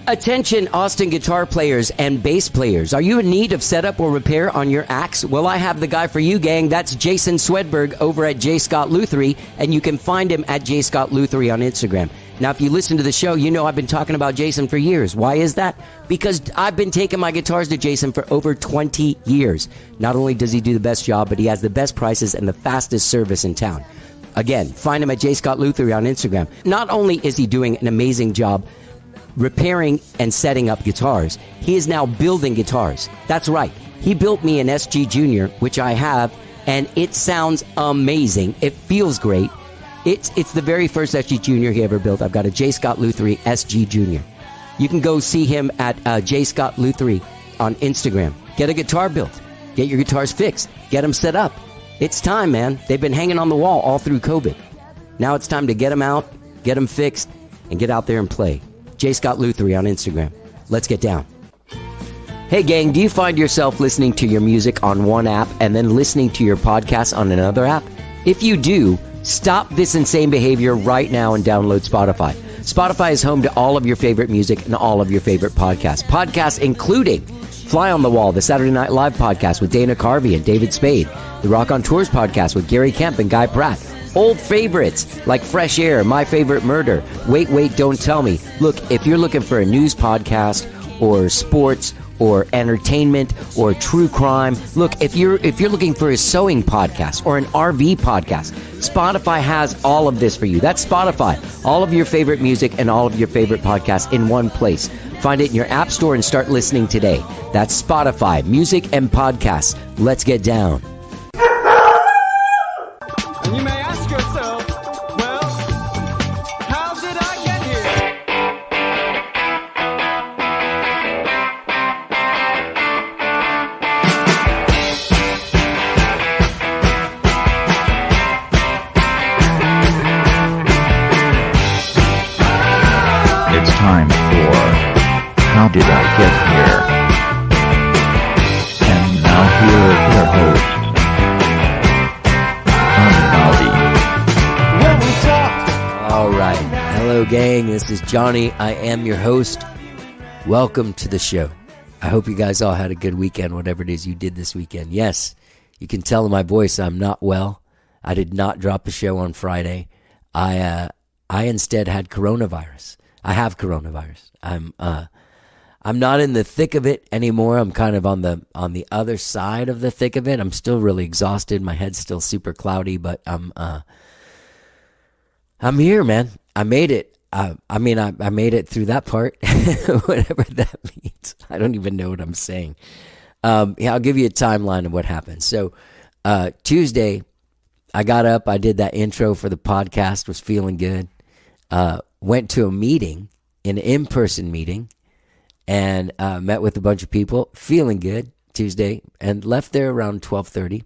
Attention Austin guitar players and bass players. Are you in need of setup or repair on your axe? Well, I have the guy for you, gang. That's Jason Swedberg over at J. Scott Luthery, and you can find him at J. Scott Luthery on Instagram. Now, if you listen to the show, you know I've been talking about Jason for years. Why is that? Because I've been taking my guitars to Jason for over 20 years. Not only does he do the best job, but he has the best prices and the fastest service in town. Again, find him at J. Scott Luthery on Instagram. Not only is he doing an amazing job repairing and setting up guitars, he is now building guitars. That's right. He built me an SG Junior, which I have, and it sounds amazing. It feels great. It's the very first SG Junior he ever built. I've got a J. Scott Luthery SG Junior. You can go see him at J. Scott Luthery on Instagram. Get a guitar built. Get your guitars fixed. Get them set up. It's time, man. They've been hanging on the wall all through COVID. Now it's time to get them out, get them fixed, and get out there and play. J. Scott Luthery on Instagram. Let's get down. Hey, gang, do you find yourself listening to your music on one app and then listening to your podcast on another app? If you do, stop this insane behavior right now and download Spotify. Spotify is home to all of your favorite music and all of your favorite podcasts. Podcasts including Fly on the Wall, the Saturday Night Live podcast with Dana Carvey and David Spade, the Rock on Tours podcast with Gary Kemp and Guy Pratt, old favorites like Fresh Air, My Favorite Murder, Wait, Wait, Don't Tell Me. Look, if you're looking for a news podcast or sports or entertainment or true crime, look, if you're looking for a sewing podcast or an RV podcast, Spotify has all of this for you. That's Spotify. All of your favorite music and all of your favorite podcasts in one place. Find it in your app store and start listening today. That's Spotify, music and podcasts. Let's get down. And you may ask yourself, well, how did I get here? It's time for How Did I Get Here? And now here is your host, All right. Hello, gang. This is Johnny. I am your host. Welcome to the show. I hope you guys all had a good weekend, whatever it is you did this weekend. Yes, you can tell in my voice I'm not well. I did not drop a show on Friday. I instead had coronavirus. I have coronavirus. I'm not in the thick of it anymore. I'm kind of on the other side of the thick of it. I'm still really exhausted. My head's still super cloudy, but I'm here, man. I made it. I made it through that part, whatever that means. I don't even know what I'm saying. I'll give you a timeline of what happened. So Tuesday, I got up. I did that intro for the podcast, was feeling good. Went to a meeting, an in-person meeting, and met with a bunch of people, feeling good Tuesday, and left there around 12:30.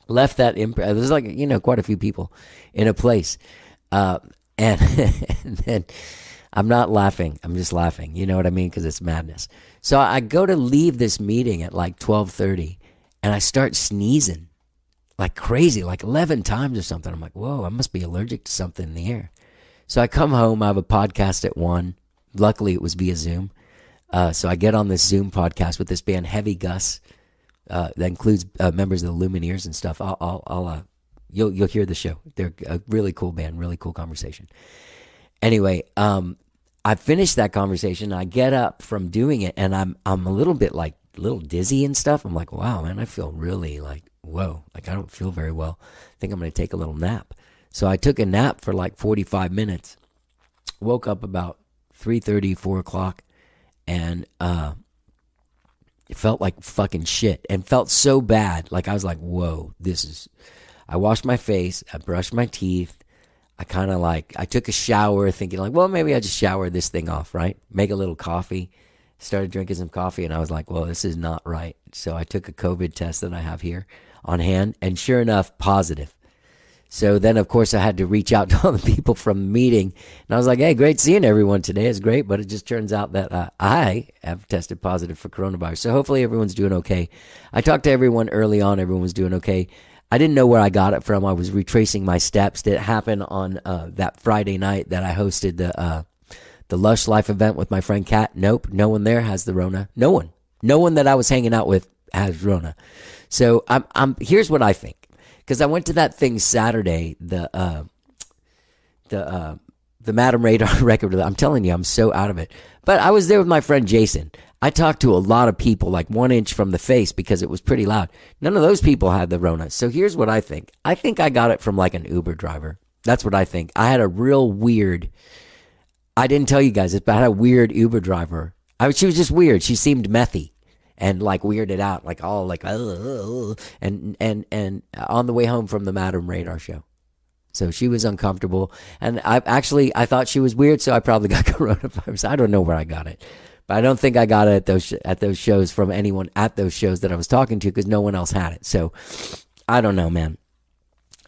Left that there's like, quite a few people in a place. And then I'm not laughing. I'm just laughing. You know what I mean? Because it's madness. So I go to leave this meeting at like 12:30 and I start sneezing like crazy, like 11 times or something. I'm like, whoa, I must be allergic to something in the air. So I come home. I have a podcast at 1. Luckily, it was via Zoom. So I get on this Zoom podcast with this band, Heavy Gus. That includes members of the Lumineers and stuff. You'll hear the show. They're a really cool band, really cool conversation. Anyway, I finished that conversation. I get up from doing it, and I'm a little bit like a little dizzy and stuff. I'm like, wow, man, I feel really like whoa, like I don't feel very well. I think I'm going to take a little nap. So I took a nap for like 45 minutes. Woke up about 3:30, 4 o'clock, and it felt like fucking shit and felt so bad. Like I was like, whoa, I washed my face. I brushed my teeth. I took a shower thinking like, well, maybe I just shower this thing off, right? Make a little coffee. Started drinking some coffee and I was like, well, this is not right. So I took a COVID test that I have here on hand and sure enough, positive. So then, of course, I had to reach out to all the people from the meeting. And I was like, hey, great seeing everyone today. It's great. But it just turns out that I have tested positive for coronavirus. So hopefully everyone's doing okay. I talked to everyone early on. Everyone was doing okay. I didn't know where I got it from. I was retracing my steps. It happened on that Friday night that I hosted The Lush Life event with my friend Kat, nope, no one there has the Rona. No one that I was hanging out with has Rona. So here's what I think, because I went to that thing Saturday, the Madam Radar record. I'm telling you, I'm so out of it. But I was there with my friend Jason. I talked to a lot of people, like 1 inch from the face, because it was pretty loud. None of those people had the Rona. So here's what I think. I think I got it from like an Uber driver. That's what I think. I had a real weird, I didn't tell you guys this, but I had a weird Uber driver. She was just weird. She seemed methy and like weirded out, like all like, and on the way home from the Madam Radar show. So she was uncomfortable. And I thought she was weird, so I probably got coronavirus. I don't know where I got it. But I don't think I got it at those shows from anyone at those shows that I was talking to, because no one else had it. So I don't know, man.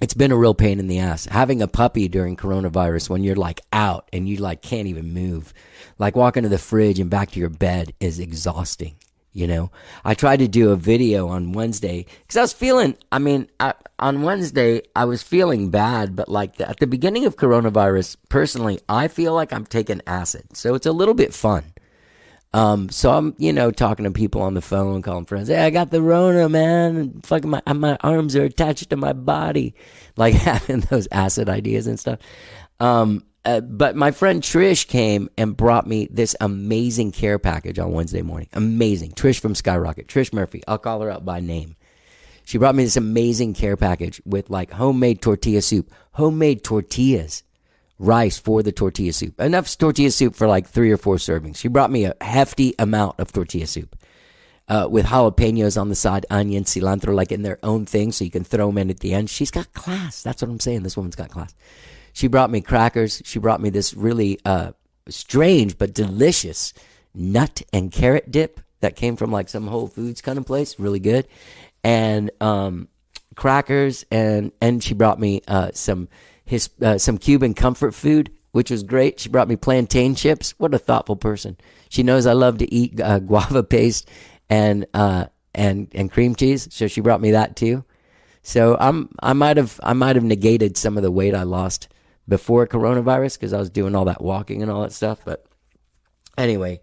It's been a real pain in the ass. Having a puppy during coronavirus when you're like out and you like can't even move, like walking to the fridge and back to your bed is exhausting. You know, I tried to do a video on Wednesday because I was feeling, on Wednesday, I was feeling bad. But like at the beginning of coronavirus, personally, I feel like I'm taking acid. So it's a little bit fun. So I'm, talking to people on the phone, calling friends. Hey, I got the Rona, man. Fucking my arms are attached to my body, like having those acid ideas and stuff. But my friend Trish came and brought me this amazing care package on Wednesday morning. Amazing. Trish from Skyrocket. Trish Murphy. I'll call her up by name. She brought me this amazing care package with like homemade tortilla soup, homemade tortillas, rice for the tortilla soup. Enough tortilla soup for like 3 or 4 servings. She brought me a hefty amount of tortilla soup with jalapenos on the side, onion, cilantro, like in their own thing, so you can throw them in at the end. She's got class. That's what I'm saying. This woman's got class. She brought me crackers. She brought me this really strange but delicious nut and carrot dip that came from like some Whole Foods kind of place. Really good. And crackers. And she brought me some Cuban comfort food, which was great. She brought me plantain chips. What a thoughtful person. She knows I love to eat guava paste and cream cheese. So she brought me that too. So I might have negated some of the weight I lost before coronavirus because I was doing all that walking and all that stuff. But anyway,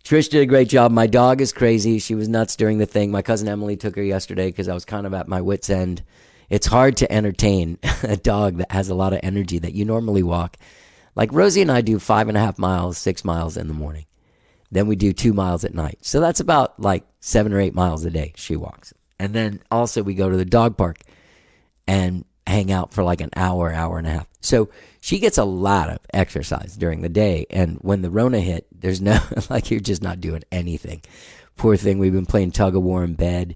Trish did a great job. My dog is crazy. She was nuts during the thing. My cousin Emily took her yesterday because I was kind of at my wit's end. It's hard to entertain a dog that has a lot of energy that you normally walk. Like Rosie and I do 5.5 miles, 6 miles in the morning. Then we do 2 miles at night. So that's about like 7 or 8 miles a day she walks. And then also we go to the dog park and hang out for like an hour, hour and a half. So she gets a lot of exercise during the day. And when the Rona hit, there's no, like you're just not doing anything. Poor thing, we've been playing tug of war in bed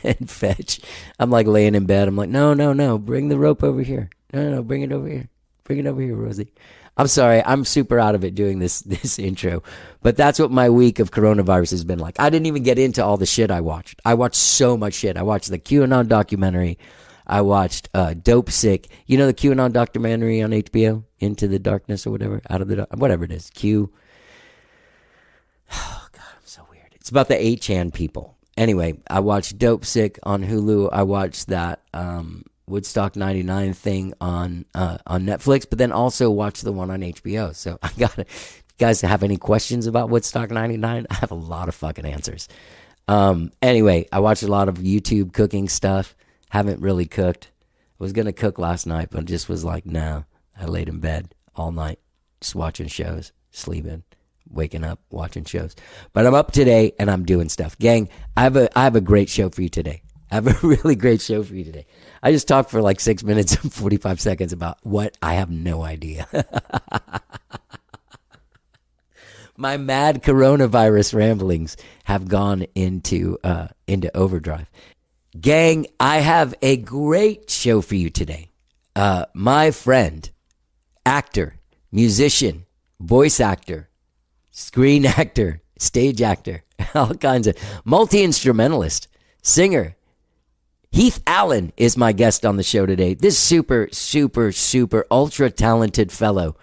and fetch. I'm like laying in bed. I'm like, no, bring the rope over here. No, bring it over here. Bring it over here, Rosie. I'm sorry, I'm super out of it doing this intro, but that's what my week of coronavirus has been like. I didn't even get into all the shit I watched. I watched so much shit. I watched the QAnon documentary. I watched Dope Sick. You know the QAnon documentary on HBO? Into the Darkness or whatever? Whatever it is. Oh, God, I'm so weird. It's about the 8chan people. Anyway, I watched Dope Sick on Hulu. I watched that Woodstock 99 thing on Netflix, but then also watch the one on HBO. So I got it. If you guys have any questions about Woodstock 99, I have a lot of fucking answers. Anyway, I watched a lot of YouTube cooking stuff. Haven't really cooked. I was going to cook last night, but just was like, no. I laid in bed all night, just watching shows, sleeping, waking up, watching shows. But I'm up today and I'm doing stuff. Gang, I have a great show for you today. I have a really great show for you today. I just talked for like 6 minutes and 45 seconds about what I have no idea. My mad coronavirus ramblings have gone into overdrive. Gang, I have a great show for you today. My friend, actor, musician, voice actor, screen actor, stage actor, all kinds of multi-instrumentalist, singer, Heath Allyn is my guest on the show today. This super, super, super ultra talented fellow.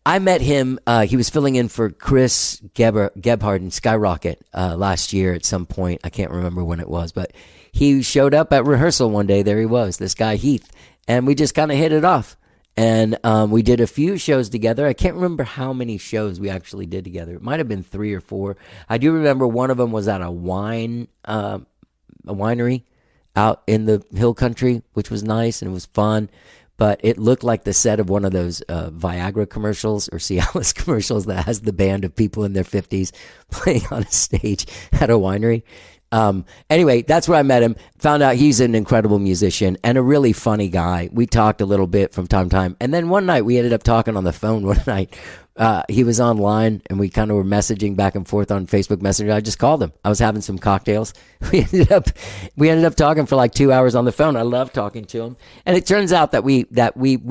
I met him, he was filling in for Chris Gebhardt in Skyrocket last year at some point. I can't remember when it was, but he showed up at rehearsal one day. There he was, this guy Heath. And we just kind of hit it off. And we did a few shows together. I can't remember how many shows we actually did together. It might have been 3 or 4. I do remember one of them was at a winery out in the hill country, which was nice and it was fun. But it looked like the set of one of those Viagra commercials or Cialis commercials that has the band of people in their 50s playing on a stage at a winery. Anyway, that's where I met him. Found out he's an incredible musician and a really funny guy. We talked a little bit from time to time. And then one night we ended up talking on the phone one night. He was online and we kind of were messaging back and forth on Facebook Messenger. I just called him. I was having some cocktails. We ended up talking for like 2 hours on the phone. I love talking to him. And it turns out that we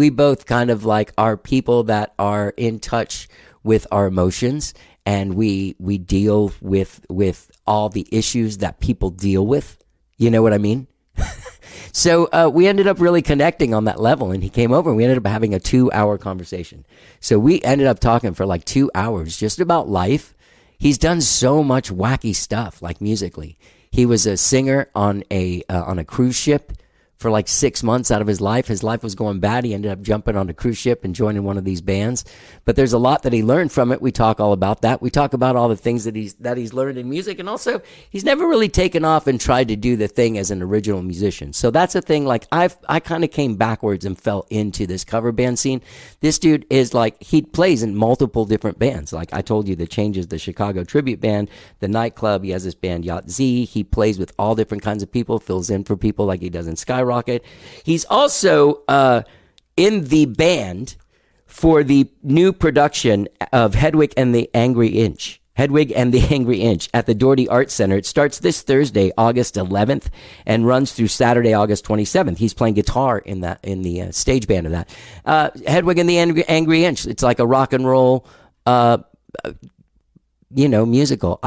both kind of like are people that are in touch with our emotions, and we deal with all the issues that people deal with. You know what I mean? So we ended up really connecting on that level, and he came over and we ended up having a 2-hour conversation. So we ended up talking for like 2 hours just about life. He's done so much wacky stuff, like musically. He was a singer on a cruise ship for like 6 months out of his life. His life was going bad. He ended up jumping on a cruise ship and joining one of these bands. But there's a lot that he learned from it. We talk all about that. We talk about all the things that he's learned in music. And also, he's never really taken off and tried to do the thing as an original musician. So that's a thing. Like I kind of came backwards and fell into this cover band scene. This dude is like, he plays in multiple different bands. Like I told you, the Changes, the Chicago tribute band, the nightclub. He has this band Yacht Z. He plays with all different kinds of people, fills in for people like he does in Skyrocket. He's also in the band for the new production of Hedwig and the Angry Inch. Hedwig and the Angry Inch at the Daugherty Arts Center. It starts this Thursday, August 11th, and runs through Saturday, August 27th. He's playing guitar in the stage band of that. Hedwig and the Angry Inch. It's like a rock and roll musical.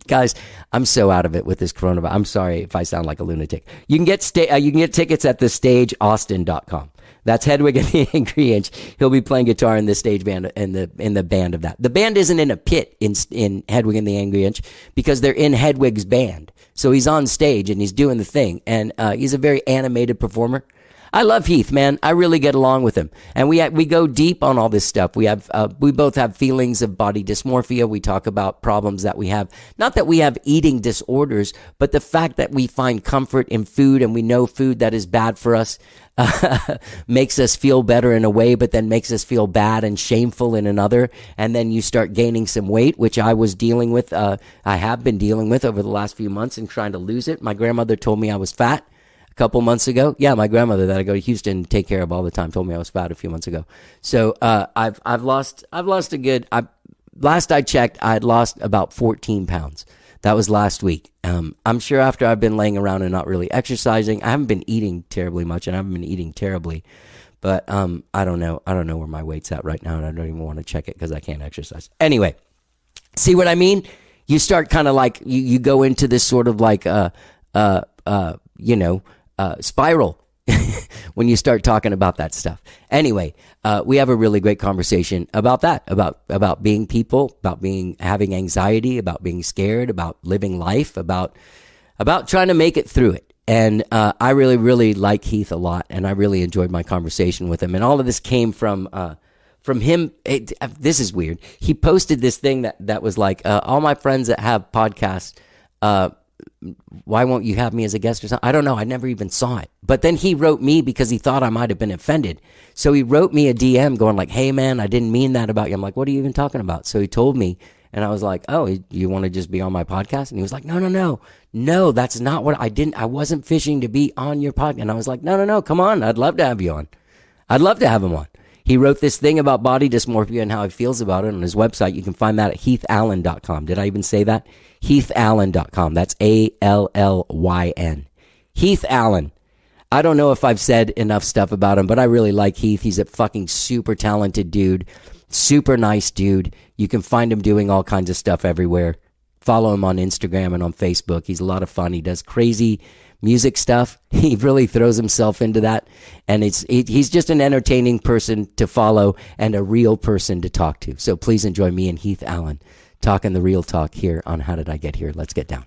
Guys, I'm so out of it with this coronavirus. I'm sorry if I sound like a lunatic. You can get tickets at thestageaustin.com. That's Hedwig and the Angry Inch. He'll be playing guitar in the stage band in the band of that. The band isn't in a pit in Hedwig and the Angry Inch because they're in Hedwig's band. So he's on stage and he's doing the thing, and he's a very animated performer. I love Heath, man. I really get along with him, and we go deep on all this stuff. We both have feelings of body dysmorphia. We talk about problems that we have. Not that we have eating disorders, but the fact that we find comfort in food, and we know food that is bad for us makes us feel better in a way, but then makes us feel bad and shameful in another. And then you start gaining some weight, which I was dealing with. I have been dealing with over the last few months and trying to lose it. My grandmother told me I was fat a couple months ago. Yeah, my grandmother that I go to Houston and take care of all the time told me I was fat a few months ago. So I've lost a good. Last I checked, I had lost about 14 pounds. That was last week. I'm sure after I've been laying around and not really exercising, I haven't been eating terribly much, and I haven't been eating terribly. But I don't know. I don't know where my weight's at right now, and I don't even want to check it because I can't exercise. Anyway, see what I mean? You start kind of like you go into this sort of like spiral when you start talking about that stuff. Anyway, we have a really great conversation about that, about being people, about having anxiety, about being scared, about living life, about trying to make it through it. And I really, really like Heath a lot, and I really enjoyed my conversation with him. And all of this came from him. This is weird. He posted this thing that was like, all my friends that have podcasts, why won't you have me as a guest or something? I don't know. I never even saw it. But then he wrote me because he thought I might have been offended. So he wrote me a DM going like, hey man, I didn't mean that about you. I'm like, what are you even talking about? So he told me, and I was like, oh, you want to just be on my podcast? And he was like, no, that's not what I wasn't fishing to be on your podcast. And I was like, no, come on. I'd love to have you on. I'd love to have him on. He wrote this thing about body dysmorphia and how he feels about it on his website. You can find that at heathallyn.com. Did I even say that? Heathallyn.com. That's Allyn. Heath Allyn. I don't know if I've said enough stuff about him, but I really like Heath. He's a fucking super talented dude. Super nice dude. You can find him doing all kinds of stuff everywhere. Follow him on Instagram and on Facebook. He's a lot of fun. He does crazy music stuff. He really throws himself into that. And he's just an entertaining person to follow and a real person to talk to. So please enjoy me and Heath Allyn talking the real talk here on How Did I Get Here? Let's get down.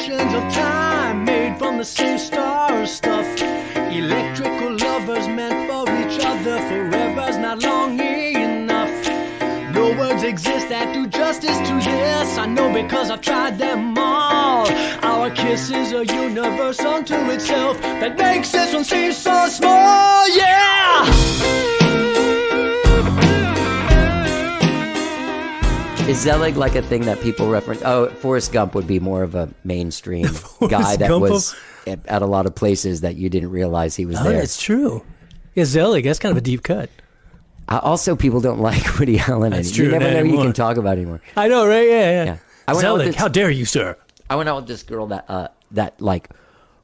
oceans of time made from the same star stuff. Electrical lovers meant for each other, forever's not long enough. No words exist that do justice to this. I know because I've tried them all. Our kiss is a universe unto itself that makes this one seem so small. Yeah! Is Zelig like a thing that people reference? Oh, Forrest Gump would be more of a mainstream guy that was at a lot of places that you didn't realize he was there. That's true. Yeah, Zelig, that's kind of a deep cut. Also, people don't like Woody Allen. That's true. You never know who you can talk about anymore. I know, right? Yeah. Zelig, how dare you, sir? I went out with this girl that like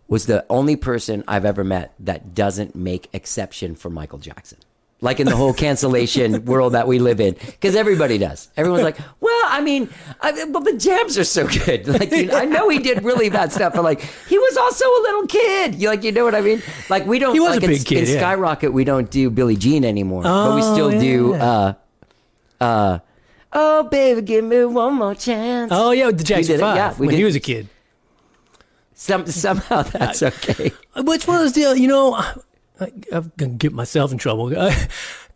was the only person I've ever met that doesn't make exception for Michael Jackson. Like in the whole cancellation world that we live in, because everybody does. Everyone's like, well, I mean, but the jams are so good. Like, I know he did really bad stuff, but like, he was also a little kid. You know what I mean? Like, we don't. He was like, a big kid. In Skyrocket, we don't do Billie Jean anymore, but we still do. Oh, baby, give me one more chance. Oh yeah, with the Jackson 5. Yeah, when he was a kid. Somehow that's okay. But it's one of those deals, I'm going to get myself in trouble. Because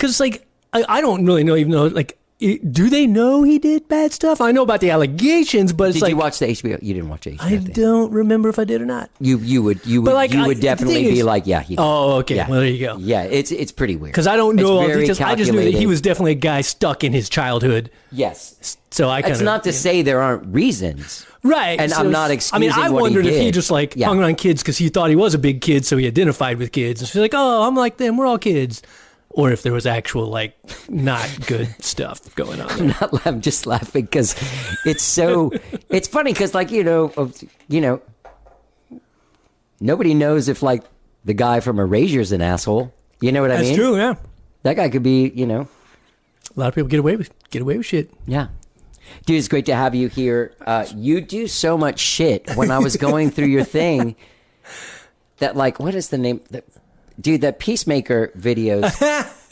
it's like, I don't really know, even though, like, do they know he did bad stuff? I know about the allegations, but it's Did like... you watch the HBO? You didn't watch the HBO I thing. don't remember if I did or not. You would definitely be like, yeah, he did. Oh, okay. Yeah. Well, there you go. Yeah, it's pretty weird. Because I don't know all It's the very details. I just knew that he calculated. was definitely a guy stuck in his childhood. Yes. So I kind of... It's not to say there aren't reasons. Right. And I'm not excusing I what wondered he if did. he just hung around kids because he thought he was a big kid, so he identified with kids. And she's like, oh, I'm like them. We're all kids. Or if there was actual, like, not good stuff going on. I'm just laughing because it's funny because, like, nobody knows if, like, the guy from Erasure's an asshole. You know what I mean? That's true, yeah. That guy could be, A lot of people get away with shit. Yeah. Dude, it's great to have you here. You do so much shit. When I was going through your thing, that, like, what is the name? Dude, that Peacemaker videos,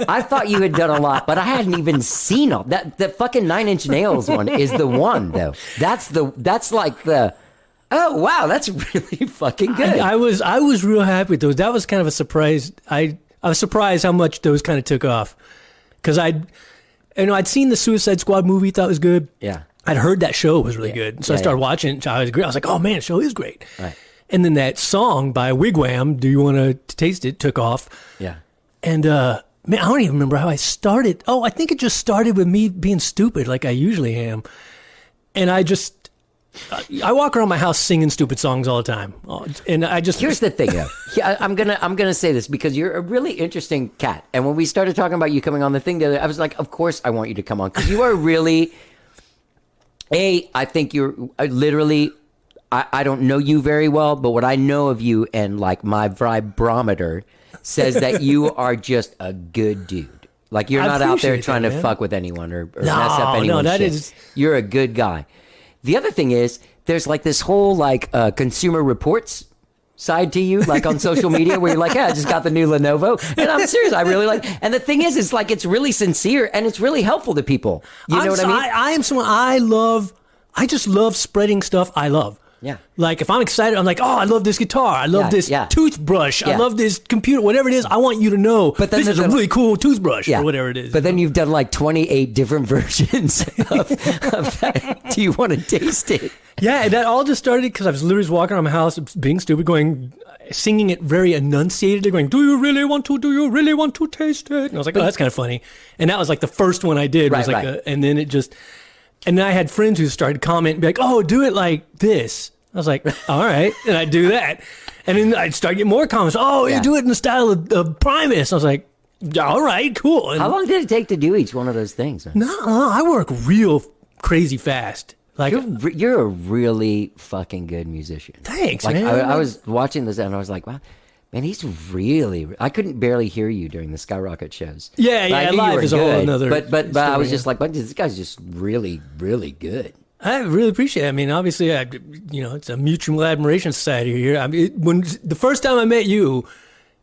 I thought you had done a lot, but I hadn't even seen all that. The fucking 9 Inch Nails one is the one, though. That's like the, oh, wow, that's really fucking good. I was real happy with those. That was kind of a surprise. I was surprised how much those kind of took off. Because I'd seen the Suicide Squad movie, thought it was good. Yeah. I'd heard that show was really good. So I started watching it. I was like, oh, man, the show is great. Right. And then that song by Wigwam, Do You Want to Taste It, took off. Yeah. And, man, I don't even remember how I started. Oh, I think it just started with me being stupid like I usually am. And I walk around my house singing stupid songs all the time. And I just... Here's the thing, though. Yeah, I'm gonna say this because you're a really interesting cat. And when we started talking about you coming on the thing the other day, I was like, of course I want you to come on. Because you are really... I think you're literally... I don't know you very well, but what I know of you and like my vibrometer says that you are just a good dude. Like you're not out there trying to fuck with anyone or mess up anyone's shit. You're a good guy. The other thing is there's like this whole like consumer reports side to you, like on social media where you're like, yeah, I just got the new Lenovo. And I'm serious, I really like, and the thing is, it's like, it's really sincere and it's really helpful to people. You know what I mean? I am someone, I just love spreading stuff I love. Yeah. Like if I'm excited, I'm like, oh, I love this guitar. I love this toothbrush. I love this computer, whatever it is. I want you to know but this is a really cool toothbrush or whatever it is. But then you've done like 28 different versions of that. Do you want to taste it? Yeah, that all just started because I was literally just walking around my house being stupid, singing it very enunciated, going, do you really want to taste it? And I was like, oh, that's kind of funny. And that was like the first one I did. And then it just... And then I had friends who started commenting and be like, oh, do it like this. I was like, all right. And I'd do that. And then I'd start getting more comments. Oh, you do it in the style of Primus. I was like, all right, cool. And how long did it take to do each one of those things? Man? No, I work real crazy fast. Like you're a really fucking good musician. Thanks, like, man. I was watching this and I was like, wow. Man, he's really... I couldn't barely hear you during the Skyrocket shows. Yeah, live is a whole another... But I was just like, this guy's just really, really good. I really appreciate it. I mean, obviously, it's a mutual admiration society here. I mean, when the first time I met you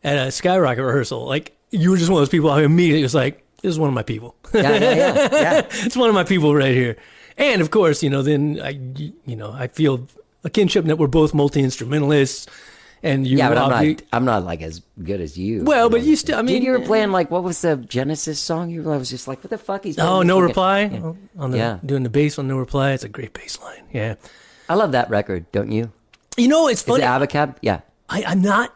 at a Skyrocket rehearsal, like, you were just one of those people who immediately was like, this is one of my people. Yeah. It's one of my people right here. And, of course, then I feel a kinship that we're both multi-instrumentalists, and you. Yeah, but I'm not like as good as you. Well, but you still. I mean, dude, you were playing like what was the Genesis song? I was just like, what the fuck? He's playing No fucking- Reply. Yeah. On the doing the bass on No Reply. It's a great bass line. Yeah. I love that record, don't you? You know, it's Is funny. it Abacab? Yeah. I'm not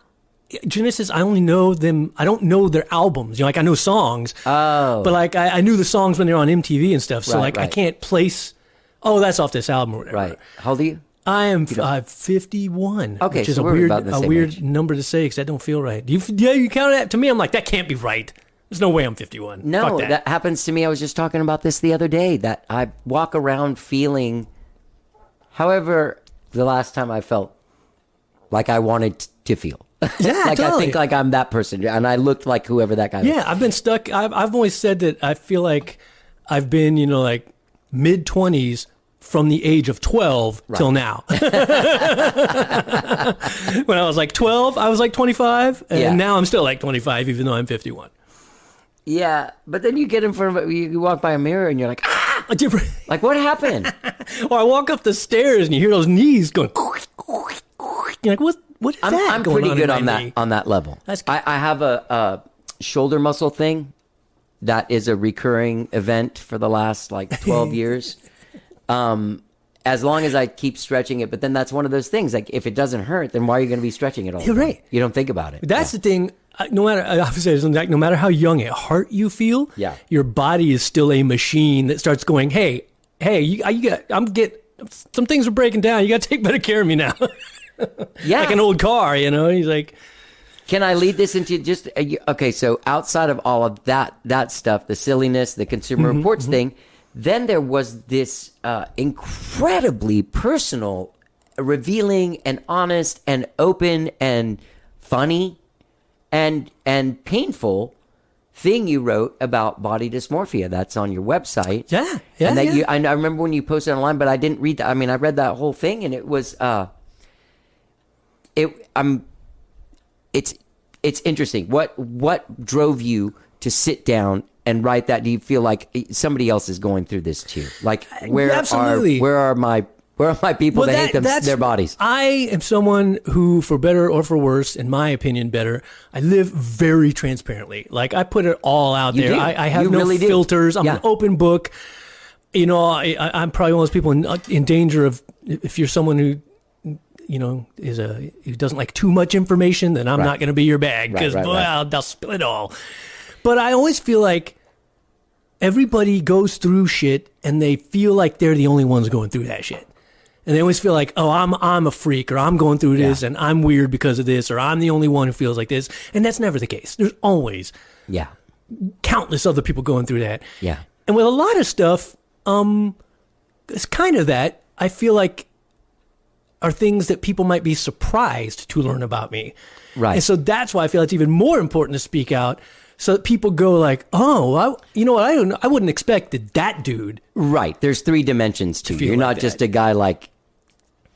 Genesis. I only know them. I don't know their albums. You know, like I know songs. Oh. But like I knew the songs when they were on MTV and stuff. So Right, I right. can't place. Oh, that's off this album or whatever. Right. How old are you? I am 51. Okay, which is so a we're weird, about the same weird age. number to say because that don't feel right. You count that to me. I'm like that can't be right. There's no way I'm 51. No, Fuck that happens to me. I was just talking about this the other day, that I walk around feeling, however, the last time I felt like I wanted to feel. Yeah, like I totally. think like I'm that person, and I looked like whoever that guy was. Yeah, I've been stuck. I've always said that I feel like I've been, like mid 20s from the age of 12 till now. When I was like 12, I was like 25, and Yeah. now I'm still like 25, even though I'm 51. Yeah, but then you get in front of it, you walk by a mirror, and you're like, ah! A different. Like, what happened? Or I walk up the stairs and you hear those knees going. You're like, what is that? I'm going pretty on good in on my that knee? on that level. That's good. I have a shoulder muscle thing that is a recurring event for the last like 12 years. As long as I keep stretching it, but then that's one of those things. Like, if it doesn't hurt, then why are you going to be stretching it all? the You're time? right. You don't think about it. That's the thing. No matter, I have to say this, like, no matter how young at heart you feel, Yeah. your body is still a machine that starts going, hey, some things are breaking down. You got to take better care of me now. Yeah. Like an old car, He's like, Can I lead this into just okay? So outside of all of that stuff, the silliness, the Consumer Reports thing, then there was this incredibly personal, revealing, and honest, and open, and funny, and painful thing you wrote about body dysmorphia. That's on your website. yeah. And that I remember when you posted online, but I didn't read that. I mean, I read that whole thing, and it was it's interesting. What drove you to sit down and write that? Do you feel like somebody else is going through this too? Like, Absolutely. where are my people that hate their bodies? I am someone who, for better or for worse, in my opinion, better, I live very transparently. Like, I put it all out there. do. I have You no really do. filters. I'm Yeah. an open book. I'm probably one of those people in danger of, if you're someone who, who doesn't like too much information, then I'm Right. not going to be your bag because, Right. I'll spill it all. But I always feel like everybody goes through shit and they feel like they're the only ones going through that shit. And they always feel like, oh, I'm a freak, or I'm going through this, and I'm weird because of this, or I'm the only one who feels like this. And that's never the case. There's always Yeah, countless other people going through that. yeah, And with a lot of stuff, it's kind of that. I feel like are things that people might be surprised to learn about me. right. And so that's why I feel it's even more important to speak out, so that people go like, oh, you know what? I wouldn't expect that dude. Right. There's 3 dimensions to you. feel You're like not just that. a guy like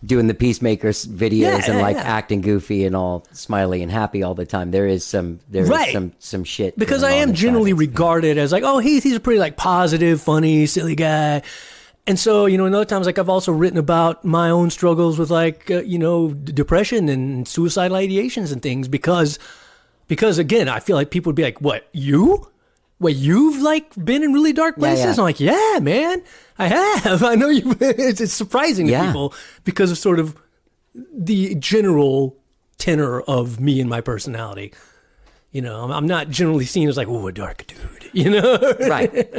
doing the Peacemaker videos Yeah, and like yeah. acting goofy and all smiley and happy all the time. There is some Right. some shit Because going I on am inside. generally regarded as like, oh, he's a pretty like positive, funny, silly guy. And so, in other times, like I've also written about my own struggles with like, depression and suicidal ideations and things because again, I feel like people would be like, what, you? Wait, you've like been in really dark places? yeah. I'm like, yeah, man, I have. I know you. It's surprising to Yeah. people because of sort of the general tenor of me and my personality. I'm not generally seen as like, oh, a dark dude,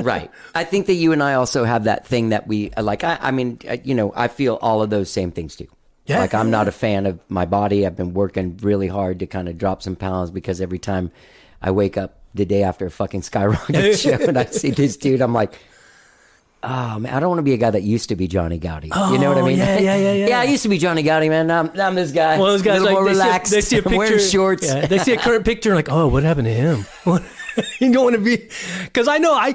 Right. I think that you and I also have that thing that we like. I mean, I feel all of those same things too. Yeah. Like, I'm not a fan of my body. I've been working really hard to kind of drop some pounds because every time I wake up the day after a fucking Skyrocket show and I see this dude, I'm like, oh man, I don't want to be a guy that used to be Johnny Gowdy. You know what I mean? yeah. Yeah, I used to be Johnny Gowdy, man. Now I'm this guy. Well, those guys a little like more they relaxed. See a I'm wearing picture, shorts. yeah, they see a current picture and like, oh, what happened to him? You don't want to be, because I know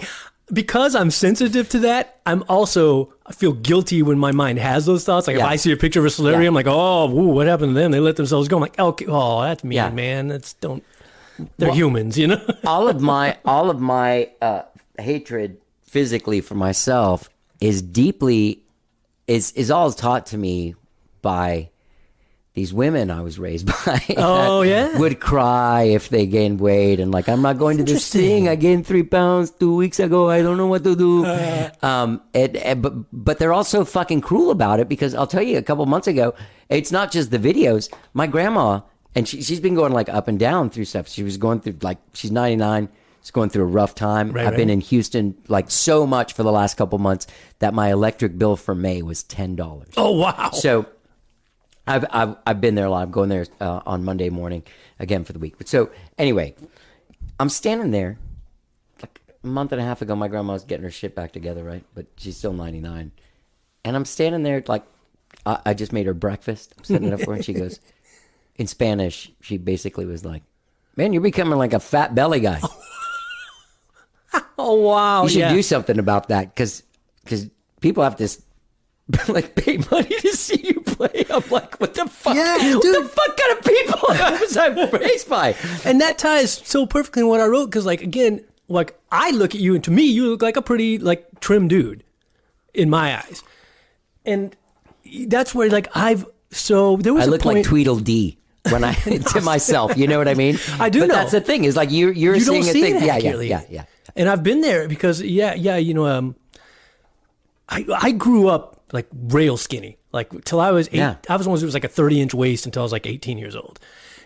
because I'm sensitive to that. I feel guilty when my mind has those thoughts. Like if Yeah. I see a picture of a celebrity, Yeah. I'm like, oh, ooh, what happened to them? They let themselves go. I'm like, okay, oh, that's mean, Yeah. man. They're humans, all of my hatred physically for myself is deeply is all taught to me by these women I was raised by. Oh, yeah? Would cry if they gained weight and like, I'm not going to this thing. I gained 3 pounds 2 weeks ago. I don't know what to do. But they're also fucking cruel about it, because I'll tell you, a couple months ago, it's not just the videos. My grandma, and she's been going like up and down through stuff. She was going through like, she's 99. She's going through a rough time. I've been in Houston like so much for the last couple months that my electric bill for May was $10. Oh, wow. So I've been there a lot. I'm going there on Monday morning again for the week. But so anyway, I'm standing there like a month and a half ago. My grandma was getting her shit back together, right? But she's still 99. And I'm standing there like I just made her breakfast. I'm setting it up for her, and she goes, in Spanish, she basically was like, "Man, you're becoming like a fat belly guy. Oh, wow. You should do something about that, because people have to like pay money to see you play." I'm like, what the fuck? Yeah, what dude. the fuck kind of people was I raised by? And that ties so perfectly in what I wrote, because, like, again, like, I look at you, and to me, you look like a pretty, like, trim dude in my eyes. And that's where, like, there was I a look point, like Tweedledee when I to myself. You know what I mean? I do but know. That's the thing, is like you're you seeing don't a see thing. it Yeah. accurately. And I've been there because, you know, I grew up like rail skinny, like till I was 8. Yeah. I was one who was like a 30-inch waist until I was like 18 years old.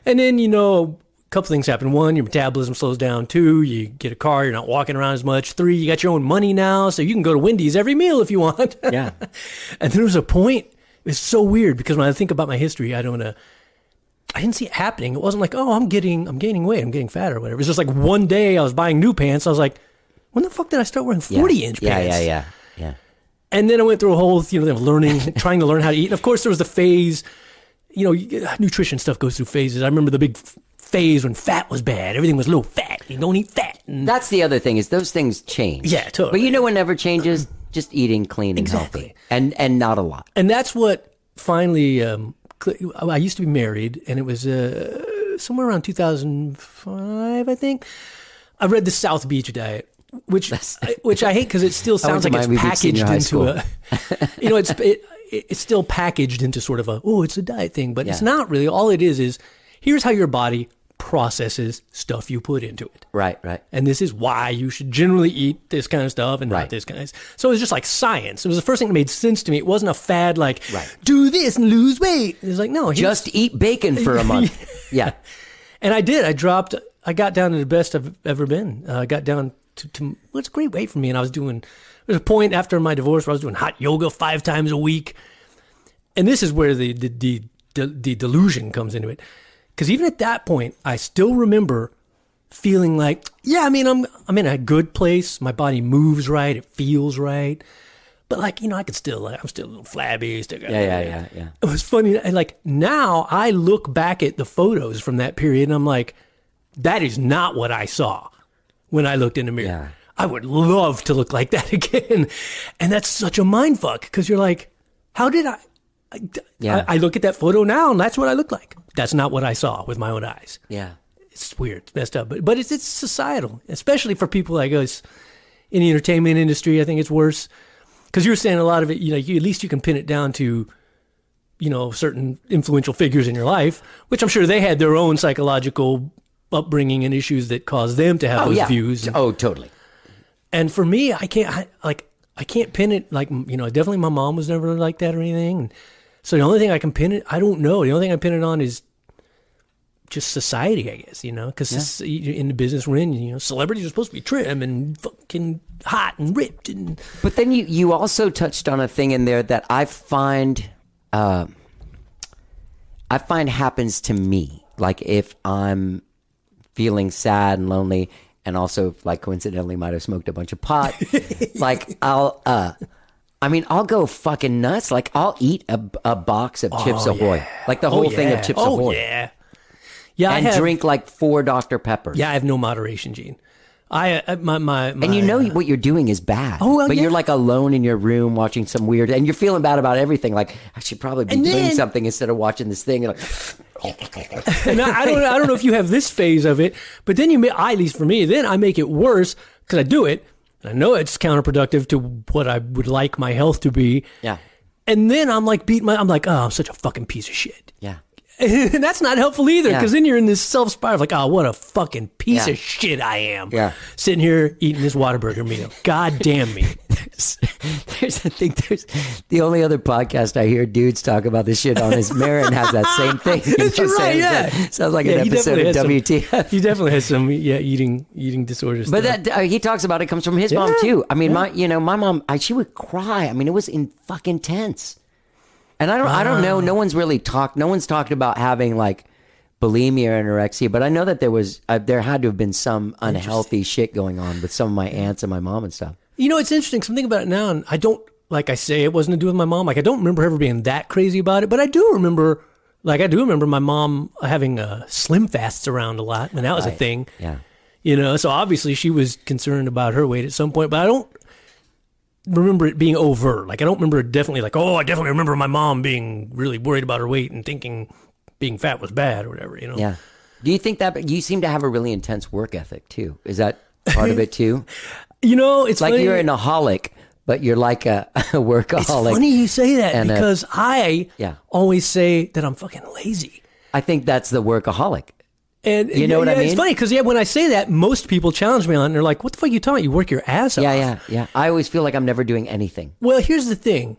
And then, you know, a couple things happen. 1, your metabolism slows down. 2, you get a car, you're not walking around as much. 3, you got your own money now, so you can go to Wendy's every meal if you want. Yeah. And there was a point, it's so weird, because when I think about my history, I didn't see it happening. It wasn't like, oh, I'm gaining weight, I'm getting fat or whatever. It's just like one day I was buying new pants. I was like, when the fuck did I start wearing 40-inch pants? Yeah. And then I went through a whole, you know, trying to learn how to eat. And of course, there was the phase, you know, nutrition stuff goes through phases. I remember the big phase when fat was bad. Everything was low fat. You don't eat fat. And That's the other thing, is those things change. Yeah, totally. But you know what never changes? Just eating clean and healthy. And not a lot. And that's what finally, I used to be married, and it was somewhere around 2005, I think. I read the South Beach Diet, which I hate, because it still sounds like it's packaged into you know, it's still packaged into sort of it's a diet thing, but it's not really. All it is here's how your body processes stuff you put into it. Right. And this is why you should generally eat this kind of stuff and not this kind of stuff. So it was just like science. It was the first thing that made sense to me. It wasn't a fad like, do this and lose weight. It was like, no. Just eat bacon for a month. Yeah. And I did. I got down to the best I've ever been. I got down to what's a great weight for me. And there's a point after my divorce where I was doing hot yoga 5 times a week. And this is where the delusion comes into it. Because even at that point, I still remember feeling like, I'm in a good place. My body moves right. It feels right. But like, you know, I'm still a little flabby. Yeah. It was funny. And like now I look back at the photos from that period and I'm like, that is not what I saw when I looked in the mirror. Yeah. I would love to look like that again. And that's such a mind fuck, because you're like, how did I look at that photo now and that's what I look like. That's not what I saw with my own eyes. Yeah. It's weird. It's messed up. But it's societal, especially for people like us in the entertainment industry. I think it's worse. Because you're saying a lot of it, you know, at least you can pin it down to, you know, certain influential figures in your life, which I'm sure they had their own psychological upbringing and issues that caused them to have those views. Oh, totally. And for me, I can't pin it like, you know, definitely my mom was never like that or anything. And so the only thing I can pin it, I don't know. The only thing I pin it on is just society, I guess, you know, because in the business we're in, you know, celebrities are supposed to be trim and fucking hot and ripped. But then you also touched on a thing in there that I find happens to me. Like if I'm feeling sad and lonely, and also like coincidentally might have smoked a bunch of pot, like I'll go fucking nuts. Like I'll eat a box of Chips Ahoy, like the whole thing of Chips Ahoy. Yeah, and drink like 4 Dr. Peppers. Yeah, I have no moderation, Gene. And you know what you're doing is bad. But you're like alone in your room watching some weird, and you're feeling bad about everything. Like I should probably be doing something instead of watching this thing. And and I don't know if you have this phase of it, but then at least for me, then I make it worse because I do it. And I know it's counterproductive to what I would like my health to be. Yeah. And then I'm like I'm like, oh, I'm such a fucking piece of shit. Yeah. And that's not helpful either, because then you're in this self-spiral of like, oh, what a fucking piece Yeah. of shit I am. Yeah. Sitting here eating this Whataburger meal. God damn me. I think there's the only other podcast I hear dudes talk about this shit on is Marin has that same thing. You know That's what I'm right, saying? yeah. Sounds like Yeah, an he episode of definitely WTF. He definitely has some eating disorders. But that he talks about it comes from his mom too. I mean, my mom, she would cry. I mean, it was fucking tense. And I don't know. No one's really talked. No one's talked about having like bulimia or anorexia. But I know that there had to have been some unhealthy shit going on with some of my aunts and my mom and stuff. You know, it's interesting. Something about it now, and I don't, like I say, it wasn't to do with my mom. Like, I don't remember ever being that crazy about it. But I do remember my mom having slim fasts around a lot when that was a thing. Yeah. You know, so obviously she was concerned about her weight at some point. But I don't remember it being overt. Like, I don't remember it definitely like, oh, I definitely remember my mom being really worried about her weight and thinking being fat was bad or whatever, you know? Yeah. Do you think that you seem to have a really intense work ethic too? Is that part of it too? You know, it's like funny. you're an aholic, but you're like a workaholic. It's funny you say that and because I always say that I'm fucking lazy. I think that's the workaholic. And you know what I mean? It's funny because when I say that, most people challenge me on it and they're like, what the fuck are you talking about? You work your ass off. Yeah. I always feel like I'm never doing anything. Well, here's the thing.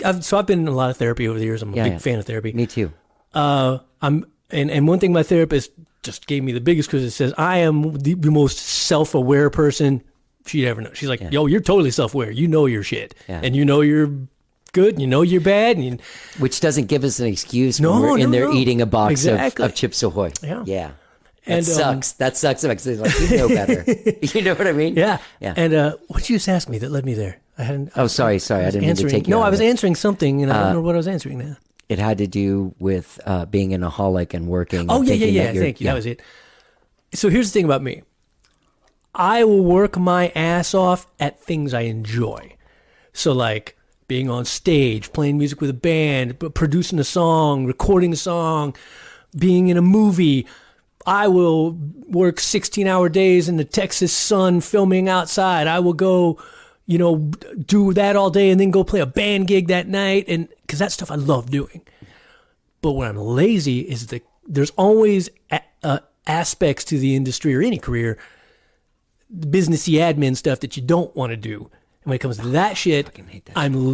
I've been in a lot of therapy over the years. I'm a big fan of therapy. Me too. And one thing my therapist just gave me the biggest because it says I am the most self-aware person she'd ever know. She's like, yo, you're totally self-aware. You know your shit. Yeah. And you know you're good. And you know you're bad. And which doesn't give us an excuse when we're in there eating a box of Chips Ahoy. Yeah. And sucks. That sucks. Because like, you know better. You know what I mean? Yeah. And what did you just ask me that led me there? I hadn't. Oh, sorry. I didn't mean to take you. No, I was answering something, and I don't know what I was answering now. It had to do with being an aholic and working. Oh, yeah. Thank you. That was it. So here's the thing about me. I will work my ass off at things I enjoy. So like being on stage, playing music with a band, producing a song, recording a song, being in a movie. I will work 16-hour days in the Texas sun filming outside. I will go, do that all day and then go play a band gig that night. And because that stuff I love doing. But when I'm lazy is there's always aspects to the industry or any career, businessy admin stuff that you don't want to do. And when it comes to that shit,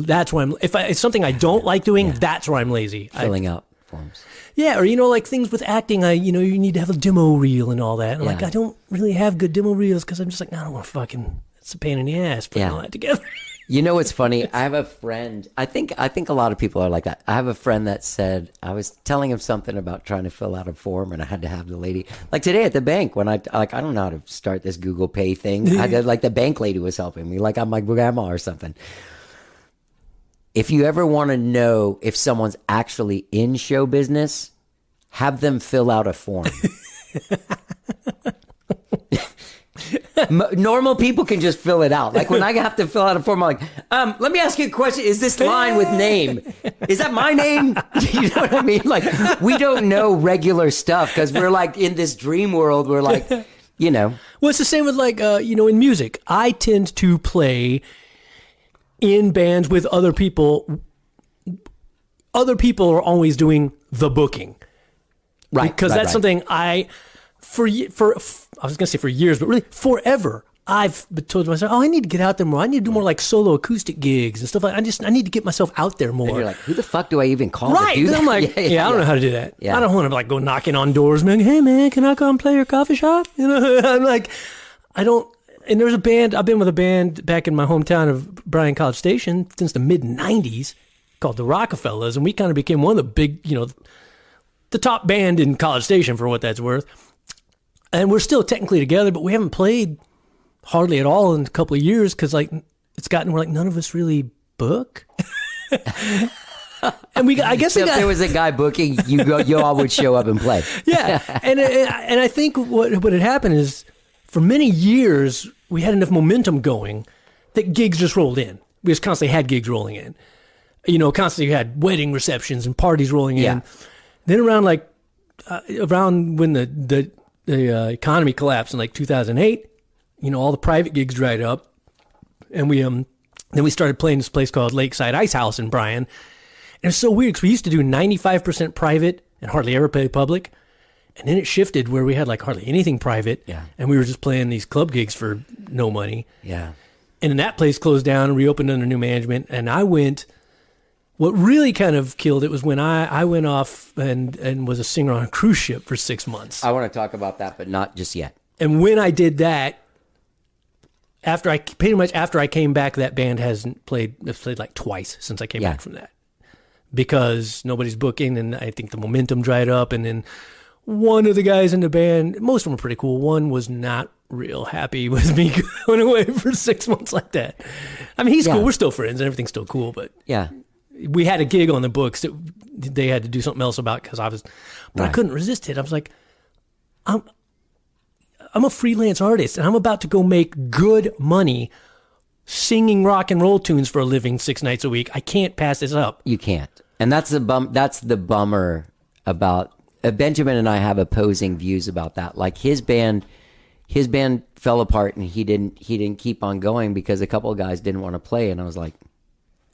that's where if it's something I don't like doing, that's where I'm lazy. Filling out forms. Yeah, or like things with acting, you need to have a demo reel and all that. And like I don't really have good demo reels because I'm just like, I don't want to fucking. It's a pain in the ass putting all that together. You know what's funny? I have a friend. I think a lot of people are like that. I have a friend that said I was telling him something about trying to fill out a form, and I had to have the lady like today at the bank when I don't know how to start this Google Pay thing. I did, like the bank lady was helping me, like I'm my grandma or something. If you ever want to know if someone's actually in show business, have them fill out a form. Normal people can just fill it out. Like when I have to fill out a form, I'm like, let me ask you a question. Is this line with name? Is that my name? You know what I mean? Like we don't know regular stuff because we're like in this dream world. We're like, Well, it's the same with like, in music. I tend to play in bands with other people. Other people are always doing the booking. Right. Because that's something I was going to say for years, but really forever, I've been told myself, I need to get out there more. I need to do more like solo acoustic gigs and stuff like that. I need to get myself out there more. And you're like, who the fuck do I even call to do that? I'm like, I don't know how to do that. Yeah. I don't want to like go knocking on doors, man. Hey, man, can I come play your coffee shop? I'm like, I don't. And there's a band, I've been with a band back in my hometown of Bryan College Station since the mid-90s called the Rockefellers. And we kind of became one of the big, the top band in College Station for what that's worth. And we're still technically together, but we haven't played hardly at all in a couple of years because like it's gotten where like none of us really book. And I guess if there was a guy booking, you all would show up and play. Yeah, and I think what had happened is for many years we had enough momentum going that gigs just rolled in. We just constantly had gigs rolling in. Constantly had wedding receptions and parties rolling in. Then around when the economy collapsed in like 2008, all the private gigs dried up, and we Then we started playing this place called Lakeside Ice House in Bryan. And it's so weird because we used to do 95% private and hardly ever play public. And then it shifted where we had like hardly anything private. Yeah. And we were just playing these club gigs for no money. Yeah. And then that place closed down and reopened under new management. And I went, what really kind of killed it was when I went off and was a singer on a cruise ship for 6 months. I want to talk about that, but not just yet. And when I did that, after I came back, that band has played like twice since I came back from that, because nobody's booking, and I think the momentum dried up. And then one of the guys in the band, most of them were pretty cool. One was not real happy with me going away for 6 months like that. I mean, he's cool. We're still friends, and everything's still cool. But we had a gig on the books that they had to do something else about because I couldn't resist it. I was like, I'm a freelance artist, and I'm about to go make good money singing rock and roll tunes for a living 6 nights a week. I can't pass this up. You can't. And that's the bummer about Benjamin and I have opposing views about that. Like his band fell apart, and he didn't keep on going because a couple of guys didn't want to play, and I was like,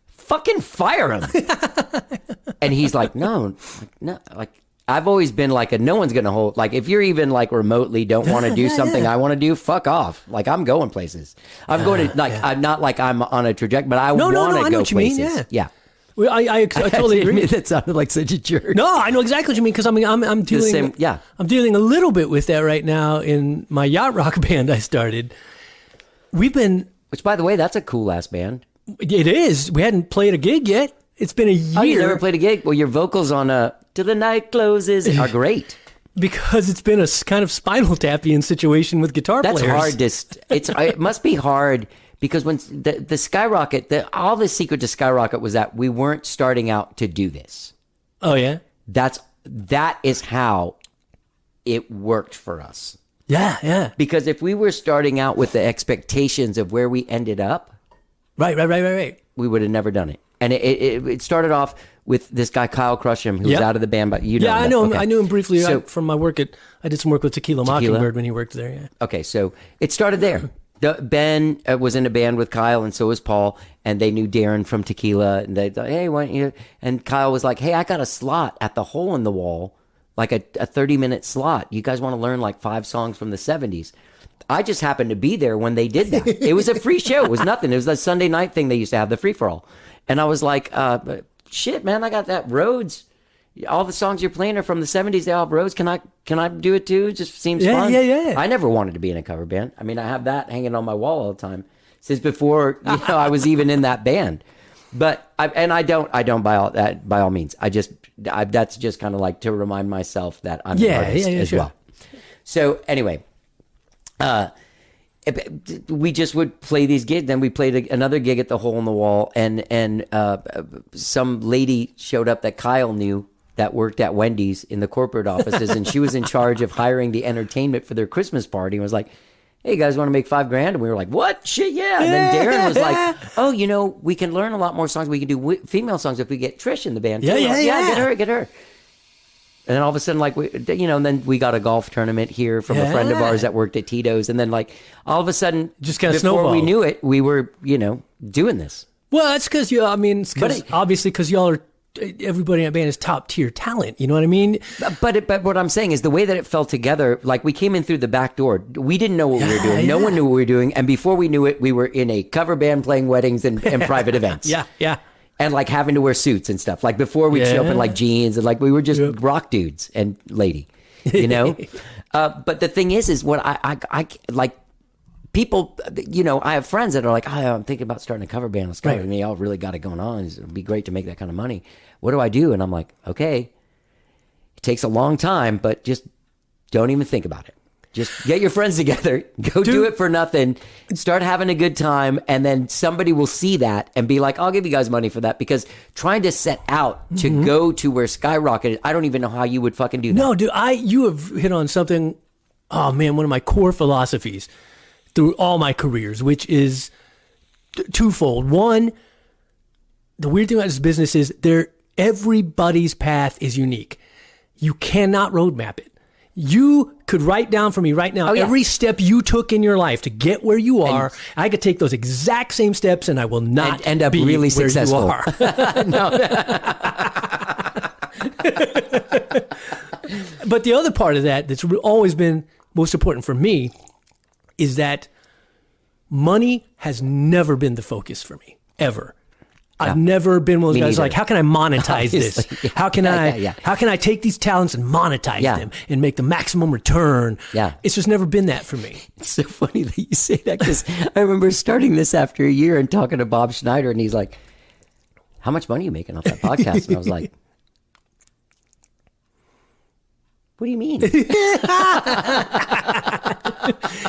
fucking fire him. And he's like, no, I've always been like no one's going to hold, like if you're even like remotely don't want to do something I want to do, fuck off. Like I'm going places. I'm going to I'm not like I'm on a trajectory, but I want to go places. Mean, yeah. Well, I totally agree. That sounded like such a jerk. No, I know exactly what you mean, because I'm dealing I'm dealing a little bit with that right now in my yacht rock band I started. Which by the way, that's a cool ass band. It is. We hadn't played a gig yet. It's been a year. Oh, you never played a gig? Well, your vocals on Till the Night Closes are great. Because it's been a kind of Spinal Tapian situation with guitar players. That's hard it must be hard, because when the Skyrocket, all the secret to Skyrocket was that we weren't starting out to do this. Oh, yeah? That is how it worked for us. Yeah. Because if we were starting out with the expectations of where we ended up. Right. We would have never done it. And it started off with this guy, Kyle Crusham, who was out of the band, but you know him. I know him. Okay. I knew him briefly from my work I did some work with Tequila Mockingbird when he worked there, yeah. Okay, so it started there. Ben was in a band with Kyle, and so was Paul, and they knew Darren from Tequila, and they thought, hey, why don't you? And Kyle was like, hey, I got a slot at the Hole in the Wall, like a 30-minute slot. You guys want to learn like 5 songs from the 70s? I just happened to be there when they did that. It was a free show. It was nothing. It was a Sunday night thing they used to have, the free-for-all. And I was like, shit, man, I got that Rhodes. All the songs you're playing are from the 70s. They all have Rhodes. Can I do it too? It just seems fun. Yeah. I never wanted to be in a cover band. I mean, I have that hanging on my wall all the time since before I was even in that band. But I don't by all means. That's just kind of like to remind myself that I'm an artist as well. So anyway, we just would play these gigs. Then we played another gig at the Hole in the Wall, and some lady showed up that Kyle knew that worked at Wendy's in the corporate offices, and she was in charge of hiring the entertainment for their Christmas party, and was like, hey, you guys want to make $5,000? And we were like, what? Shit, yeah. And then Darren was like, oh, we can learn a lot more songs. We can do female songs if we get Trish in the band. Yeah. Get her. And then all of a sudden, like, and then we got a golf tournament here from a friend of ours that worked at Tito's. And then, like, all of a sudden, just kind of before snowballed. we knew it, we were, doing this. Well, that's because obviously because y'all are, everybody in that band is top tier talent. You know what I mean? But what I'm saying is the way that it fell together, like we came in through the back door. We didn't know what we were doing. No one knew what we were doing. And before we knew it, we were in a cover band playing weddings and private events. Yeah. And like having to wear suits and stuff. Like before we'd show up in like jeans and like we were just rock dudes and lady, But the thing is what I like people, I have friends that are like, I'm thinking about starting a cover band. Let's go. Right. Y'all really got it going on. It'd be great to make that kind of money. What do I do? And I'm like, okay, it takes a long time, but just don't even think about it. Just get your friends together, go do it for nothing, start having a good time, and then somebody will see that and be like, I'll give you guys money for that. Because trying to set out to go to where Skyrocket is, I don't even know how you would fucking do that. No, dude, you have hit on something, one of my core philosophies through all my careers, which is twofold. One, the weird thing about this business is everybody's path is unique. You cannot roadmap it. You could write down for me right now every step you took in your life to get where you are. I could take those exact same steps, and I will not end up be really where successful. You are. But the other part of that that's always been most important for me is that money has never been the focus for me, ever. I've never been one of those guys like, how can I monetize this? Yeah. How can I take these talents and monetize them and make the maximum return? Yeah. It's just never been that for me. It's so funny that you say that because I remember starting this after a year and talking to Bob Schneider, and he's like, how much money are you making off that podcast? And I was like, what do you mean?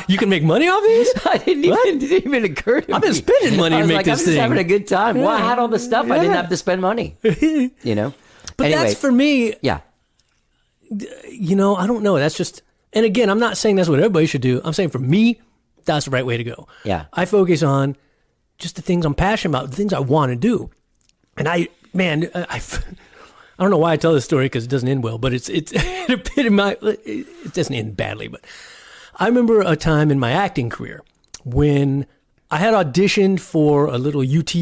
You can make money off these? It didn't even occur to me. I've been spending money to make this I'm just thing. having a good time. Well, I had all the stuff. I didn't have to spend money. You know? But anyway, that's for me. Yeah. You know, I don't know. That's just, and again, I'm not saying that's what everybody should do. I'm saying for me, that's the right way to go. Yeah. I focus on just the things I'm passionate about, the things I want to do. And I don't know why I tell this story because it doesn't end well, but it doesn't end badly. But I remember a time in my acting career when I had auditioned for a little UT,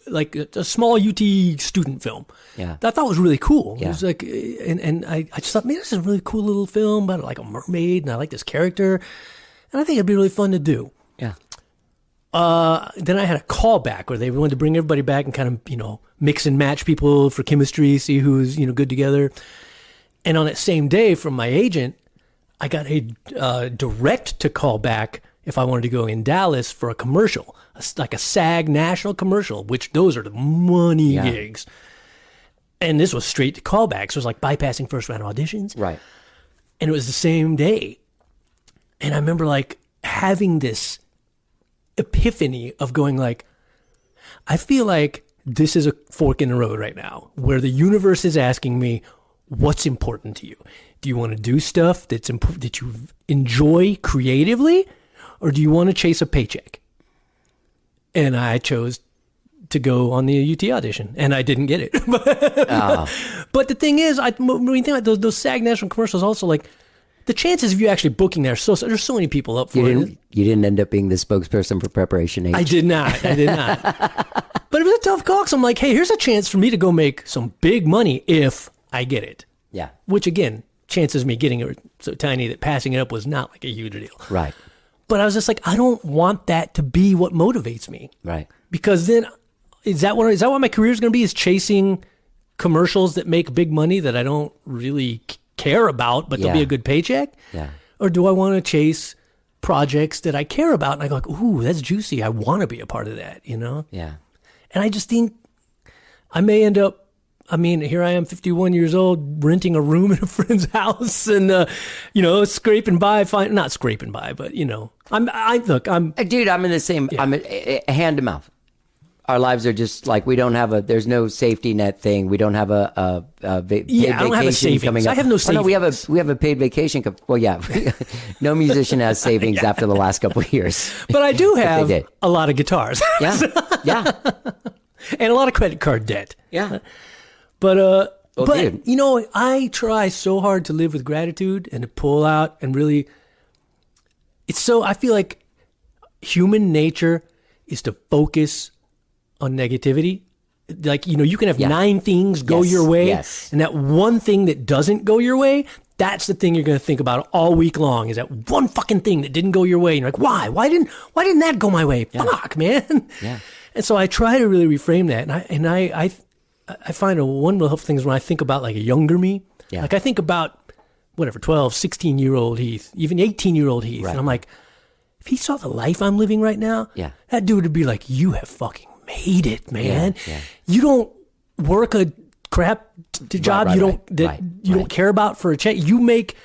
like a small UT student film. Yeah. That I thought was really cool. Yeah. It was like, and I just thought, man, this is a really cool little film about like a mermaid, and I like this character, and I think it'd be really fun to do. Yeah. Then I had a callback where they wanted to bring everybody back and kind of, mix and match people for chemistry, see who's, good together. And on that same day from my agent, I got a direct to call back if I wanted to go in Dallas for a commercial, like a SAG national commercial, which those are the money gigs. And this was straight to callback. So it was like bypassing first round auditions. Right. And it was the same day. And I remember like having this epiphany of going like, I feel like this is a fork in the road right now where the universe is asking me, what's important to you? Do you want to do stuff that you enjoy creatively, or do you want to chase a paycheck? And I chose to go on the UT audition, and I didn't get it. But the thing is, when you think about those SAG national commercials, also like the chances of you actually booking there, there's so many people up for it. You didn't end up being the spokesperson for Preparation H. I did not. But it was a tough call, because I'm like, hey, here's a chance for me to go make some big money if I get it. Yeah. Which, again, chances of me getting it so tiny that passing it up was not like a huge deal. Right. But I was just like, I don't want that to be what motivates me. Right. Because then, is that what my career is going to be, is chasing commercials that make big money that I don't really care about, but they'll be a good paycheck? Yeah. Or do I want to chase projects that I care about? And I go like, ooh, that's juicy. I want to be a part of that, Yeah. And I just think I may end up, here I am, 51 years old, renting a room in a friend's house and, scraping by, not scraping by, but, Dude, I'm in the same, I'm a hand to mouth. Our lives are just like, there's no safety net thing. We don't have a paid vacation I don't have a savings. coming up. I have no savings. Oh, no, we have a paid vacation. Well, yeah. No musician has savings after the last couple of years. But I do have a lot of guitars. Yeah. Yeah. And a lot of credit card debt. Yeah. But dude. I try so hard to live with gratitude and to pull out and really, I feel like human nature is to focus on negativity. Like, you can have 9 things go your way. Yes. And that one thing that doesn't go your way, that's the thing you're going to think about all week long, is that one fucking thing that didn't go your way. And you're like, why? Why didn't that go my way? Yeah. Fuck, man. Yeah. And so I try to really reframe that. And I find one of the helpful things when I think about like a younger me. Yeah. Like I think about 12, 16-year-old Heath, even 18-year-old Heath. Right. And I'm like, if he saw the life I'm living right now, that dude would be like, you have fucking made it, man. Yeah. You don't work a crap job you don't care about for a check. You make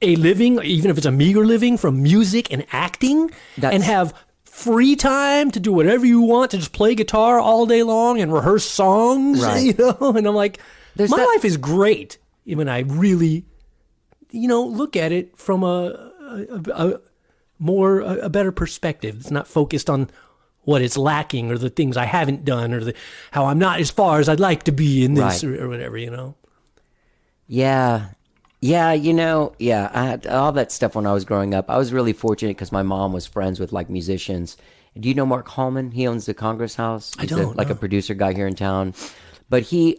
a living, even if it's a meager living, from music and acting, and have free time to do whatever you want, to just play guitar all day long and rehearse songs, And I'm like, my life is great when I really, look at it from a better perspective. It's not focused on what it's lacking or the things I haven't done or how I'm not as far as I'd like to be in this or whatever, Yeah. Yeah, I had all that stuff when I was growing up. I was really fortunate because my mom was friends with like musicians. Do you know Mark Hallman? He owns the Congress House. He's don't like know. a producer guy here in town. But he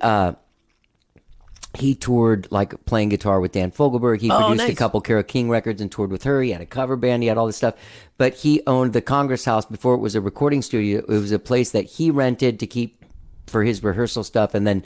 toured like playing guitar with Dan Fogelberg. He produced a nice. couple Carole King records and toured with her. He had a cover band. He had all this stuff. But he owned the Congress House before it was a recording studio. It was a place that he rented to keep for his rehearsal stuff, and then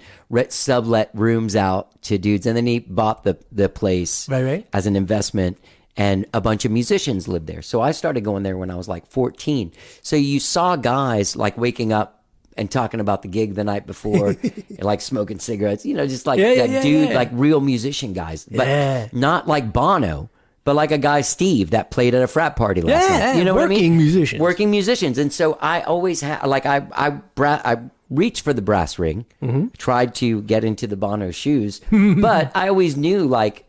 sublet rooms out to dudes. And then he bought the place Right. as an investment, and a bunch of musicians lived there. So I started going there when I was like 14. So you saw guys like waking up and talking about the gig the night before, and like smoking cigarettes, just like that dude, like real musician guys, but not like Bono, but like a guy, Steve, that played at a frat party last night. You know what I mean? Working musicians. Working musicians. And so I always had, like, I reached for the brass ring, tried to get into the Bono shoes, but I always knew, like,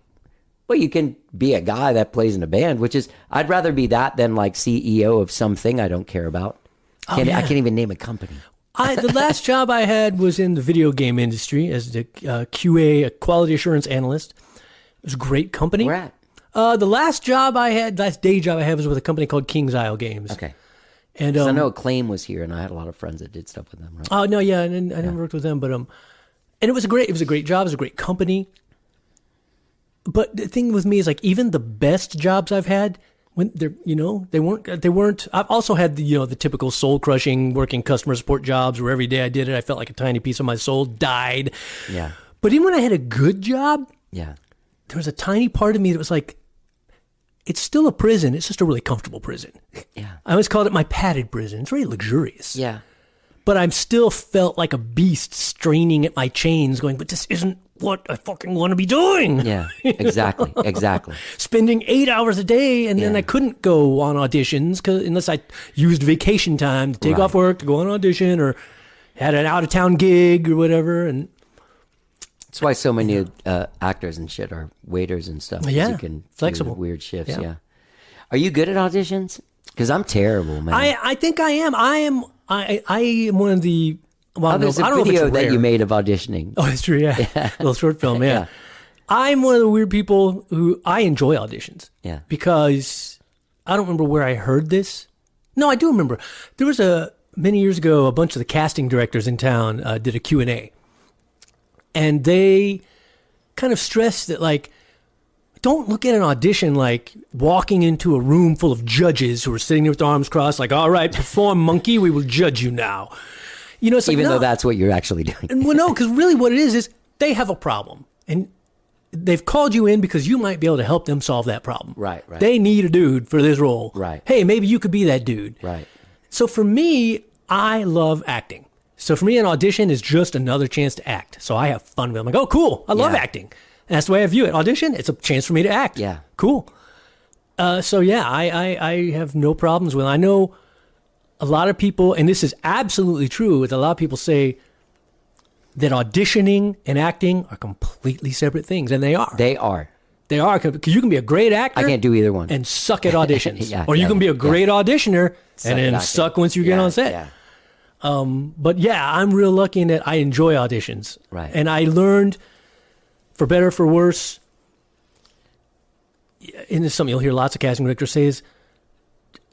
well, you can be a guy that plays in a band, which is, I'd rather be that than like CEO of something I don't care about. I can't even name a company. The last job I had was in the video game industry as the QA, a quality assurance analyst. It was a great company. Where at? The last day job I had was with a company called King's Isle Games. Okay. And I know Acclaim was here, and I had a lot of friends that did stuff with them. Right? Oh no, yeah, and I never worked with them, but and it was a great job. It was a great company. But the thing with me is, like, even the best jobs I've had, when they weren't. I've also had the typical soul crushing working customer support jobs where every day I did it, I felt like a tiny piece of my soul died. Yeah. But even when I had a good job, Yeah. there was a tiny part of me that was like, it's still a prison. It's just a really comfortable prison. Yeah. I always called it my padded prison. It's very luxurious. Yeah. But I'm still felt like a beast straining at my chains going, but this isn't what I fucking want to be doing. Yeah. Exactly. Exactly. Spending 8 hours a day, and then Yeah. I couldn't go on auditions unless I used vacation time to take off work to go on audition or had an out-of-town gig or whatever. And That's why so many actors and shit are waiters and stuff. 'cause Yeah, you can flexible. do weird shifts. Yeah. Yeah. Are you good at auditions? Because I'm terrible, man. I think I am. I am one of the. Well, There's I a don't know if video it's that rare. you made of auditioning. Oh, that's true. Yeah, little short film. Yeah. Yeah. I'm one of the weird people who I enjoy auditions. Yeah. Because I don't remember where I heard this. No, I do remember. There was many years ago, a bunch of the casting directors in town did a Q&A. And they kind of stressed that, like, don't look at an audition like walking into a room full of judges who are sitting there with their arms crossed, like, all right, perform, monkey, we will judge you now. It's like, Even no. though that's what you're actually doing. And, well, no, because really what it is they have a problem. And they've called you in because you might be able to help them solve that problem. Right. They need a dude for this role. Right. Hey, maybe you could be that dude. Right. So for me, I love acting. So for me, an audition is just another chance to act. So I have fun with it. I'm like, oh, cool. I love Yeah. acting. And that's the way I view it. Audition, it's a chance for me to act. Yeah. Cool. So yeah, I have no problems with it. I know a lot of people, and this is absolutely true, with a lot of people say that auditioning and acting are completely separate things, and they are. They are. They are, because you can be a great actor. I can't do either one. And suck at auditions. Yeah, or you yeah, can be a great auditioner Suck and at then acting. suck once you get Yeah, on set. Yeah. But yeah, I'm real lucky in that I enjoy auditions. Right. And I learned, for better or for worse, and this is something you'll hear lots of casting directors say, is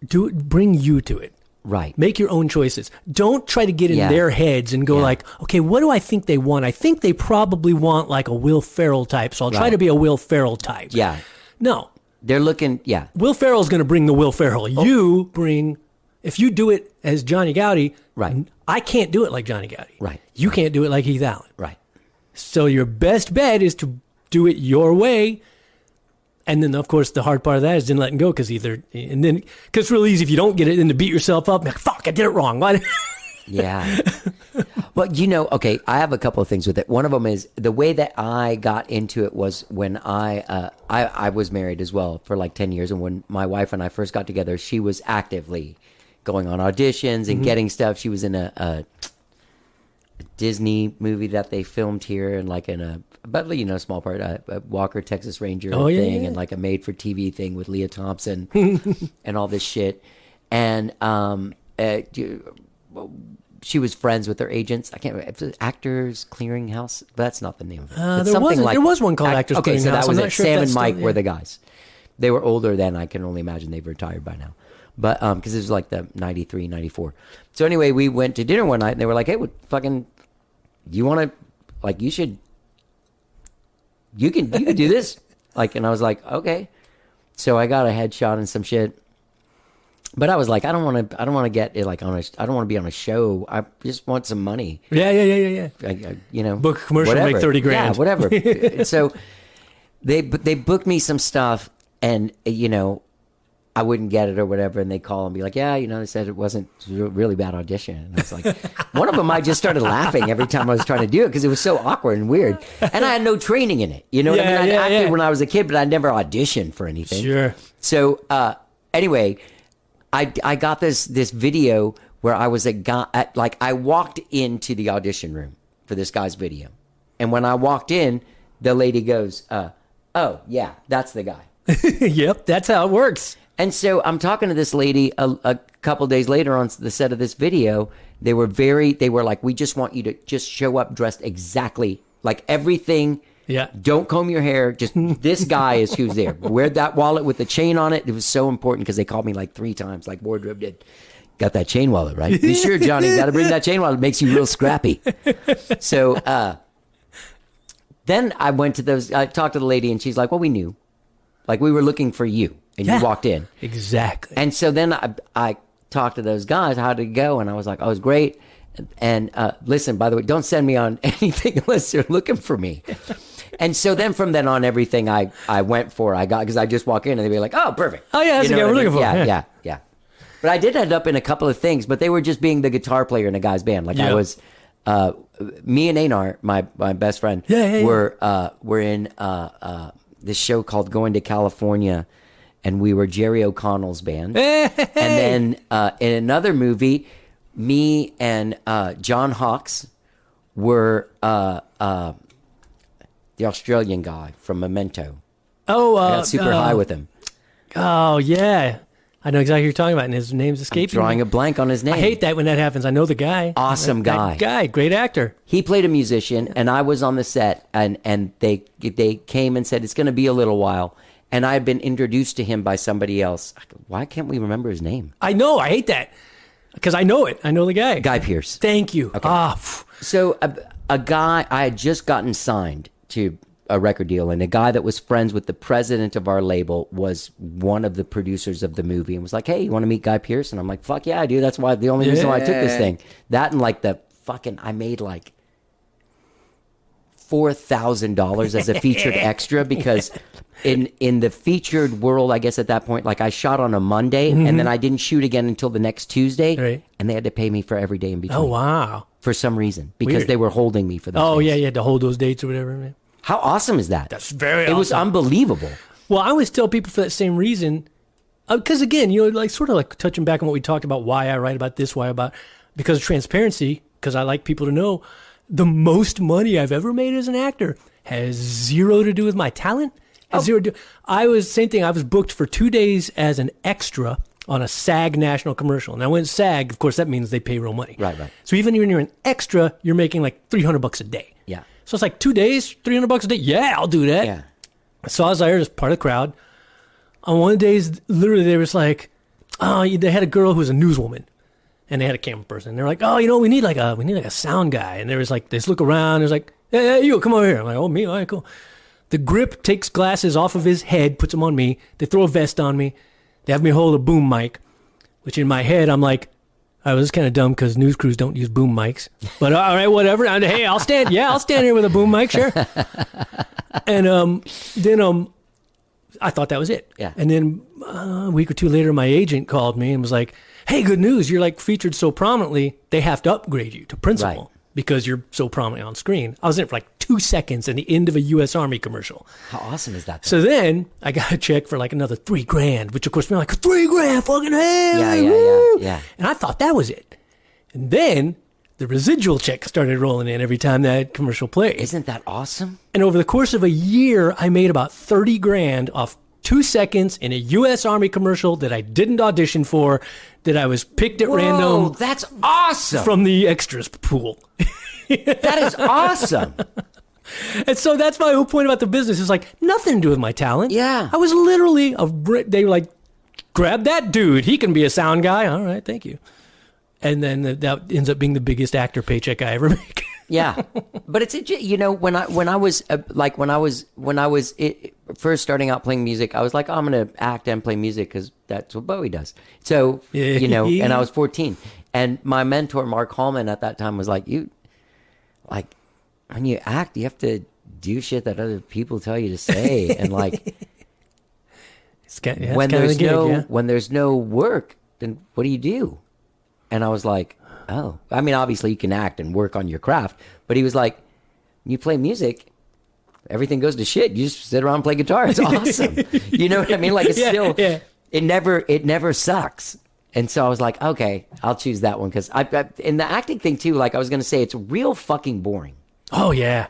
bring you to it. Right. Make your own choices. Don't try to get in Yeah. their heads and go Yeah. like, okay, what do I think they want? I think they probably want like a Will Ferrell type, so I'll try Right. to be a Will Ferrell type. Yeah. No. They're looking, yeah. Will Ferrell's going to bring the Will Ferrell. You bring, if you do it as Johnny Goudie, Right. I can't do it like Johnny Goudie. Right. You can't do it like Heath Allyn. Right. So your best bet is to do it your way. And then, of course, the hard part of that is then letting go, because it's real easy if you don't get it, then to beat yourself up. Like, fuck, I did it wrong. Why? Yeah. Well, okay, I have a couple of things with it. One of them is the way that I got into it was when I was married as well for like 10 years. And when my wife and I first got together, she was actively going on auditions and getting stuff. She was in a Disney movie that they filmed here, and like in a small part, a Walker Texas Ranger thing, and like a made for TV thing with Leah Thompson and all this shit. And she was friends with their agents. I can't remember. If it was Actors Clearinghouse, but that's not the name of it. It's there was one called Actors Okay, so Clearinghouse. that was I'm it. not sure if Sam that's and Mike still- were the guys. They were older then. I can only imagine they've retired by now. But because it was like the 93, 94. So anyway, we went to dinner one night and they were like, hey, what fucking, you want to, like, you should, you can do this. Like, and I was like, okay. So I got a headshot and some shit. But I was like, I don't want to get it like I don't want to be on a show. I just want some money. Yeah. You know, Book a commercial, whatever. make 30 grand. Yeah, whatever. So they booked me some stuff, and you know, I wouldn't get it or whatever, and they call and be like, yeah, you know, they said it was a really bad audition. And I was like, one of them, I just started laughing every time I was trying to do it because it was so awkward and weird, and I had no training in it. You know what I mean? I acted when I was a kid, but I never auditioned for anything. Sure. So anyway, I got this video where I was I walked into the audition room for this guy's video, and when I walked in, the lady goes, "Oh yeah, that's the guy." Yep, that's how it works. And so I'm talking to this lady a couple days later on the set of this video. They were like, we just want you to just show up dressed exactly like everything. Yeah. Don't comb your hair. Just this guy is who's there. Wear that wallet with the chain on it. It was so important because they called me like 3 times, like wardrobe did. Got that chain wallet, right? Be sure, Johnny, got to bring that chain wallet. It makes you real scrappy. So then I talked to the lady and she's like, well, we knew. Like we were looking for you. And you walked in. Exactly. And so then I talked to those guys. How did it go? And I was like, oh, it was great. And listen, by the way, don't send me on anything unless they're looking for me. And so then from then on, everything I went for, I got, because I just walk in and they'd be like, oh, perfect. Oh, yeah, that's the guy we're looking for. Yeah. But I did end up in a couple of things, but they were just being the guitar player in a guy's band. Like I was, me and Einar, my best friend, were in this show called Going to California. And we were Jerry O'Connell's band. And then in another movie, me and John Hawkes were the Australian guy from Memento. Oh, I got super high with him. Oh, yeah. I know exactly who you're talking about, and his name's escaping me. Drawing a blank on his name. I hate that when that happens. I know the guy. Awesome guy. That guy, great actor. He played a musician, and I was on the set, and they came and said, it's going to be a little while. And I had been introduced to him by somebody else. Why can't we remember his name? I know. I hate that. Because I know it. I know the guy. Guy Pearce. Thank you. Okay. So a guy, I had just gotten signed to a record deal, and a guy that was friends with the president of our label was one of the producers of the movie and was like, hey, you want to meet Guy Pearce? And I'm like, fuck yeah, I do. That's why the only reason why I took this thing. That and like I made like $4,000 as a featured extra because in the featured world, I guess at that point, like I shot on a Monday and then I didn't shoot again until the next Tuesday, right. And they had to pay me for every day in between. Oh, wow. For some reason, because Weird. they were holding me for those Oh, things. yeah, you had to hold those dates or whatever. Man. How awesome is that? That's very It was unbelievable. Well, I always tell people for that same reason, because again, you know, like sort of like touching back on what we talked about, why I write about this, because of transparency, because I like people to know the most money I've ever made as an actor has zero to do with my talent. Zero to do. I was booked for 2 days as an extra on a SAG national commercial. Now, when SAG, of course, that means they pay real money. Right. So even when you're an extra, you're making like $300 a day. Yeah. So it's like 2 days, $300 a day. Yeah, I'll do that. Yeah. So I was there as part of the crowd. On one of the days, literally, they was like, they had a girl who was a newswoman, and they had a camera person. They're like, oh, you know, we need like a sound guy. And there was like, they just look around. There's like, hey, you come over here. I'm like, oh, me? All right, cool. The grip takes glasses off of his head, puts them on me. They throw a vest on me. They have me hold a boom mic, which in my head, I'm like, I was kind of dumb because news crews don't use boom mics. But all right, whatever. Hey, I'll stand here with a boom mic, sure. And then I thought that was it. Yeah. And then a week or two later, my agent called me and was like, hey, good news. You're like featured so prominently, they have to upgrade you to principal. Right. Because you're so prominent on screen. I was in it for like 2 seconds in the end of a U.S. Army commercial. How awesome is that? So then I got a check for like another $3,000, which of course meant like $3,000, fucking hell. Yeah. And I thought that was it. And then the residual check started rolling in every time that commercial played. Isn't that awesome? And over the course of a year, I made about $30,000 off 2 seconds in a U.S. Army commercial that I didn't audition for, that I was picked at random That's awesome. from the extras pool. That is awesome. And so that's my whole point about the business. It's like nothing to do with my talent. Yeah. I was literally they were like, grab that dude. He can be a sound guy. All right, thank you. And then that ends up being the biggest actor paycheck I ever make. Yeah, but it's when I was first starting out playing music, I was like, oh, I'm gonna act and play music because that's what Bowie does. So and I was 14, and my mentor Mark Hallman at that time was like, when you act, you have to do shit that other people tell you to say, and like when there's no work, then what do you do? And I was like, oh, I mean, obviously you can act and work on your craft, but he was like, when you play music, everything goes to shit. You just sit around and play guitar. It's awesome. You know what I mean? Like it never sucks. And so I was like, okay, I'll choose that one because I in the acting thing too. Like I was gonna say, it's real fucking boring. Oh yeah,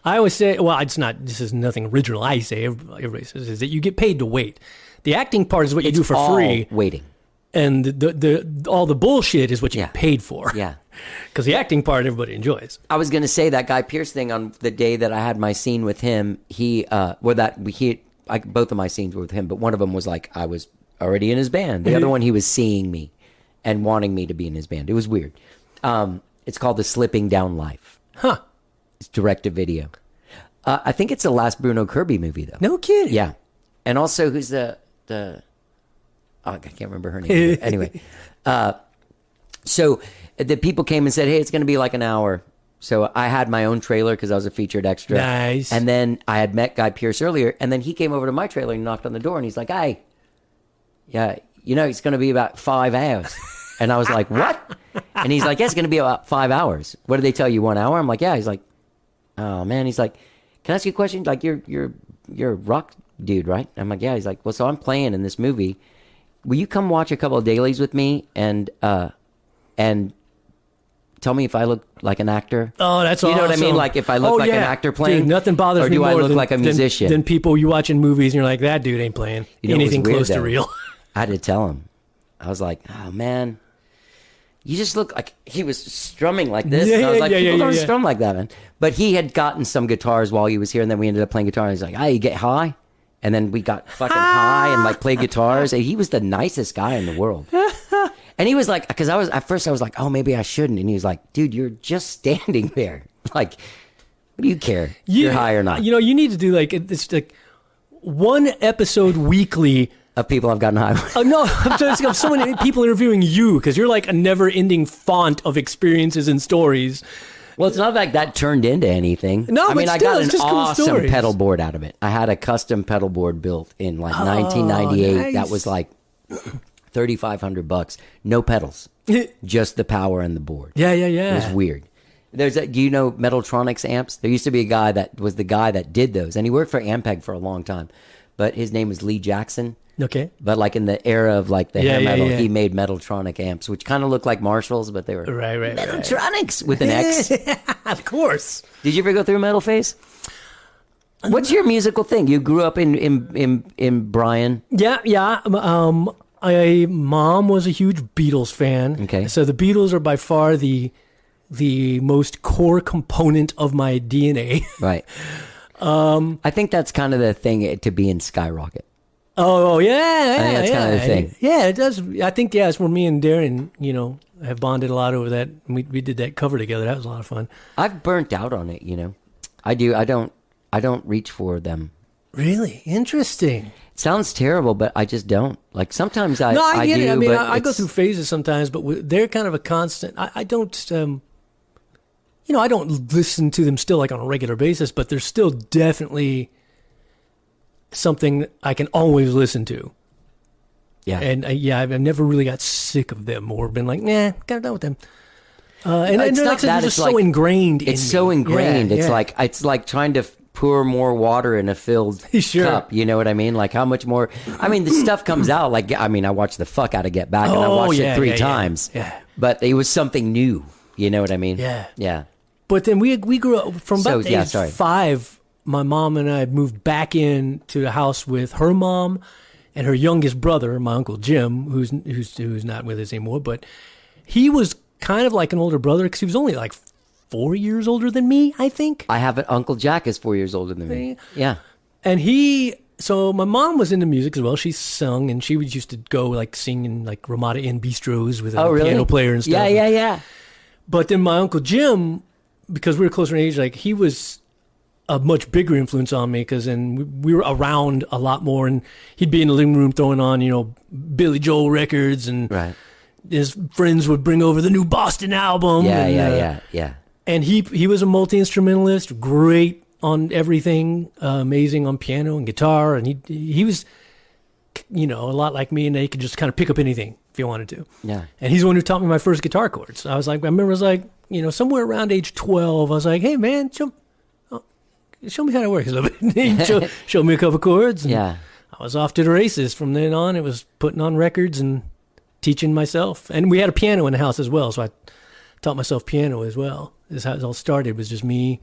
I always say, well, it's not. This is nothing original. I say everybody says is that you get paid to wait. The acting part is what you do for free. Waiting. And the all the bullshit is what you get paid for. Yeah. Because the acting part everybody enjoys. I was going to say that Guy Pearce thing on the day that I had my scene with him. Both of my scenes were with him, but one of them was like I was already in his band. The other one, he was seeing me and wanting me to be in his band. It was weird. It's called The Slipping Down Life. Huh. It's direct to video. I think it's the last Bruno Kirby movie though. No kidding. Yeah. And also, who's the I can't remember her name. Anyway, so the people came and said, hey, it's going to be like an hour. So I had my own trailer because I was a featured extra. Nice. And then I had met Guy Pearce earlier, and then he came over to my trailer and knocked on the door, and he's like, hey, yeah, it's going to be about 5 hours. And I was like, what? And he's like, yeah, it's going to be about 5 hours. What did they tell you, 1 hour? I'm like, yeah. He's like, oh, man. He's like, can I ask you a question? Like, you're a rock dude, right? I'm like, yeah. He's like, well, so I'm playing in this movie. Will you come watch a couple of dailies with me and tell me if I look like an actor? Oh, that's awesome. You know what I mean? Like if I look like an actor playing, dude, nothing bothers or me do more I look like a musician? Than people you watch in movies and you're like, that dude ain't playing anything close to real. I had to tell him. I was like, oh man, you just look like he was strumming like this. And I was like, people don't strum like that, man. But he had gotten some guitars while he was here, and then we ended up playing guitar. And he's like, hey, you get high? And then we got fucking high and like played guitars. And he was the nicest guy in the world. And he was like, because at first I was like, oh, maybe I shouldn't. And he was like, dude, you're just standing there. Like, what do you care? If you're high or not. You need to do it's like one episode weekly of people I've gotten high with. Oh no, I'm just of so many people interviewing you because you're like a never-ending font of experiences and stories. Well, it's not like that turned into anything. No, I mean, but still, I got it's an just cool awesome stories. pedal board out of it. I had a custom pedal board built in like 1998. Nice. That was like $3,500. No pedals, just the power and the board. Yeah. It was weird. Do you know Metaltronics amps? There used to be a guy that was the guy that did those, and he worked for Ampeg for a long time. But his name was Lee Jackson. Okay. But like in the era of like the hair metal, he made Metaltronic amps, which kind of looked like Marshalls, but they were right. Metaltronics with an X. Of course. Did you ever go through a metal phase? What's your musical thing? You grew up in Bryan. Yeah. My mom was a huge Beatles fan. Okay. So the Beatles are by far the most core component of my DNA. Right. I think that's kind of the thing to be in Skyrocket. Oh yeah. I think that's kind of the thing. Yeah, it does. I think it's where me and Darren, have bonded a lot over that. We did that cover together. That was a lot of fun. I've burnt out on it. I do. I don't reach for them. Really interesting. It sounds terrible, but I just don't. Like sometimes I get do. it. I mean, but I go through phases sometimes, but they're kind of a constant. I don't. I don't listen to them still like on a regular basis, but they're still definitely something I can always listen to. Yeah. And I've never really got sick of them or been like, nah, got done with them. And it's not that. It's so ingrained in me. It's so ingrained. Yeah, it's like trying to pour more water in a filled cup. You know what I mean? Like how much more? I mean, the stuff comes out. Like I watched the fuck out of Get Back, and I watched it three times. Yeah. But it was something new. You know what I mean? Yeah. Yeah. But then we grew up from about age 5. my mom and I had moved back into the house with her mom and her youngest brother, my Uncle Jim, who's not with us anymore, but he was kind of like an older brother because he was only like 4 years older than me, I think. I have an Uncle Jack is 4 years older than me. Yeah. And so my mom was into music as well. She sung, and she would used to go like sing in like Ramada Inn bistros with a piano player and stuff. Yeah. But then my Uncle Jim, because we were closer in age, like he was a much bigger influence on me because then we were around a lot more, and he'd be in the living room throwing on, Billy Joel records, and his friends would bring over the new Boston album. Yeah. And he was a multi-instrumentalist, great on everything, amazing on piano and guitar, and he was, a lot like me, and he could just kind of pick up anything if he wanted to. Yeah. And he's the one who taught me my first guitar chords. I remember it was like, somewhere around age 12, I was like, hey man, show me how to work. He showed me a couple chords, and I was off to the races. From then on, it was putting on records and teaching myself. And we had a piano in the house as well, so I taught myself piano as well. This is how it all started, was just me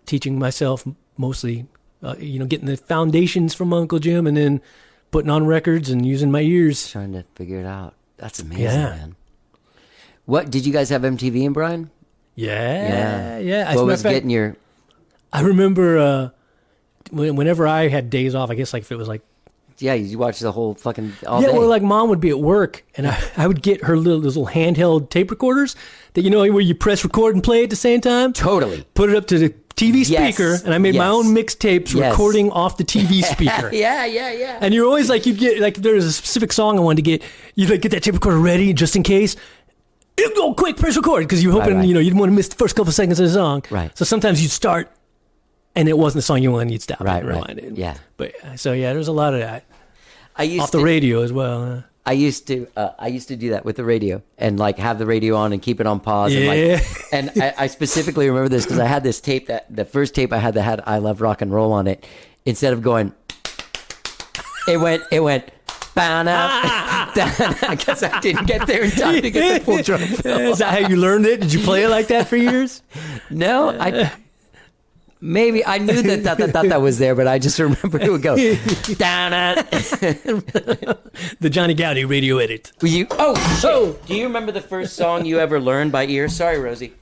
teaching myself mostly, getting the foundations from Uncle Jim and then putting on records and using my ears. Trying to figure it out. That's amazing, man. What, did you guys have MTV in Bryan? Yeah. What was getting your... I remember whenever I had days off, I guess like if it was like... Yeah, you watch the whole fucking all day. Yeah, well, like mom would be at work, and I would get her those little handheld tape recorders that, where you press record and play at the same time. Totally. Put it up to the TV speaker, and I made my own mixtapes recording off the TV speaker. Yeah. And you're always like, you'd get, like, if there was a specific song I wanted to get, you'd like get that tape recorder ready just in case. You'd go quick, press record, because you're hoping, you didn't want to miss the first couple seconds of the song. Right. So sometimes you'd start, and it wasn't the song you wanted, you'd stop and rewind it. Yeah. But so there was a lot of that. Off the radio as well. I used to do that with the radio and like have the radio on and keep it on pause. Yeah. And I specifically remember this because I had this tape the first tape I had that had "I Love Rock and Roll" on it. Instead of going, it went. Because I didn't get there in time to get the full drum fill. Is that how you learned it? Did you play it like that for years? No, maybe I knew that was there, but I just remember it would go down it. The Johnny Gowdy radio edit. Do you remember the first song you ever learned by ear? Sorry, Rosie.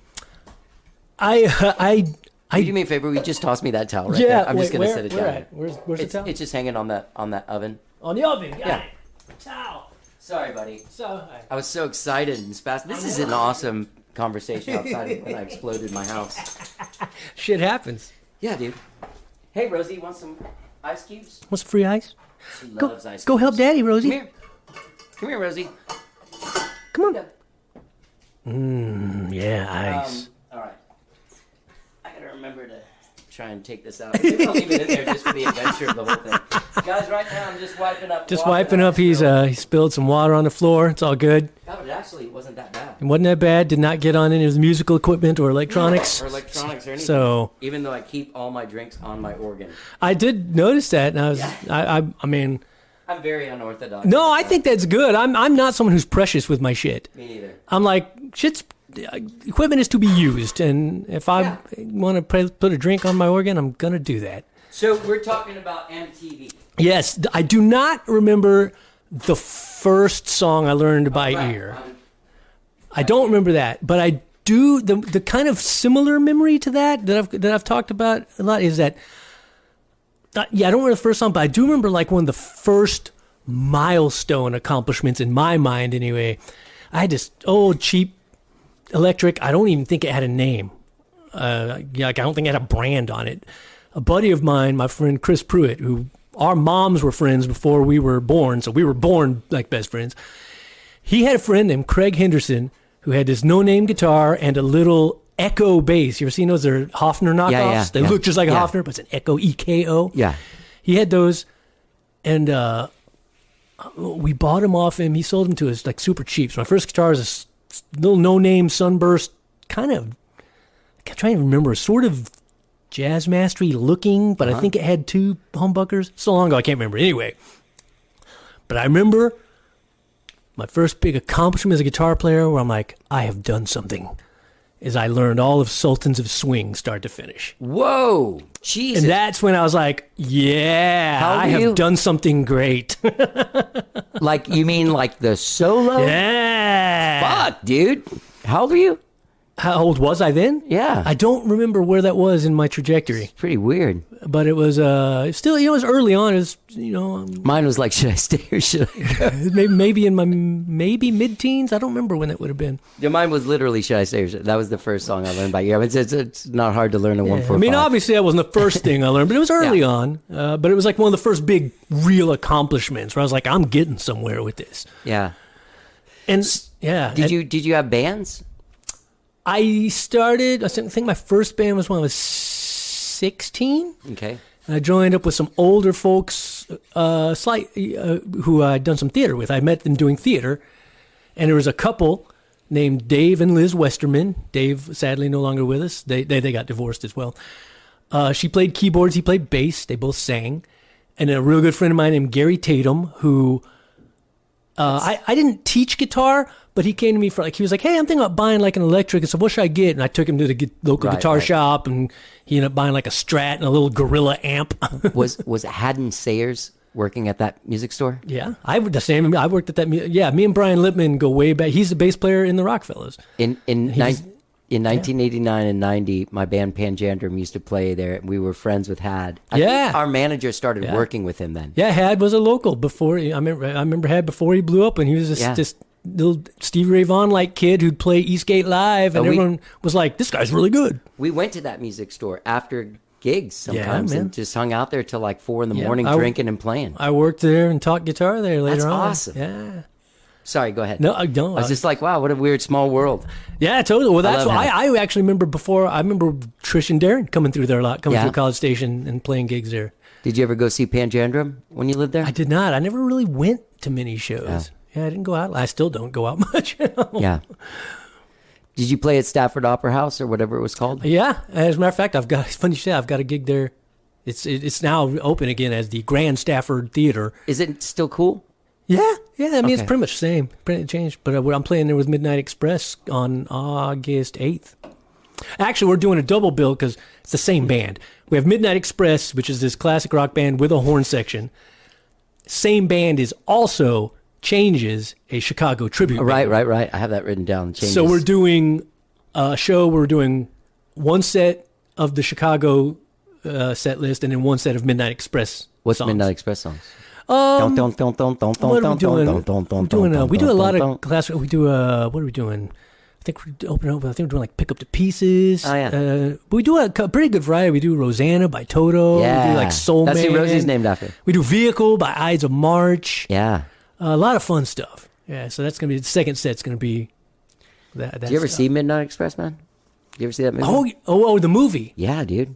I do me a favor. Will you just toss me that towel right there? I'm just gonna set it down. Where's the towel? It's just hanging on that oven. On the oven. Got it. Towel. Sorry, buddy. So I was so excited and spastic. This is an awesome conversation outside when I exploded my house. Shit happens. Yeah, dude. Hey, Rosie, you want some ice cubes? Want some free ice? She loves ice cubes. Go help Daddy, Rosie. Come here, Rosie. Come on. Yeah, ice. All right. I gotta remember to try and take this out. Maybe I'll leave it in there just for the adventure of the whole thing. Guys, right now I'm just wiping up. He spilled some water on the floor. It's all good. God, it actually wasn't that bad. It wasn't that bad. Did not get on any of his musical equipment or electronics. Or anything. So even though I keep all my drinks on my organ. I did notice that, and I mean, I'm very unorthodox. No, I think that's good. I'm not someone who's precious with my shit. Me neither. I'm like, equipment is to be used, and if I want to put a drink on my organ, I'm gonna do that. So we're talking about MTV. Yes, I do not remember the first song I learned by ear. I don't remember that, but I do. The kind of similar memory to that I've talked about a lot is that. I don't remember the first song, but I do remember like one of the first milestone accomplishments in my mind. Anyway, I had this old cheap electric. I don't even think it had a name. I don't think it had a brand on it. A buddy of mine, my friend Chris Pruitt, who our moms were friends before we were born, so we were born like best friends. He had a friend named Craig Henderson who had this no-name guitar and a little Echo bass. You ever seen those? They're Hofner knockoffs. They look just like a Hofner, but it's an Echo EKO. Yeah. He had those, and we bought them off him. He sold them to us like super cheap. So my first guitar is a little no-name Sunburst, kind of, I'm trying to remember, sort of jazz mastery looking, but I think it had two humbuckers. So long ago, I can't remember. Anyway, but I remember my first big accomplishment as a guitar player where I'm like, I have done something. is I learned all of Sultans of Swing start to finish. Whoa, Jesus! And that's when I was like, yeah, How old I are have you? done something great. Like, you mean like the solo? Yeah. Fuck, dude. How old are you? How old was I then? Yeah. I don't remember where that was in my trajectory, Pretty weird. but it was still, it was early on. It was, Mine was like, should I stay or should I go? maybe in my mid-teens. I don't remember when that would have been. Yeah, mine was literally, should I stay or should That was the first song I learned by ear. It's not hard to learn a 1-4-5. I mean, obviously that wasn't the first thing I learned, but it was early Yeah. on. But it was like one of the first big real accomplishments where I was like, I'm getting somewhere with this. Yeah. And yeah. Did you have bands? I started, I think my first band was when I was 16. Okay. And I joined up with some older folks, who I'd done some theater with. I met them doing theater. And there was a couple named Dave and Liz Westerman. Dave, sadly, no longer with us. They got divorced as well. She played keyboards, he played bass. They both sang. And a real good friend of mine named Gary Tatum, who I didn't teach guitar, but he came to me he was like, hey, I'm thinking about buying like an electric. I said, what should I get? And I took him to the local guitar shop, and he ended up buying like a Strat and a little Gorilla amp. Was Haddon Sayers working at that music store? Yeah, I worked at that. Yeah, me and Brian Lipman go way back. He's the bass player in the Rockfellas. In 1989 and 90, my band Panjandrum used to play there. We were friends with Had. I think our manager started working with him then. Yeah, Had was a local before. I remember Had before he blew up, and he was this little Stevie Ray Vaughan like kid who'd play Eastgate Live, and everyone was like, "This guy's really good." We went to that music store after gigs sometimes, man. and just hung out there till like 4 a.m, drinking and playing. I worked there and taught guitar there later That's on. awesome. Yeah. Sorry, go ahead. No, I don't. I was just like, wow, what a weird small world. Yeah, totally. Well, that's love why Had. I actually remember before. I remember Trish and Darren coming through there a lot, coming Yeah. through College Station and playing gigs there. Did you ever go see Panjandrum when you lived there? I did not. I never really went to many shows. Yeah, I didn't go out. I still don't go out much. Yeah. Did you play at Stafford Opera House or whatever it was called? Yeah, as a matter of fact, it's funny you say, I've got a gig there. It's now open again as the Grand Stafford Theater. Is it still cool? Yeah. I mean, it's Okay. pretty much the same. Pretty changed. But I'm playing there with Midnight Express on August 8th. Actually, we're doing a double bill because it's the same band. We have Midnight Express, which is this classic rock band with a horn section. Same band is also Changes, a Chicago tribute band. Right. I have that written down. Changes. So we're doing a show. We're doing one set of the Chicago set list and then one set of Midnight Express What's songs. Midnight Express songs? What are we doing? We do a lot of classic. We do what are we doing? I think we're opening up. I think we're doing like Pick Up the Pieces. Oh, yeah. But we do a pretty good variety. We do Rosanna by Toto. Yeah. We do like Soul That's Man. who Rosie's named after. We do Vehicle by Ides of March. Yeah. A lot of fun stuff. Yeah. So that's gonna be the second set's gonna be that. Did you ever stuff. see Midnight Express, man? Did you ever see that movie? Oh, the movie. Yeah, dude.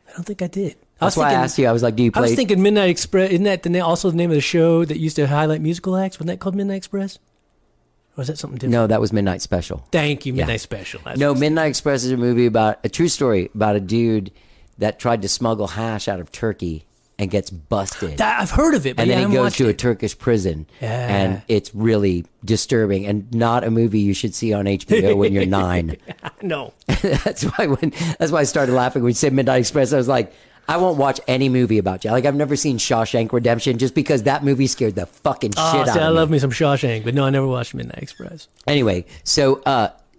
I don't think I did. That's why I asked you. I was like, do you I play? was thinking Midnight Express. Isn't that also the name of the show that used to highlight musical acts? Wasn't that called Midnight Express? Or was that something different? No, that was Midnight Special. Thank you, Midnight Yeah. Special. That's No, what- Midnight Express is a movie about a true story about a dude that tried to smuggle hash out of Turkey and gets busted. I've heard of it, but And yeah, I then he haven't goes watched to a it. Turkish prison. Yeah. And it's really disturbing and not a movie you should see on HBO when you're 9. No. That's why I started laughing when you said Midnight Express. I was like, I won't watch any movie about you. Like, I've never seen Shawshank Redemption just because that movie scared the fucking shit out See, of I me. love me some Shawshank, but no, I never watched Midnight Express. Anyway, so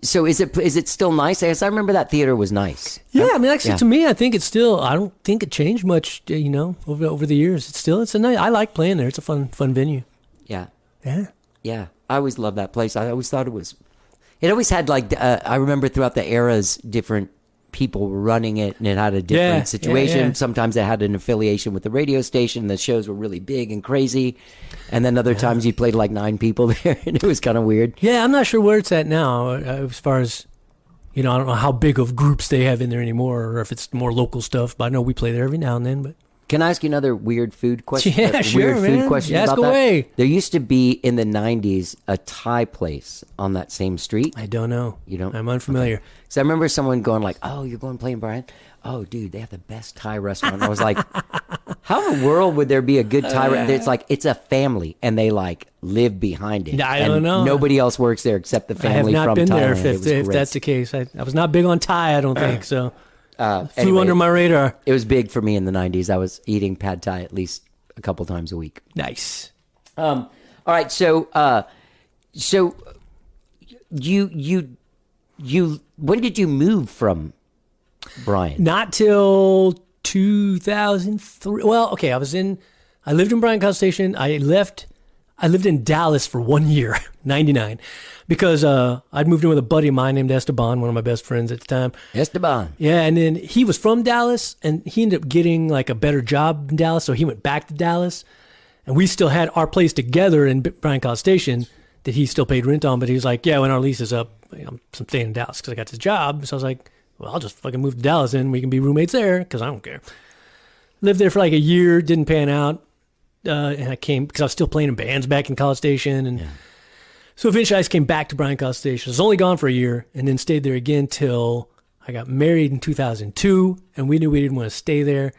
is it still nice? I guess I remember that theater was nice. Yeah, I mean, actually, Yeah. to me, I think it's still. I don't think it changed much, over the years. It's a nice. I like playing there. It's a fun venue. Yeah. Yeah. Yeah, I always loved that place. I always thought it always had like, I remember throughout the eras, different people were running it and it had a different situation. yeah. Sometimes it had an affiliation with the radio station. The shows were really big and crazy. And then other times you played like 9 people there and it was kind of weird. Yeah, I'm not sure where it's at now as far as, I don't know how big of groups they have in there anymore or if it's more local stuff, but I know we play there every now and then. But Can I ask you another weird food question? Yeah, sure, weird man. food question Ask about away. that? There used to be in the 90s a Thai place on that same street. I don't know. You don't? I'm unfamiliar. So I remember someone going like, "Oh, you're going playing Brian? Oh, dude, they have the best Thai restaurant." I was like, How in the world would there be a good tyrant? It's like it's a family, and they like live behind it. I don't know. Nobody else works there except the I have family not from been there Thailand. if that's the case. I was not big on Thai, I don't think, so. Flew Anyway, under my radar. It was big for me in the 90s. I was eating pad Thai at least a couple times a week. Nice. All right, so you when did you move from Bryan? Not till 2003. Well, okay, I lived in Bryan College Station. I lived in Dallas for 1 year, 99, because I'd moved in with a buddy of mine named Esteban, one of my best friends at the time. Esteban. Yeah, and then he was from Dallas, and he ended up getting like a better job in Dallas, so he went back to Dallas, and we still had our place together in Bryan College Station that he still paid rent on, but he was like, yeah, when our lease is up, I'm staying in Dallas because I got this job. So I was like, well, I'll just fucking move to Dallas and we can be roommates there because I don't care. Lived there for like a year, didn't pan out. And I came because I was still playing in bands back in College Station. And so eventually I just came back to Bryan College Station. I was only gone for a year and then stayed there again till I got married in 2002. And we knew we didn't want to stay there.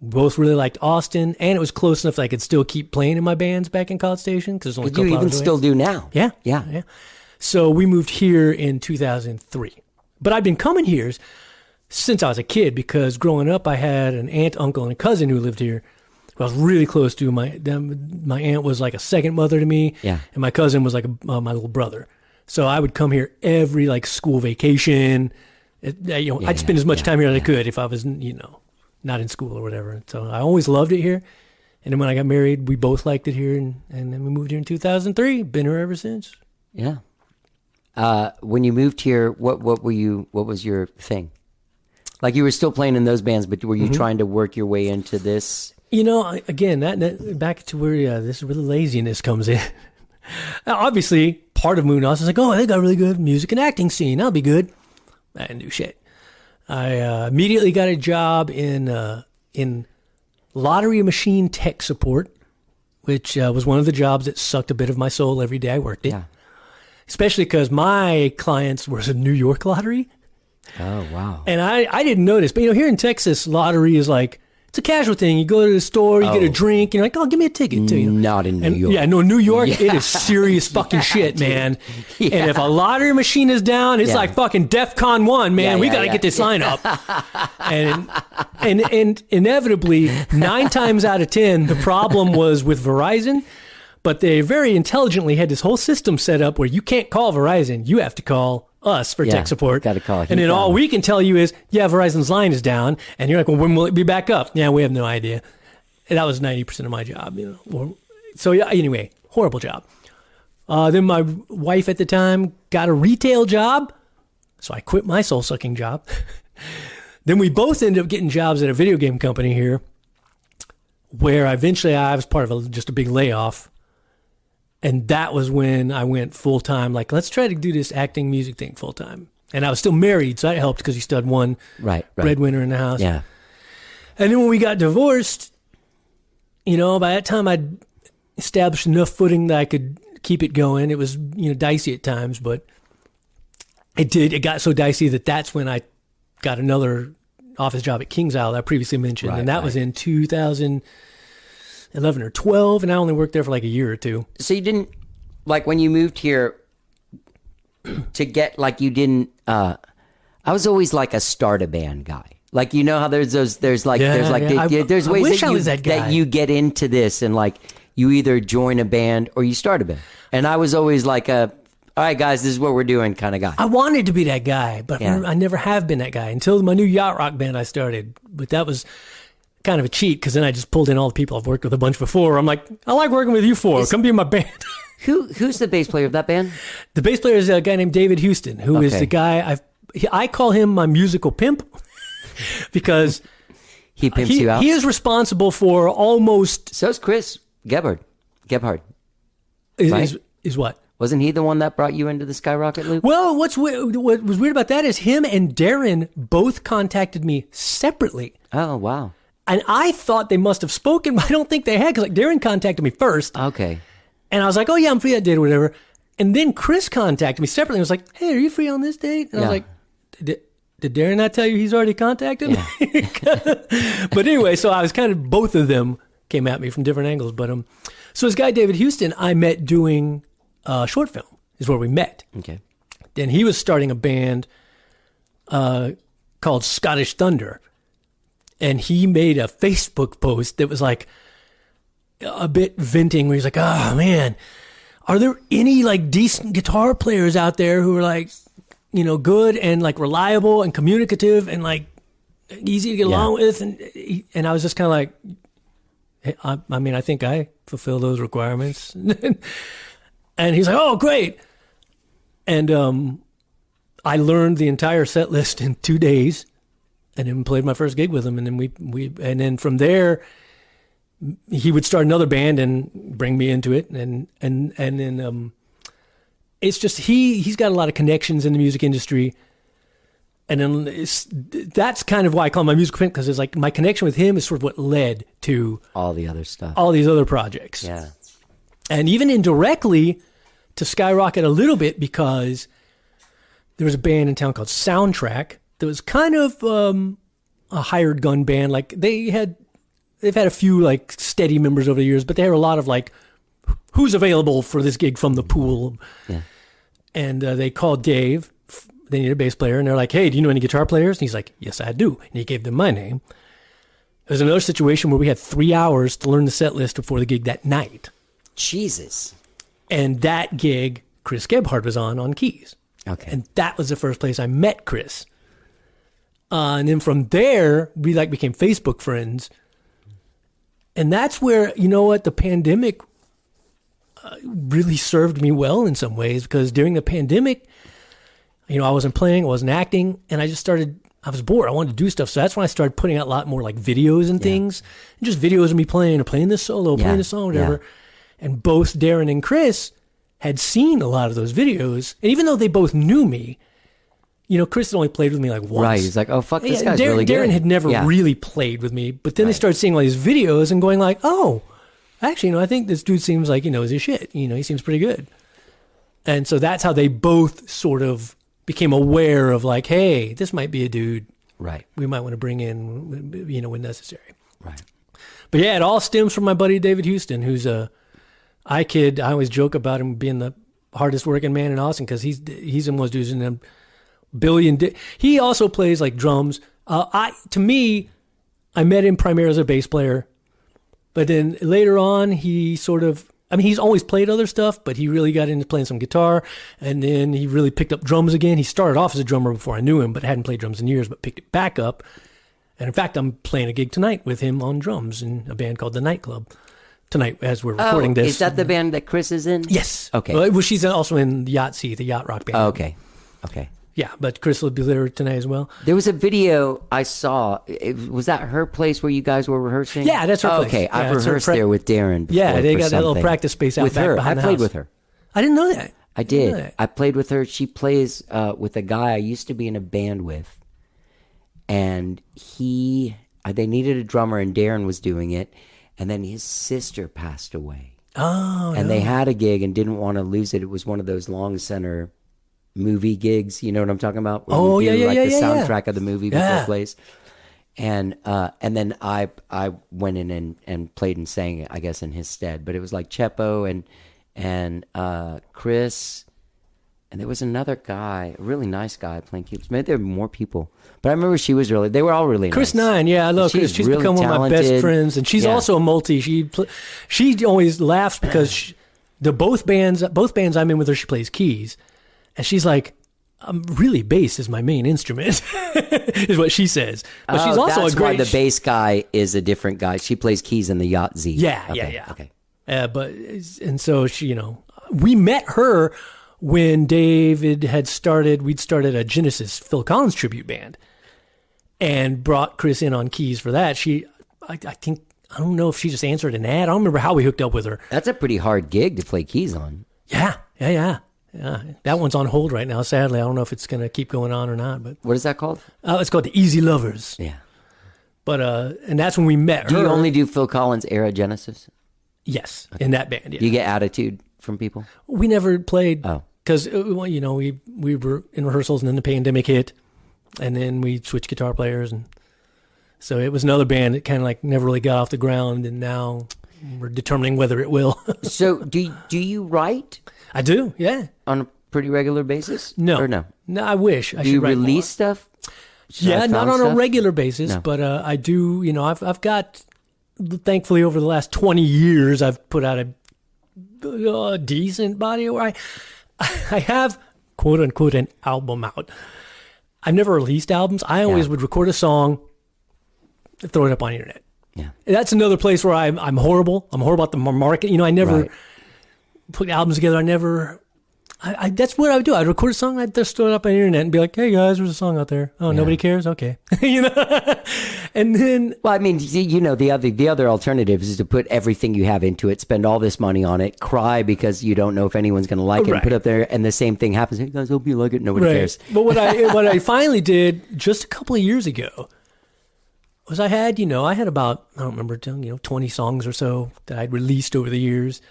We both really liked Austin. And it was close enough that I could still keep playing in my bands back in College Station. Because only a couple You even hours away. still do now. Yeah. So we moved here in 2003. But I've been coming here since I was a kid because growing up I had an aunt, uncle, and a cousin who lived here who I was really close to. My aunt was like a second mother to me, and my cousin was like my little brother. So I would come here every like school vacation. I'd spend as much time here as I could if I was not in school or whatever. So I always loved it here. And then when I got married, we both liked it here, and then we moved here in 2003. Been here ever since. Yeah. When you moved here, what was your thing? Like you were still playing in those bands, but were you trying to work your way into this? Again, that back to where this really laziness comes in. Obviously, part of Moon also is like, oh, they got a really good music and acting scene. That'll be good. I didn't do shit. I immediately got a job in lottery machine tech support, which was one of the jobs that sucked a bit of my soul every day I worked it. Yeah. Especially because my clients were the New York lottery. Oh, wow. And I didn't notice. But, here in Texas, lottery is like, it's a casual thing. You go to the store, you get a drink, and you're like, oh, give me a ticket, too. Not in New York. Yeah, no, New York, it is serious fucking shit, man. Yeah. And if a lottery machine is down, it's like fucking DEFCON 1, man. We got to get this sign up. And inevitably, 9 times out of 10, the problem was with Verizon. But they very intelligently had this whole system set up where you can't call Verizon. You have to call us for tech support. Got to call Heath And then all Allyn. we can tell you is, Verizon's line is down. And you're like, well, when will it be back up? Yeah, we have no idea. And that was 90% of my job, So anyway, horrible job. Then my wife at the time got a retail job. So I quit my soul-sucking job. Then we both ended up getting jobs at a video game company here where eventually I was part of just a big layoff. And that was when I went full-time, like, let's try to do this acting music thing full-time. And I was still married, so that helped because you still had one breadwinner in the house. Yeah. And then when we got divorced, by that time I'd established enough footing that I could keep it going. It was, dicey at times, but it got so dicey that's when I got another office job at Kings Isle that I previously mentioned. And that was in 2011 or 12, and I only worked there for like a year or two. So you didn't, like when you moved here to get, like you didn't, I was always like a start a band guy. Like, how there's ways that you get into this and like you either join a band or you start a band. And I was always like all right, guys, this is what we're doing kind of guy. I wanted to be that guy, but I never have been that guy until my new yacht rock band I started. But that was kind of a cheat because then I just pulled in all the people I've worked with a bunch before. I'm like, I like working with you four. Come be in my band. Who's the bass player of that band? The bass player is a guy named David Houston, who is the guy I call him my musical pimp because he pimps you out. He is responsible for almost. So is Chris Gebhard. Is what? Wasn't he the one that brought you into the Skyrocket loop? Well, what was weird about that is him and Darren both contacted me separately. Oh, wow. And I thought they must have spoken, but I don't think they had, because like Darren contacted me first. Okay. And I was like, oh yeah, I'm free that date or whatever. And then Chris contacted me separately and was like, hey, are you free on this date? And I was like, did did Darren not tell you he's already contacted me? But anyway, so I was kind of, both of them came at me from different angles. But so this guy, David Houston, I met doing short film, is where we met. Okay. Then he was starting a band called Scottish Thunder. And he made a Facebook post that was like a bit venting, where he's like, oh man, are there any like decent guitar players out there who are like, good and like reliable and communicative and like easy to get along with? And I was just kind of like, hey, I mean, I think I fulfill those requirements. And he's like, oh, great. And I learned the entire set list in 2 days, and then played my first gig with him. And then and then from there, he would start another band and bring me into it. And then it's just, he's got a lot of connections in the music industry. And then that's kind of why I call him my musical friend, because it's like my connection with him is sort of what led to all the other stuff, all these other projects. Yeah. And even indirectly to skyrocket a little bit, because there was a band in town called Soundtrack that was kind of a hired gun band. Like they've had a few like steady members over the years, but they had a lot of like, who's available for this gig from the pool? Yeah. And they called Dave. They needed a bass player, and they're like, hey, do you know any guitar players? And he's like, yes, I do. And he gave them my name. There's another situation where we had 3 hours to learn the set list before the gig that night. Jesus. And that gig, Chris Gebhardt was on keys. Okay. And that was the first place I met Chris. And then from there, we like became Facebook friends. And that's where, the pandemic really served me well in some ways, because during the pandemic, I wasn't playing, I wasn't acting, and I was bored. I wanted to do stuff. So that's when I started putting out a lot more like videos and things, and just videos of me playing or playing this solo, playing this song, whatever. Yeah. And both Darren and Chris had seen a lot of those videos. And even though they both knew me, Chris had only played with me like once. Right. He's like, oh, fuck, this guy's really good. Darren had never really played with me. But then they started seeing all these videos and going like, oh, actually, I think this dude seems like he knows his shit. He seems pretty good. And so that's how they both sort of became aware of like, hey, this might be a dude. Right. We might want to bring in, when necessary. Right. But yeah, it all stems from my buddy David Houston, who's I always joke about him being the hardest working man in Austin, because he's the one who's using a billion. He also plays like drums. To me, I met him primarily as a bass player, but then later on, he sort of, he's always played other stuff, but he really got into playing some guitar, and then he really picked up drums again. He started off as a drummer before I knew him, but hadn't played drums in years, but picked it back up. And in fact, I'm playing a gig tonight with him on drums in a band called The Nightclub. Tonight, as we're recording this. Is that the band that Chris is in? Yes. Okay. Well, she's also in Yahtzee, the yacht rock band. Oh, okay. Yeah, but Chris will be there tonight as well. There was a video I saw. Was that her place where you guys were rehearsing? Yeah, that's her place. Okay, Yeah, I've rehearsed there with Darren before. Yeah, they for got that little something. practice space out with back her. behind I the played house. with her. I didn't know that. I did. I played with her. She plays with a guy I used to be in a band with, and they needed a drummer, and Darren was doing it, and then his sister passed away. Oh, and they had a gig and didn't want to lose it. It was one of those long center movie gigs. You know what I'm talking about? Where Oh, you do, yeah, like yeah, the yeah, soundtrack of the movie before Yeah. it plays. And then I went in and played and sang, I guess, in his stead. But it was like Chepo and Chris, and there was another guy, a really nice guy playing keys. Maybe there were more people, but I remember they were all really Chris nice. Nine, yeah, I love Chris. She's really become one of my best talented. friends, and she's Yeah. also a multi. She always laughs because both bands I'm in with her, she plays keys, and she's like, really, bass is my main instrument, is what she says. But she's also that's a great. why the bass guy is a different guy. She plays keys in the Yahtzee. Yeah, Okay, yeah. Okay. And so she, we met her when David we'd started a Genesis Phil Collins tribute band, and brought Chris in on keys for that. I think, I don't know if she just answered an ad. I don't remember how we hooked up with her. That's a pretty hard gig to play keys on. Yeah. That one's on hold right now, sadly. I don't know if it's going to keep going on or not. But What is that called? it's called the Easy Lovers. Yeah. But and that's when we met Do her. you only do Phil Collins era Genesis? Yes, in that band. Yeah. Do you get attitude from people? We never played Oh. because we were in rehearsals, and then the pandemic hit, and then we switched guitar players, and so it was another band that kind of like never really got off the ground, and now we're determining whether it will. So do you write I do, yeah. on a pretty regular basis? No, Or no? No, I wish I Do should you write release more. stuff? Should I Yeah, not found on a stuff? regular basis, No. but I do. You know, I've got. Thankfully, over the last 20 years, I've put out a decent body where I have quote unquote an album out. I've never released albums. I always would record a song, throw it up on the internet. Yeah. That's another place where I'm horrible. I'm horrible at the market. You know, I never Right. put albums together. I never. That's what I would do. I'd record a song, I'd just throw it up on the internet and be like, "Hey guys, there's a song out there." Oh, nobody cares. Okay, you know. And then Well, I mean, you know, the other alternative is to put everything you have into it, spend all this money on it, cry because you don't know if anyone's going to like it, and Right. put it up there, and the same thing happens. Hey guys, hope you like it. Nobody cares. But what I finally did just a couple of years ago was I had about, I don't remember, 20 songs or so that I'd released over the years.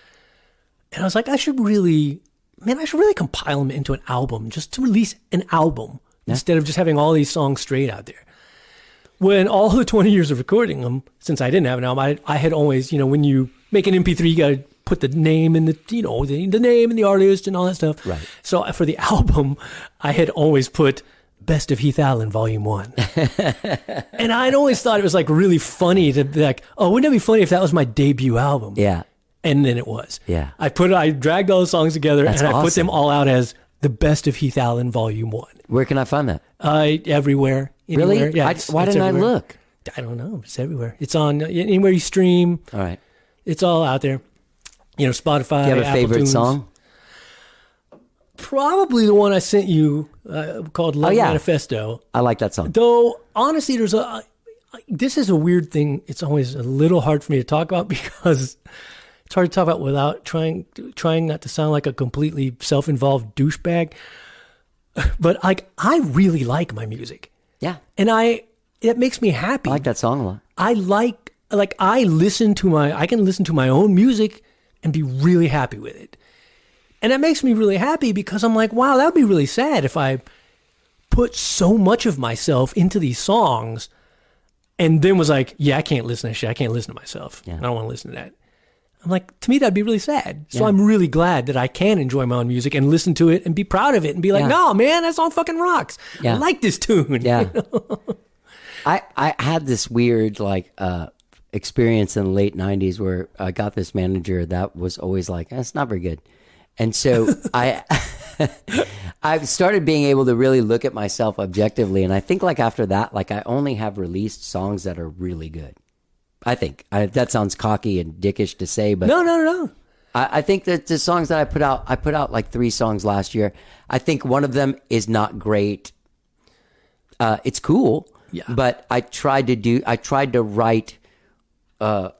And I was like, I should really compile them into an album, just to release an album instead of just having all these songs straight out there. When all the 20 years of recording them, since I didn't have an album, I had always, when you make an MP3, you got to put the name and the name and the artist and all that stuff. Right. So for the album, I had always put Best of Heath Allyn, Volume 1. And I'd always thought it was like really funny to be like, oh, wouldn't it be funny if that was my debut album? Yeah. And then it was. Yeah. I dragged all the songs together That's and I put awesome. them all out as the Best of Heath Allyn, Volume 1. Where can I find that? Everywhere. Really? Anywhere. Yeah. Why it's didn't everywhere. I look? I don't know. It's everywhere. It's on anywhere you stream. All right. It's all out there. Spotify. Do you have a Apple favorite Tunes. song? Probably the one I sent you called Love yeah. Manifesto. I like that song. Though, honestly, this is a weird thing. It's always a little hard for me to talk about because it's hard to talk about without trying not to sound like a completely self-involved douchebag. But I really like my music. Yeah. And it makes me happy. I like that song a lot. I can listen to my own music and be really happy with it. And that makes me really happy because I'm like, wow, that would be really sad if I put so much of myself into these songs and then was like, yeah, I can't listen to shit. I can't listen to myself. Yeah. I don't want to listen to that. I'm like, to me, that'd be really sad. So Yeah. I'm really glad that I can enjoy my own music and listen to it and be proud of it and be like, Yeah. no, man, that song fucking rocks. Yeah. I like this tune. Yeah. I had this weird experience in the late 90s where I got this manager that was always like, it's not very good. And so I started being able to really look at myself objectively. And I think after that, I only have released songs that are really good. I think that sounds cocky and dickish to say, but No. I think that the songs that I put out like 3 songs last year. I think one of them is not great. It's cool. Yeah. But I tried to write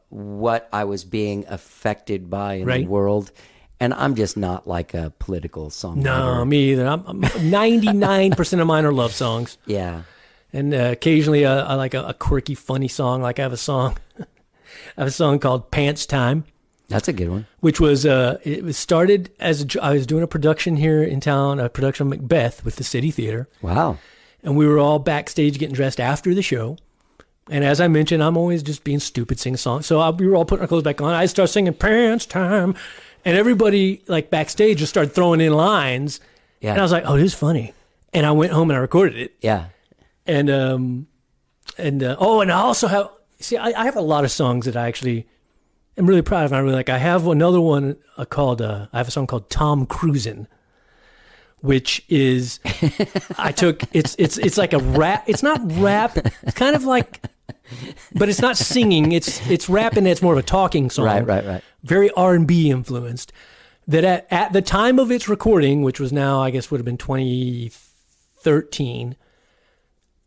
what I was being affected by in the Right. world. And I'm just not like a political songwriter. No, me either. I'm 99% of mine are love songs. Yeah. And occasionally I like a quirky, funny song. Like I have a song called Pants Time, That's a good one. which was, it was started as I was doing a production here in town, a production of Macbeth with the City Theater. Wow. And we were all backstage getting dressed after the show. And as I mentioned, I'm always just being stupid, singing songs. So we were all putting our clothes back on. I started singing Pants Time. And everybody backstage just started throwing in lines. Yeah. And I was like, oh, this is funny. And I went home and I recorded it. Yeah. And and I also have, I have a lot of songs that I actually am really proud of. And I really like. I have another one called, I have a song called Tom Cruisin', which is, it's like a rap. It's not rap. It's kind of like, but it's not singing. It's rap and it's more of a talking song. Right. Very R&B influenced. That at the time of its recording, which was now, I guess would have been 2013,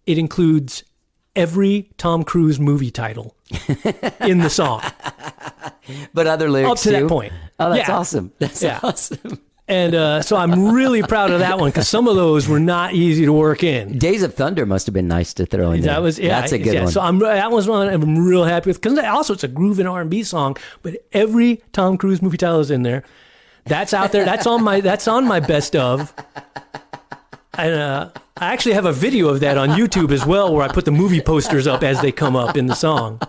it includes every Tom Cruise movie title in the song. But other lyrics Up to too? that point. Oh, that's Yeah. awesome. That's Yeah. awesome. And so I'm really proud of that one because some of those were not easy to work in. Days of Thunder must have been nice to throw in there. That was That's a good one. So that was one I'm real happy with because also it's a groove and R&B song, but every Tom Cruise movie title is in there. That's out there. That's on my best of. And I actually have a video of that on YouTube as well, where I put the movie posters up as they come up in the song.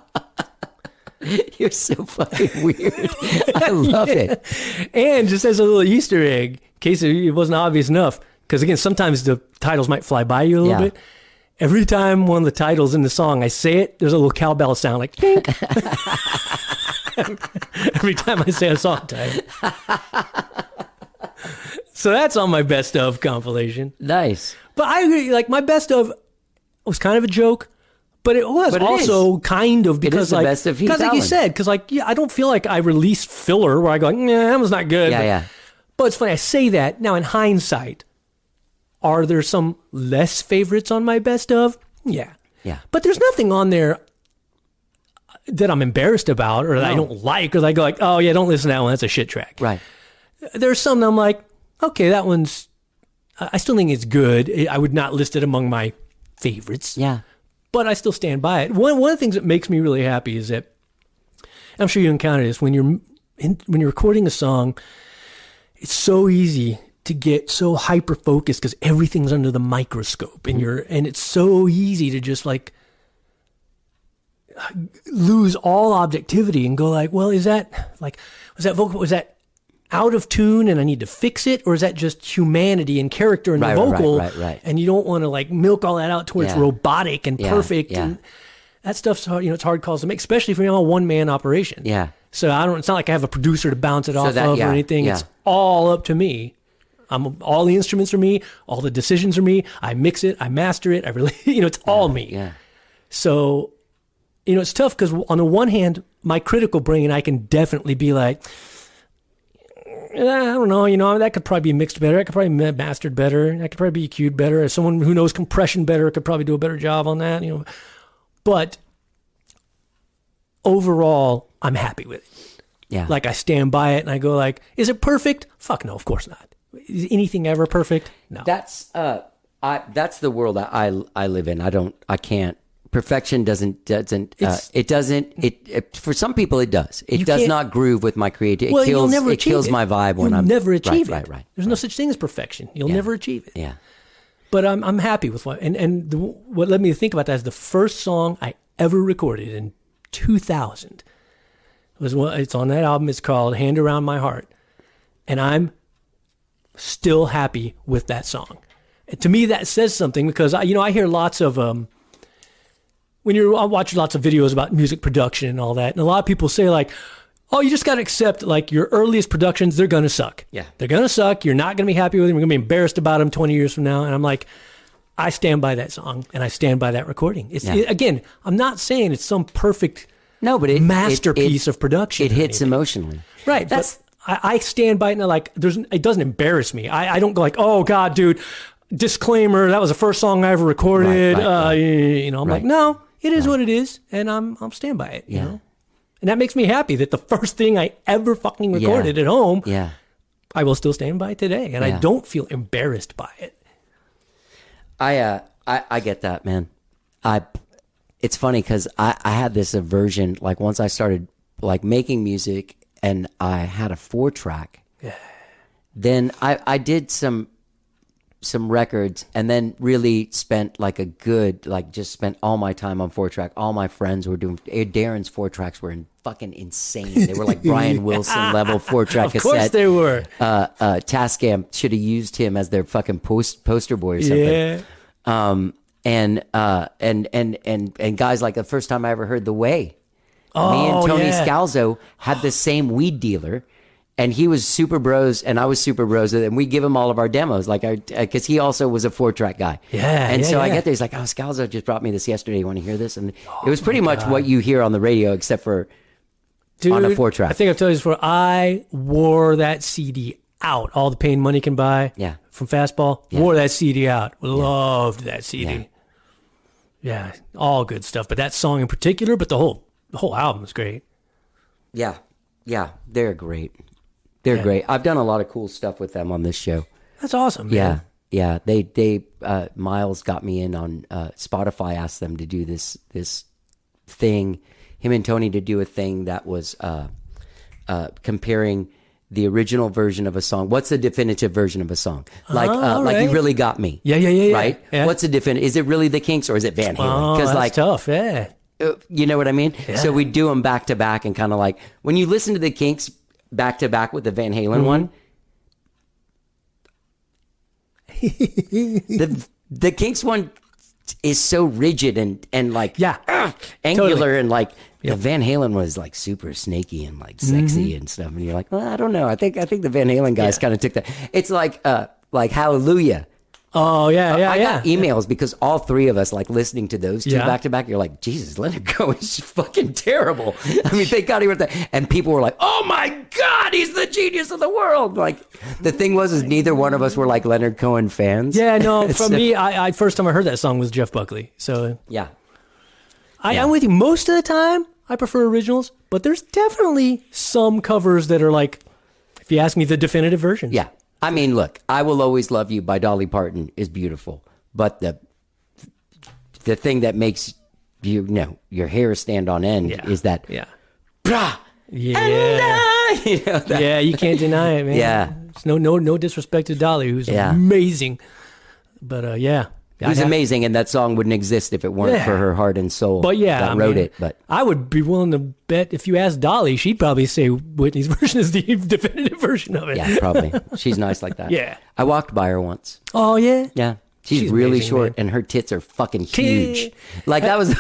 You're so fucking weird. I love it. And just as a little Easter egg, in case it wasn't obvious enough, because again, sometimes the titles might fly by you a little bit. Every time one of the titles in the song, I say it, there's a little cowbell sound like tink. Every time I say a song title. So that's on my best of compilation. Nice. But I agree, like my best of was kind of a joke, but it was also kind of because the like, best of Heath because like you Allyn. said, because like, yeah, I don't feel like I released filler where I go, nah, that was not good. Yeah. But it's funny, I say that now in hindsight. Are there some less favorites on my best of? Yeah. But there's nothing on there that I'm embarrassed about or that I don't like or that I go like, oh yeah, don't listen to that one. That's a shit track. Right. There's some that I'm like, okay, that one's, I still think it's good. I would not list it among my favorites. Yeah. But I still stand by it. One of the things that makes me really happy is that, I'm sure you encounter this, when you're recording a song, it's so easy to get so hyper focused because everything's under the microscope and it's so easy to just like lose all objectivity and go like, well, was that vocal, was that out of tune and I need to fix it? Or is that just humanity and character in the vocal? Right. And you don't want to like milk all that out to where it's robotic and perfect. Yeah. And that stuff's hard, it's hard calls to make, especially if you're on a one-man operation. Yeah. So it's not like I have a producer to bounce it off that- of yeah, or anything. yeah. It's all up to me. All the instruments are me. All the decisions are me. I mix it. I master it. I really, it's all me. Yeah. So, it's tough because on the one hand, my critical brain, I can definitely be like, I don't know, that could probably be mixed better. That could probably be mastered better. That could probably be EQ'd better. As someone who knows compression better could probably do a better job on that, But overall, I'm happy with it. Yeah. Like I stand by it and I go like, is it perfect? Fuck no, of course not. Is anything ever perfect? No. That's the world that I live in. I can't. Perfection doesn't for some people it does. It does can't- not groove with my creativity. Well, It you'll kills never it achieve kills it. my vibe when You'll I'm never achieve it. Right. There's no such thing as perfection. You'll never achieve it. Yeah. But I'm happy with what what led me to think about that is the first song I ever recorded in 2000 it's on that album. It's called "Hand Around My Heart," and I'm still happy with that song. And to me, that says something because I hear lots of I watch lots of videos about music production and all that, and a lot of people say like, oh, you just got to accept like your earliest productions, they're going to suck. Yeah. They're going to suck. You're not going to be happy with them. You're going to be embarrassed about them 20 years from now. And I'm like, I stand by that song and I stand by that recording. Again, I'm not saying it's some perfect masterpiece of production. It hits emotionally. Right. But I stand by it and it doesn't embarrass me. I don't go like, oh God, dude, disclaimer, that was the first song I ever recorded. Right. I'm like, no, it is what it is. And I'm stand by it, you know? And that makes me happy that the first thing I ever fucking recorded at home, I will still stand by today. And I don't feel embarrassed by it. I get that, man. It's funny because I had this aversion, like once I started like making music and I had a 4-track, then I did some records and then really spent just spent all my time on 4-track. All my friends were doing, Darren's 4-tracks were fucking insane. They were like Brian Wilson level 4-track cassette. Of course they were. Tascam should have used him as their fucking poster boy or something. Yeah. And guys, like the first time I ever heard The Way, me and Tony Scalzo had the same weed dealer, and he was Super Bros and I was Super Bros, and we give him all of our demos, because he also was a 4-track guy. I get there, he's like, oh, Scalzo just brought me this yesterday. You want to hear this? And it was pretty much what you hear on the radio, except for on a 4-track. I think I've told you this before. I wore that CD out. All the Pain Money Can Buy. From Fastball. Wore that CD out. Loved that CD. Yeah, all good stuff. But that song in particular, but the whole album is great. Yeah, they're great. They're great. I've done a lot of cool stuff with them on this show. That's awesome, man. Yeah. They Miles got me in on Spotify. Asked them to do this thing. Him and Tony to do a thing that was comparing the original version of a song. What's the definitive version of a song? Like all like You right. Really Got Me. Yeah. Right? Yeah. What's the definitive? Is it really the Kinks or is it Van Halen? Oh, that's like tough. Yeah. you know what I mean? So we do them back to back and kind of like when you listen to the Kinks back to back with the Van Halen one, the Kinks one is so rigid and like angular totally. and like the Van Halen was like super snaky and like sexy and stuff. And you're like, well, I don't know. I think the Van Halen guys kind of took that. It's like Hallelujah. Oh yeah. I got emails because all three of us like listening to those two Yeah. back to back. You're like, Jesus, let it go. It's fucking terrible. I mean, thank God he wrote that. And people were like, oh my God, he's the genius of the world. Like the thing was neither one of us were like Leonard Cohen fans. Yeah, no. For me, I first time I heard that song was Jeff Buckley. So Yeah. I'm with you. Most of the time, I prefer originals, but there's definitely some covers that are like, if you ask me, the definitive versions. Yeah. I mean, look, I Will Always Love You by Dolly Parton is beautiful. But the thing that makes your hair stand on end is that brah. Yeah. You know, that, Yeah, you can't deny it, man. Yeah. It's no disrespect to Dolly, who's amazing. But yeah. It was amazing, and that song wouldn't exist if it weren't for her heart and soul. But yeah, that I wrote mean, it. But I would be willing to bet if you asked Dolly, she'd probably say Whitney's version is the definitive version of it. yeah, probably she's nice like that. Yeah. I walked by her once. Oh yeah. Yeah, she's She's really amazing, short, man. and her tits are fucking huge. Like that was,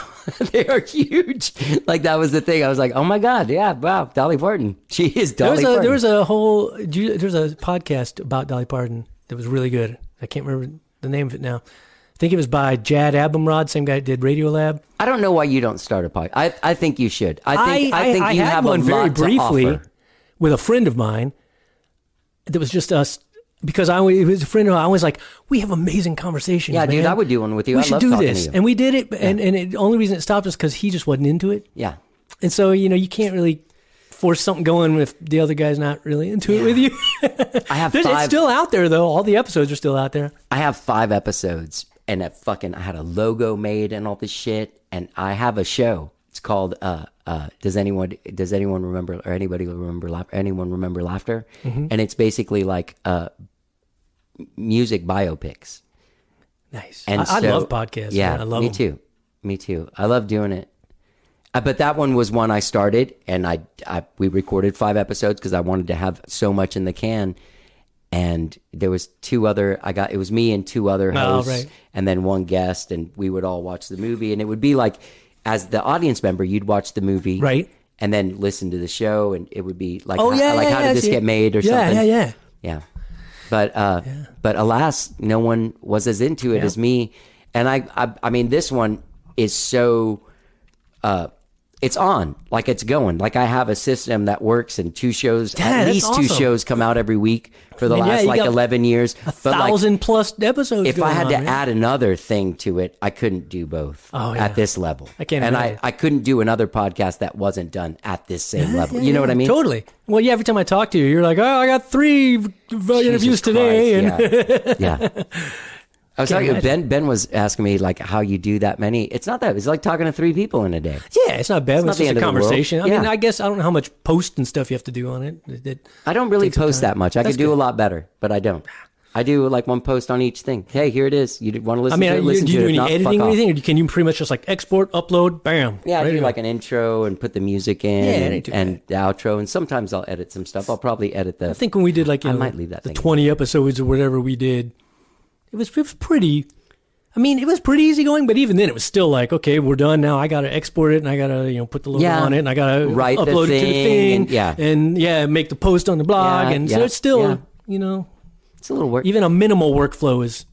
they are huge. Like that was the thing. I was like, oh my God, yeah, wow, Dolly Parton. She is Dolly Parton. There's a podcast about Dolly Parton that was really good. I can't remember the name of it now. I think it was by Jad Abumrad, same guy that did Radiolab. I don't know why you don't start a podcast. I think you should. I think you had have one a very lot briefly to offer. with a friend of mine. That was just us because it was a friend of mine. I was like, we have amazing conversations. Yeah, dude, man. I would do one with you. We I should love do talking this, to you. and we did it. And the only reason it stopped was because he just wasn't into it. Yeah. And so you can't really force something going if the other guy's not really into it with you. I have It's 5. still out there though. All the episodes are still out there. I have 5 episodes, and I had a logo made and all this shit, and I have a show. It's called Does anyone remember, or anybody remember laughter? Mm-hmm. And it's basically like music biopics. Nice. And I so- love podcasts. Yeah, man. I love me them. too. Me too. I love doing it. But that one was one I started, and we recorded 5 episodes because I wanted to have so much in the can. And there was 2 other. It was me and 2 other hosts, right. and then 1 guest, and we would all watch the movie. And it would be like, as the audience member, you'd watch the movie, Right. and then listen to the show, and it would be like, Oh, yeah, how yeah, did this yeah. get made or Yeah, something? yeah. But alas, no one was as into it as me. And I mean, this one is so, it's on, like it's going. Like I have a system that works, and 2 shows, Yeah, at that's least 2 awesome. shows come out every week for the And last you like got 11 years. But like, 1,000+ episodes. if I had going to on, man. add another thing to it, I couldn't do both Oh, yeah. at this level. I can't and imagine. I couldn't do another podcast that wasn't done at this same level. You know what I mean? Totally. Well, yeah. Every time I talk to you, you're like, "Oh, I got 3 interviews Jesus today," Christ, and yeah. I was Can't talking, Ben was asking me like how you do that many. It's not that. It's like talking to 3 people in a day. yeah, it's not bad. It's, not just the a end of the world. conversation. I mean, Yeah. I guess I don't know how much post and stuff you have to do on it. I don't really Takes some post time. that much. I That's could do good. a lot better, but I don't. I do like 1 post on each thing. Hey, here it is. You want to I listen mean, to it? do Listen you to do it. If any not, editing fuck or off. anything, or can you pretty much just like export, upload, bam? Yeah, I ready do to go? like an intro and put the music in, Yeah, it ain't too and the outro, and sometimes I'll edit some stuff. I'll probably edit the. I think when we did like I might leave that the thing 20 episodes or whatever we did, it was pretty. I mean, it was pretty easy going, but even then, it was still like, okay, we're done now. I got to export it, and I got to put the logo Yeah. on it, and I got to Write the upload it to the thing, thing, and- make the post on the blog, Yeah, and so yeah, it's still, yeah. It's a little work. even a minimal workflow is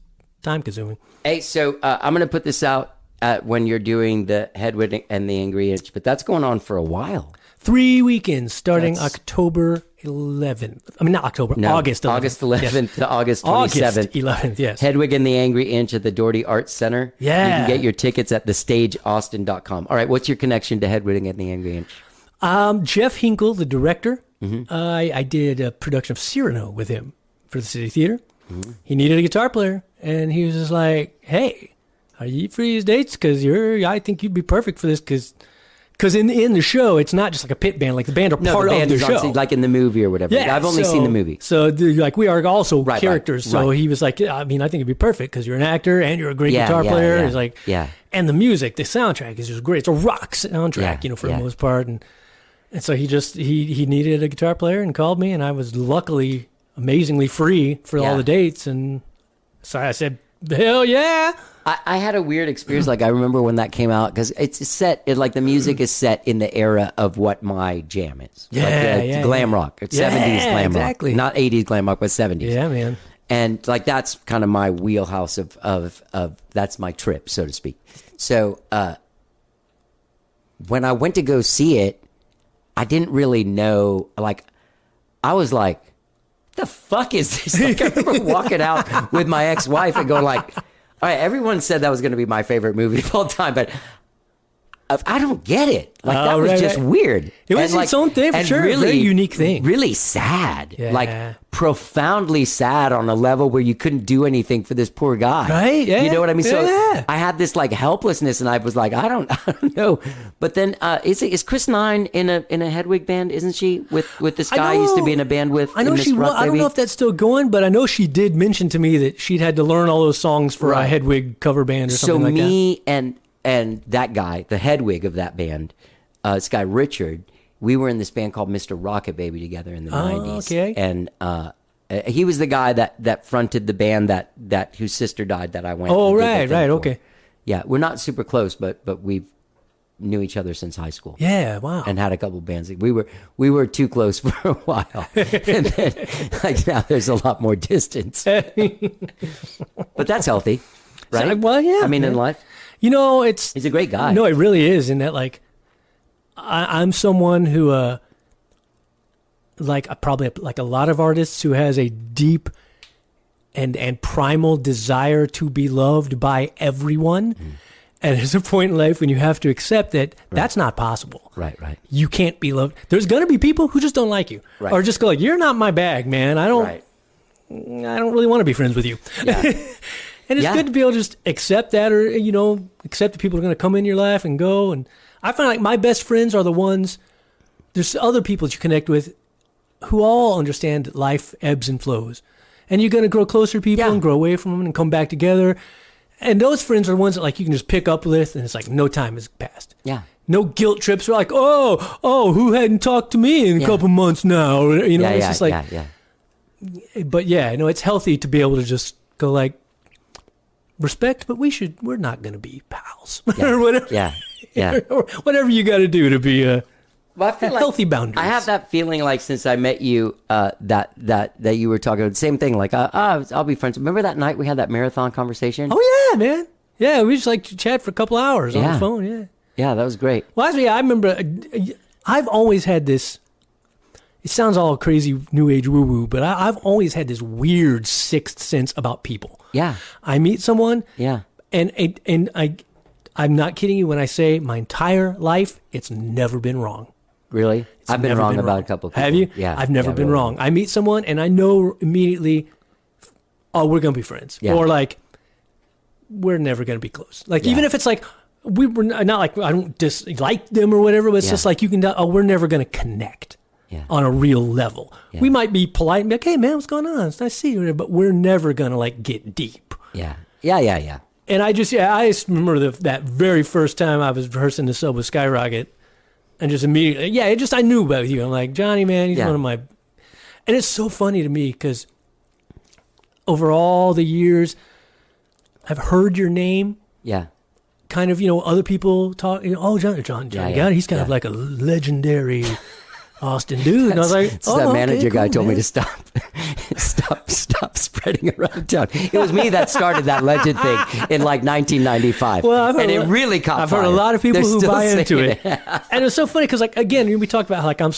time consuming. Hey, so I'm going to put this out when you're doing the Hedwig and the Angry Inch, but that's going on for a while. 3 weekends starting October 11th. I mean, not October, No, August 11th. August 11th to August 27th. August 11th, yes. Hedwig and the Angry Inch at the Daugherty Arts Center. Yeah. You can get your tickets at thestageaustin.com. All right, what's your connection to Hedwig and the Angry Inch? Jeff Hinkle, the director, Mm-hmm. I did a production of Cyrano with him for the City Theater. Mm-hmm. He needed a guitar player, and he was just like, "Hey, are you free these dates? Because I think you'd be perfect for this. Because Because in the show, it's not just like a pit band. Like the band are No, part the band of the is on show. scene, like in the movie or whatever. Yeah, I've only seen the movie. So like we are also Right, characters. right. So he was like, I mean, I think it'd be perfect because you're an actor and you're a great guitar player. Yeah, He's like, yeah. And the music, the soundtrack is just great. It's a rock soundtrack, Yeah, you know, for yeah. the most part. And so he needed a guitar player and called me, and I was luckily amazingly free for all Yeah. the dates. And so I said, hell yeah. I had a weird experience. Like I remember when that came out because it's set. Like the music is set in the era of what my jam is. Yeah, like yeah, glam yeah. rock. It's Yeah, 70s glam exactly. rock, not 80s glam rock, but 70s. Yeah, man. And like that's kind of my wheelhouse of that's my trip, so to speak. So when I went to go see it, I didn't really know. Like I was like, "The fuck is this?" Like I remember walking out with my ex-wife and going like, all right, everyone said that was going to be my favorite movie of all time, but I don't get it. Like that was just weird. It was And, its own thing for and sure. Very unique thing. Really sad. Yeah. Like profoundly sad on a level where you couldn't do anything for this poor guy. Right? Yeah. You know what I mean? So Yeah. I had this like helplessness, and I was like, I don't know. But then is Chris Nine in a Hedwig band? Isn't she with this guy I used to be in a band with? I know in Miss she was. Rock, I don't Baby? know if that's still going, but I know she did mention to me that she'd had to learn all those songs for a Right. Hedwig cover band or So something like that. me and that guy, the Hedwig of that band, this guy Richard, we were in this band called Mr. Rocket Baby together in the 90s. Okay. And he was the guy that fronted the band that whose sister died that I went. Oh, and did the right, thing right, for. okay. Yeah, we're not super close, but we've knew each other since high school. Yeah, wow. And had a couple bands. We were too close for a while, and then like now there's a lot more distance. But that's healthy, right? So, well, yeah, I mean, man. in life, You know, he's a great guy. No, it really is. In that, like, I'm someone who, probably like a lot of artists who has a deep and primal desire to be loved by everyone. And there's a point in life when you have to accept that that's not possible. Right. You can't be loved. There's going to be people who just don't like you, Right. or just go like, "You're not my bag, man. I don't really want to be friends with you." Yeah. And it's Yeah. good to be able to just accept that, or, you know, accept that people are going to come in your life and go. And I find like my best friends are the ones, there's other people that you connect with who all understand that life ebbs and flows. And you're going to grow closer to people Yeah. and grow away from them and come back together. And those friends are the ones that like you can just pick up with, and it's like no time has passed. Yeah. No guilt trips. Are like, oh, who hadn't talked to me in a couple months now? Or, you know, it's just like, but yeah, you know, it's healthy to be able to just go like, respect, but we're not going to be pals or whatever. Yeah. Or whatever you got to do to be Well, I feel like healthy boundaries. I have that feeling like since I met you, that you were talking about the same thing. Like, I'll be friends. Remember that night we had that marathon conversation? Oh yeah, man. Yeah, we just like chat for a couple hours on Yeah. the phone. Yeah. Yeah, that was great. Well, actually, I remember. I've always had this. It sounds all crazy new age woo woo, but I've always had this weird sixth sense about people. Yeah. I meet someone. Yeah. And I'm not kidding you when I say my entire life, it's never been wrong. Really? I've been Never wrong about a couple of people. Have you? Yeah. I've never been really. wrong. I meet someone and I know immediately, oh, we're going to be friends. Yeah. Or like, we're never going to be close. Like, Yeah. even if it's like, we were not like, I don't dislike them or whatever, but it's Yeah. just like, we're never going to connect Yeah. on a real level. Yeah. We might be polite and be like, hey, man, what's going on? It's nice to see you. But we're never going to like get deep. Yeah. Yeah. And I just remember that very first time I was rehearsing the sub with Skyrocket, and just immediately, I knew about you. I'm like, Johnny, man, he's Yeah. one of my, and it's so funny to me because over all the years, I've heard your name, Yeah. kind of, other people talk, oh, Johnny, Yeah. God, he's kind of Yeah. like a legendary Austin dude. And I was like, So that manager guy told me to stop spreading around town. It was me that started that legend thing in like 1995. Well, and it really caught I've fire. heard a lot of people They're who still buy saying into it. And it's so funny because, like, again, we talked about how, like, I'm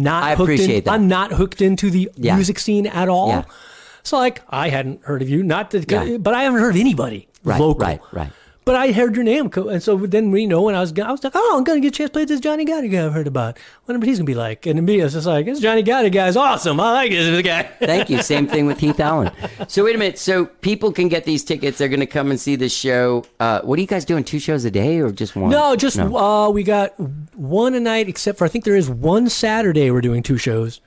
not I hooked appreciate that. I'm not hooked into the Yeah. music scene at all. Yeah. So, like, I hadn't heard of you, Yeah. but I haven't heard of anybody Right, local. right. But I heard your name, and so then we know when I was like, oh, I'm gonna get a chance to play this Johnny Gotti guy I've heard about. Wonder what he's gonna be like. And me, I was just like, this Johnny Gotti guy is awesome. I like this guy. Thank you. Same thing with Heath Allyn. So wait a minute. So people can get these tickets. They're going to come and see the show. What are you guys doing? 2 shows a day or just one? No, just we got one a night. Except for I think there is one Saturday we're doing 2 shows,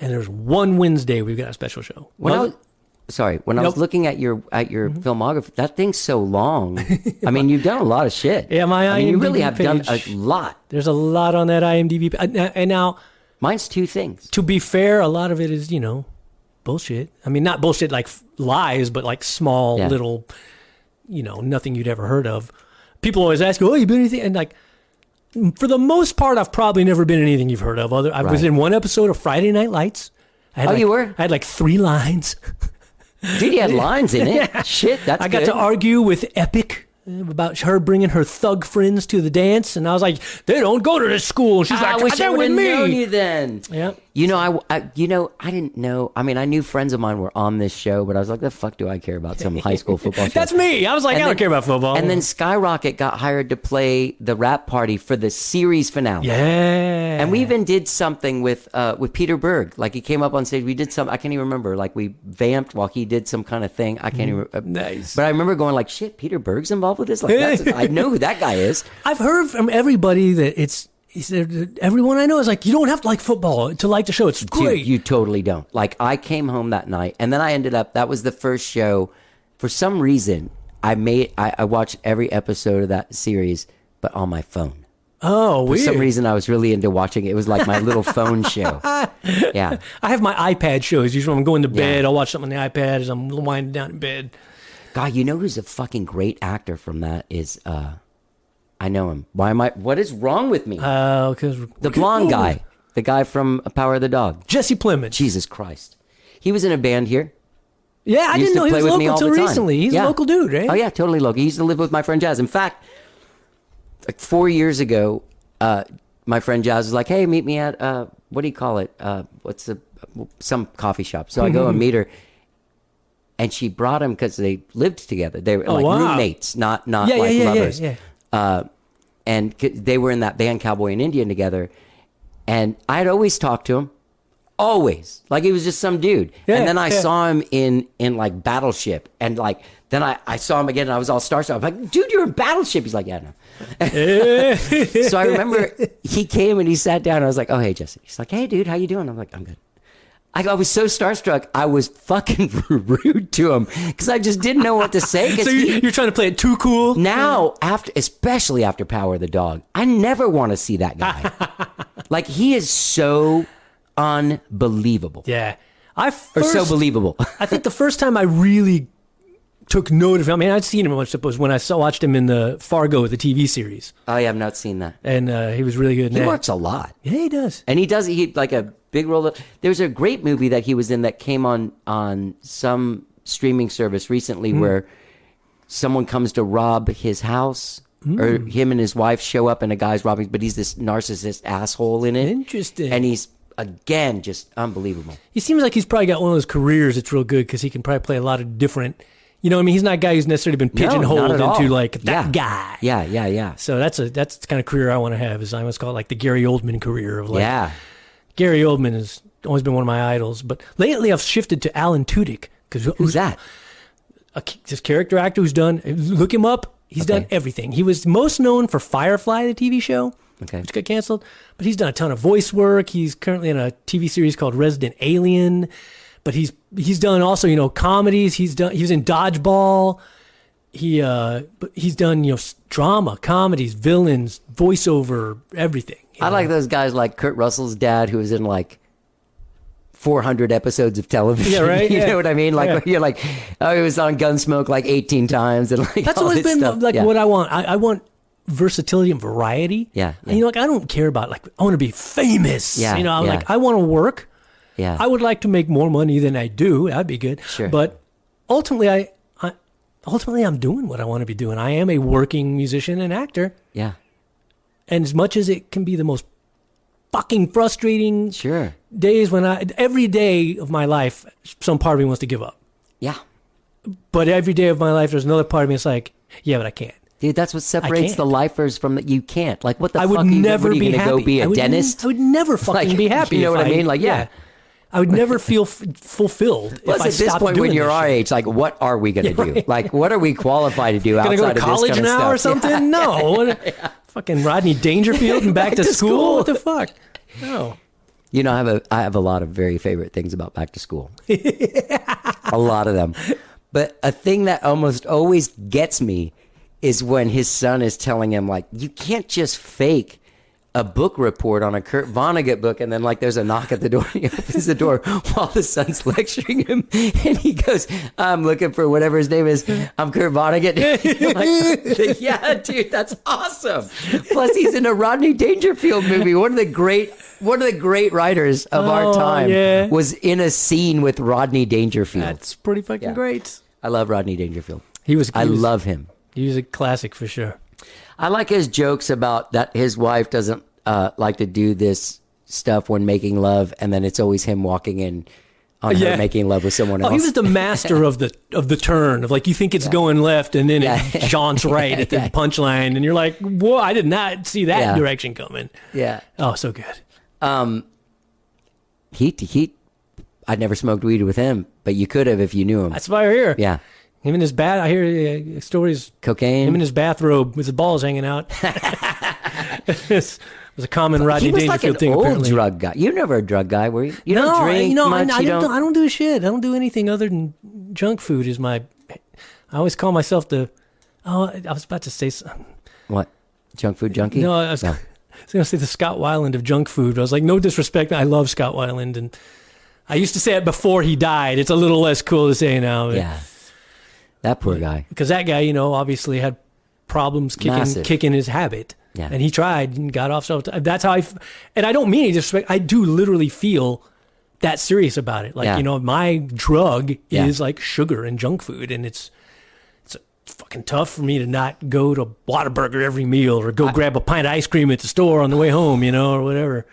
and there's one Wednesday we've got a special show. When I was looking at your filmography, that thing's so long. I mean, you've done a lot of shit. Yeah, my you IMDb really have done a page. lot. There's a lot on that IMDb. And now, Mine's 2 things. to be fair, a lot of it is, bullshit. I mean, not bullshit like lies, but like small little, nothing you'd ever heard of. People always ask you, oh, you been anything? And like, for the most part, I've probably never been in anything you've heard of. I was in one episode of Friday Night Lights. You were? I had like 3 lines. Dude, you had lines in it. Yeah. Shit, that's I got to argue with Epic about her bringing her thug friends to the dance, and I was like, "They don't go to this school." And she's like, "I wish I would have known you me." then. Yeah. I didn't know. I mean, I knew friends of mine were on this show, but I was like, "The fuck do I care about some high school football show?" That's me. I was like, I don't care about football. And then Skyrocket got hired to play the rap party for the series finale. Yeah. And we even did something with Peter Berg. Like he came up on stage. We did some. I can't even remember. Like we vamped while he did some kind of thing. I can't even. Nice. But I remember going like, "Shit, Peter Berg's involved with this." Like I know who that guy is. I've heard from everybody that everyone I know is like, you don't have to like football to like the show. It's great. Dude, you totally don't. Like I came home that night, and then I ended up. That was the first show. For some reason, I watched every episode of that series, but on my phone. Oh, For weird. some reason, I was really into watching it. It was like my little phone show. Yeah. I have my iPad shows. Usually when I'm going to bed, I'll watch something on the iPad as I'm winding down in bed. God, you know who's a fucking great actor from that is, I know him. What is wrong with me? Because The blonde guy. The guy from Power of the Dog. Jesse Plemons. Jesus Christ. He was in a band here. Yeah, I didn't know he was local until recently. He's a local dude, right? Oh, yeah, totally local. He used to live with my friend Jazz. In fact, like 4 years ago, my friend Jazz was like, hey, meet me at, what do you call it? Some coffee shop. So I go and meet her. And she brought him because they lived together. They were roommates, not lovers. Yeah. And they were in that band Cowboy and Indian together. And I'd always talk to him. Always. Like he was just some dude. Yeah, and then I saw him in like Battleship. And like, then I saw him again and I was all starstruck. I'm like, dude, you're in Battleship. He's like, yeah, no. So I remember he came and he sat down. And I was like, oh, hey, Jesse. He's like, hey, dude, how you doing? I'm like, I'm good. I was so starstruck, I was fucking rude to him because I just didn't know what to say. So you're trying to play it too cool? Now, especially after Power of the Dog, I never want to see that guy. Like, he is so unbelievable. Yeah. So believable. I think the first time I really took note of him, I mean, I'd seen him once, was when I watched him in the Fargo, the TV series. I have not seen that. And he was really good in He that. works a lot. Yeah, he does. And he like a big role. There's a great movie that he was in that came on some streaming service recently where someone comes to rob his house or him and his wife show up and a guy's robbing, but he's this narcissist asshole in it. Interesting. And he's, again, just unbelievable. He seems like he's probably got one of those careers that's real good because he can probably play a lot of different, you know what I mean? He's not a guy who's necessarily been pigeonholed into like that guy. Yeah. So that's the kind of career I want to have. Is I almost call it like the Gary Oldman career of like. Yeah. Gary Oldman has always been one of my idols, but lately I've shifted to Alan Tudyk. Who's that? This character actor who's done. Look him up. He's done everything. He was most known for Firefly, the TV show, which got canceled. But he's done a ton of voice work. He's currently in a TV series called Resident Alien. But he's done also comedies. He was in Dodgeball. He's done drama, comedies, villains, voiceover, everything. I like those guys like Kurt Russell's dad, who was in like 400 episodes of television. Yeah, right. You know what I mean? Like you're like, oh, he was on Gunsmoke like 18 times, and like that's all always this been stuff. like what I want. I want versatility and variety. Yeah. And I don't care about like I want to be famous. Yeah. Like I want to work. Yeah. I would like to make more money than I do. That'd be good. Sure. But ultimately, I'm doing what I want to be doing. I am a working musician and actor. Yeah. And as much as it can be the most fucking frustrating days when every day of my life, some part of me wants to give up. Yeah. But every day of my life, there's another part of me that's like, Yeah, but I can't. Dude, that's what separates can't. the lifers from the. You can't. Like, what the I fuck? would Are you, never what, are you be gonna happy. go be a dentist? I would never fucking Like, be happy. you know if what I mean? Like, yeah. I would never feel fulfilled Plus, if I at this stopped point, doing when you're this our shit. age, like, what are we gonna do? right. Like, what are we qualified to do Gonna outside go to of this college kind now of or stuff? something? No. What, fucking Rodney Dangerfield and back to school? What the fuck? No. You know, I have a lot of very favorite things about back to school. A lot of them. But a thing that almost always gets me is when his son is telling him, like, you can't just fake a book report on a Kurt Vonnegut book, and then, like, there's a knock at the door, and he opens the door while the son's lecturing him, and he goes, I'm looking for whatever his name is. I'm Kurt Vonnegut. Like, yeah, dude, that's awesome. Plus, he's in a Rodney Dangerfield movie. One of the great writers of our time was in a scene with Rodney Dangerfield. That's pretty fucking great. I love Rodney Dangerfield. I love him. He was a classic for sure. I like his jokes about that his wife doesn't like to do this stuff when making love, and then it's always him walking in on her making love with someone else. He was the master of the turn of, like, you think it's going left, and then it jaunts right at the punchline, and you're like, whoa, I did not see that direction coming. Yeah. Oh, so good. He I'd never smoked weed with him, but you could have if you knew him. That's why we're here. Yeah. Him in his I hear stories. Cocaine. Him in his bathrobe with his balls hanging out. It was a common Rodney He was Dangerfield like an thing, old apparently. drug guy. You're never a drug guy, were you? You don't drink much. I don't do shit. I don't do anything other than junk food. I always call myself I was about to say something. What? Junk food junkie? No, I was going to say the Scott Weiland of junk food. But I was like, no disrespect. I love Scott Weiland, and I used to say it before he died. It's a little less cool to say now. Yeah. That poor guy. Because that guy, obviously had problems kicking his habit. Yeah. And he tried and got off. So that's how and I don't mean any disrespect. I do literally feel that serious about it. Like, my drug is like sugar and junk food. And it's fucking tough for me to not go to Whataburger every meal or go grab a pint of ice cream at the store on the way home, or whatever.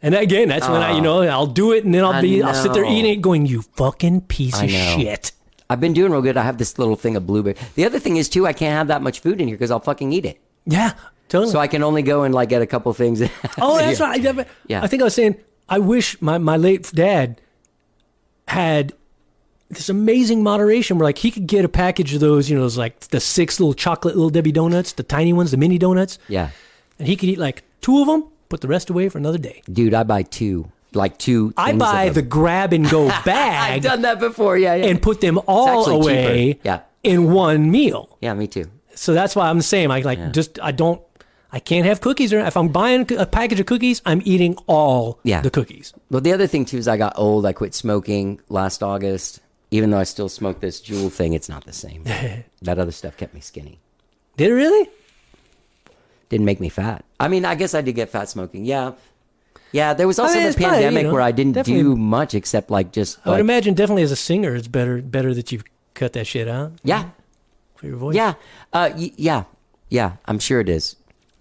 And again, that's when I'll do it, and then I'll sit there eating it going, you fucking piece of shit. I've been doing real good. I have this little thing of blueberry. The other thing is, too, I can't have that much food in here because I'll fucking eat it. Yeah, totally. So I can only go and, like, get a couple things. Oh, that's right. Yeah. I think I was saying, I wish my late dad had this amazing moderation where, like, he could get a package of those, those, like, the 6 little chocolate little Debbie donuts, the tiny ones, the mini donuts. Yeah. And he could eat, like, 2 of them, put the rest away for another day. Dude, I buy 2. Like 2 I buy the grab and go bag. I've done that before, yeah. And put them all away in one meal. Yeah, me too. So that's why I'm the same. I can't have cookies. Or if I'm buying a package of cookies, I'm eating all the cookies. Well, the other thing too is I got old. I quit smoking last August. Even though I still smoke this Juul thing, it's not the same. That other stuff kept me skinny. Did it really? Didn't make me fat. I mean, I guess I did get fat smoking. Yeah. Yeah, there was also the pandemic where I didn't do much except like just. I would imagine definitely as a singer, it's better that you cut that shit out. Yeah. For your voice. Yeah. Yeah. I'm sure it is.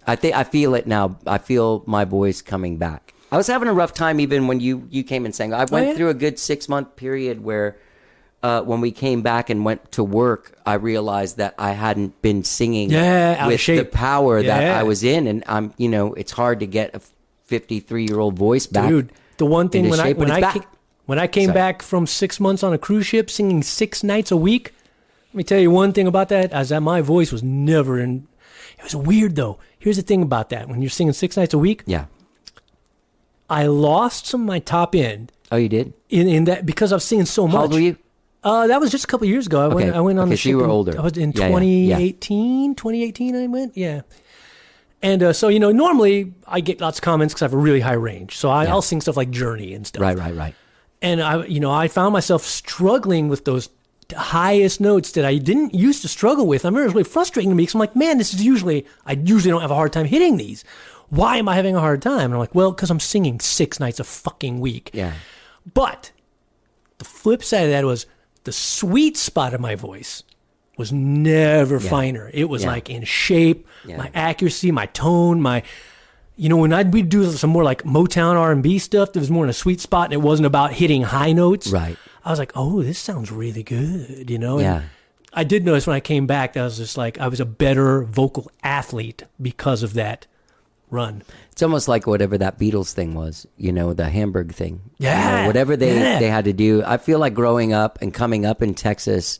I feel it now. I feel my voice coming back. I was having a rough time even when you came and sang. I went through a good 6-month period where when we came back and went to work, I realized that I hadn't been singing with the power that I was in, and it's hard to get a 53-year-old voice back. Dude, the one thing when I came back from 6 months on a cruise ship singing 6 nights a week, let me tell you one thing about that, is that my voice was never in. It was weird though. Here's the thing about that: when you're singing 6 nights a week, I lost some of my top end. Oh, you did? In that because I was singing so much. How old were you? That was just a couple of years ago. I went on the ship. So you were older. I was in 2018. 2018 I went. Yeah. And so, normally I get lots of comments because I have a really high range. So I'll sing stuff like Journey and stuff. Right. And I found myself struggling with those highest notes that I didn't used to struggle with. I remember it was really frustrating to me because I'm like, man, I usually don't have a hard time hitting these. Why am I having a hard time? And I'm like, well, because I'm singing 6 nights a fucking week. Yeah. But the flip side of that was the sweet spot of my voice was never finer. It was like in shape, my accuracy, my tone, when we'd do some more like Motown R&B stuff, there was more in a sweet spot and it wasn't about hitting high notes. Right. I was like, oh, this sounds really good, Yeah. I did notice when I came back that I was just like, I was a better vocal athlete because of that run. It's almost like whatever that Beatles thing was, the Hamburg thing. Yeah. Whatever they had to do. I feel like growing up and coming up in Texas,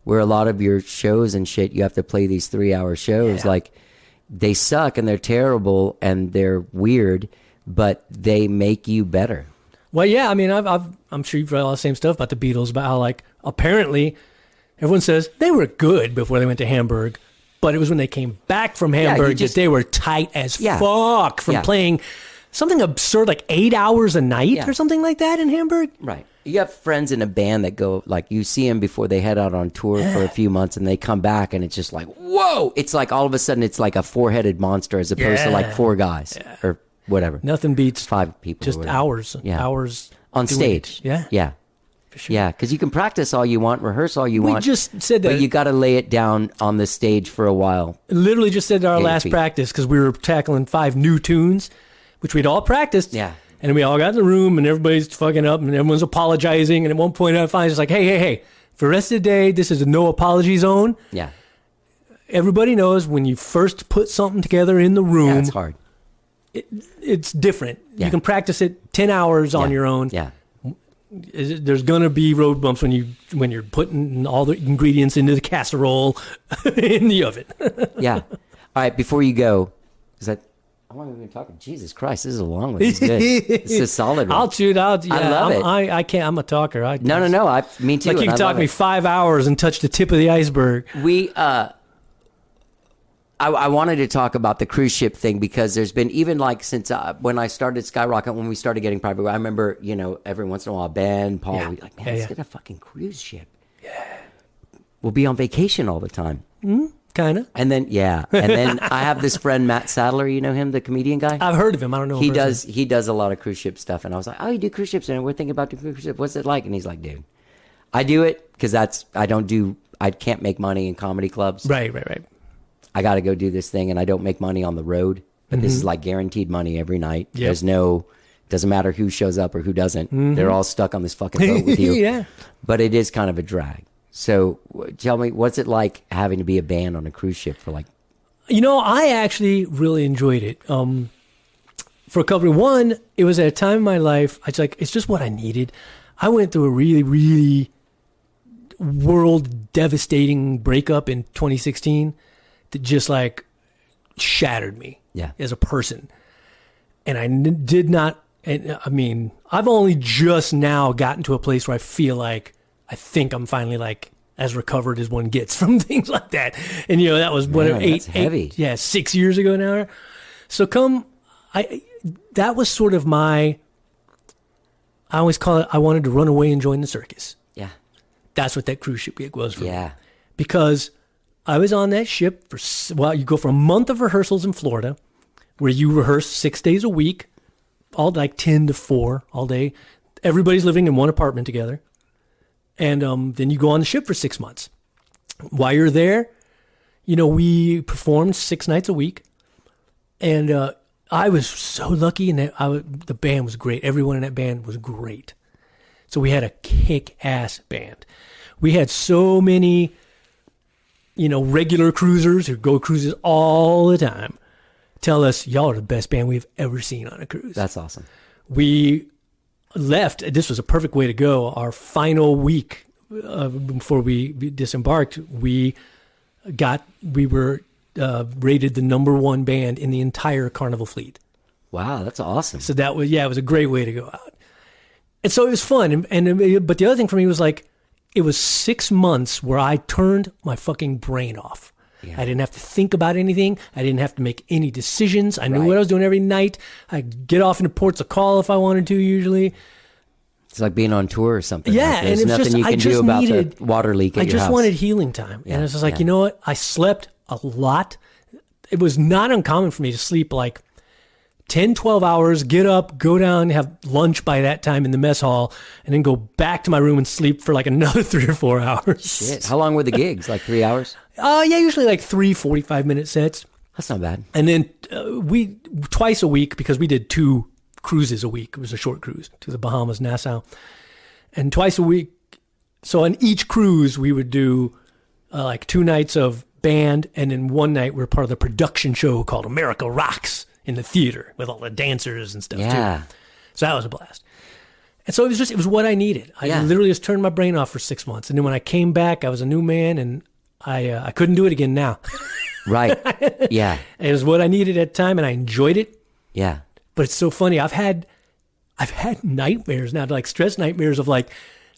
where a lot of your shows and shit, you have to play these 3-hour shows. Yeah. Like, they suck and they're terrible and they're weird, but they make you better. Well, yeah, I mean, I'm sure you've read all the same stuff about the Beatles, about how, like, apparently everyone says they were good before they went to Hamburg, but it was when they came back from Hamburg that they were tight as fuck from playing something absurd, like 8 hours a night or something like that in Hamburg. Right. You have friends in a band that go, like, you see them before they head out on tour for a few months and they come back and it's just like, whoa! It's like all of a sudden it's like a 4-headed monster as opposed to like 4 guys or whatever. Nothing beats 5 people. Just hours on stage. Yeah. Yeah. For sure. Yeah, because you can practice all you want, rehearse all you want. We just said that. But you got to lay it down on the stage for a while. Literally just said our last practice because we were tackling 5 new tunes, which we'd all practiced. Yeah. And we all got in the room and everybody's fucking up and everyone's apologizing. And at one point I finally was like, hey, for the rest of the day, this is a no apology zone. Yeah. Everybody knows when you first put something together in the room. Yeah, it's hard. It's different. Yeah. You can practice it 10 hours on your own. Yeah. There's gonna be road bumps when you're putting all the ingredients into the casserole in the oven. Yeah. All right. Before you go, how long have we been talking? Jesus Christ, this is a long one. This is good. This is a solid one. I'll shoot out. Yeah, I love it. I can't. I'm a talker. No. Me too. Like you can talk me 5 hours and touch the tip of the iceberg. I wanted to talk about the cruise ship thing because there's been, even like since when I started Skyrocket, when we started getting private, I remember, every once in a while, Ben, Paul, we'd be like, man, let's get a fucking cruise ship. Yeah. We'll be on vacation all the time. Kind of. And then, I have this friend, Matt Sadler, you know him, the comedian guy? I've heard of him. I don't know. He does a lot of cruise ship stuff. And I was like, oh, you do cruise ships? And we're thinking about doing cruise ship. What's it like? And he's like, dude, I do it because I can't make money in comedy clubs. Right. I got to go do this thing, and I don't make money on the road. But this is like guaranteed money every night. Yep. Doesn't matter who shows up or who doesn't. They're all stuck on this fucking boat with you. Yeah. But it is kind of a drag. So tell me, what's it like having to be a band on a cruise ship for like... I actually really enjoyed it. For a couple of... One, it was at a time in my life, it's just what I needed. I went through a really, really world devastating breakup in 2016 that just like shattered me as a person. And I did not, and I mean, I've only just now gotten to a place where I feel like, I think I'm finally like as recovered as one gets from things like that. And that was whatever, heavy. 6 years ago now. So that was sort of I always call it, I wanted to run away and join the circus. Yeah. That's what that cruise ship gig was for me. Yeah. Because I was on that ship you go for a month of rehearsals in Florida, where you rehearse 6 days a week, all like 10 to 4 all day. Everybody's living in one apartment together. And then you go on the ship for 6 months. While you're there, we performed 6 nights a week. And I was so lucky in that the band was great. Everyone in that band was great. So we had a kick-ass band. We had so many... regular cruisers who go cruises all the time tell us, y'all are the best band we've ever seen on a cruise. That's awesome. We left. This was a perfect way to go. Our final week before we disembarked, we were rated the #1 band in the entire Carnival fleet. Wow, that's awesome. So that was, it was a great way to go out. And so it was fun. But the other thing for me was like, it was 6 months where I turned my fucking brain off. Yeah. I didn't have to think about anything. I didn't have to make any decisions. I knew what I was doing every night. I'd get off into ports of call if I wanted to, usually. It's like being on tour or something. Yeah, like there's and nothing you can do about the water leak at your house. I just wanted healing time. And it's just like, you know what? I slept a lot. It was not uncommon for me to sleep like 10, 12 hours, get up, go down, have lunch by that time in the mess hall, and then go back to my room and sleep for like another 3 or 4 hours. Shit. How long were the gigs? Like 3 hours? Usually like 3 45-minute sets. That's not bad. And then we twice a week, because we did 2 cruises a week. It was a short cruise to the Bahamas, Nassau. And twice a week. So on each cruise, we would do like 2 nights of band, and then one night we were part of the production show called America Rocks in the theater with all the dancers and stuff too. So that was a blast. And so it was what I needed. I literally just turned my brain off for 6 months. And then when I came back, I was a new man, and I couldn't do it again now. Right. Yeah. It was what I needed at the time, and I enjoyed it. Yeah. But it's so funny. I've had nightmares now, like stress nightmares of like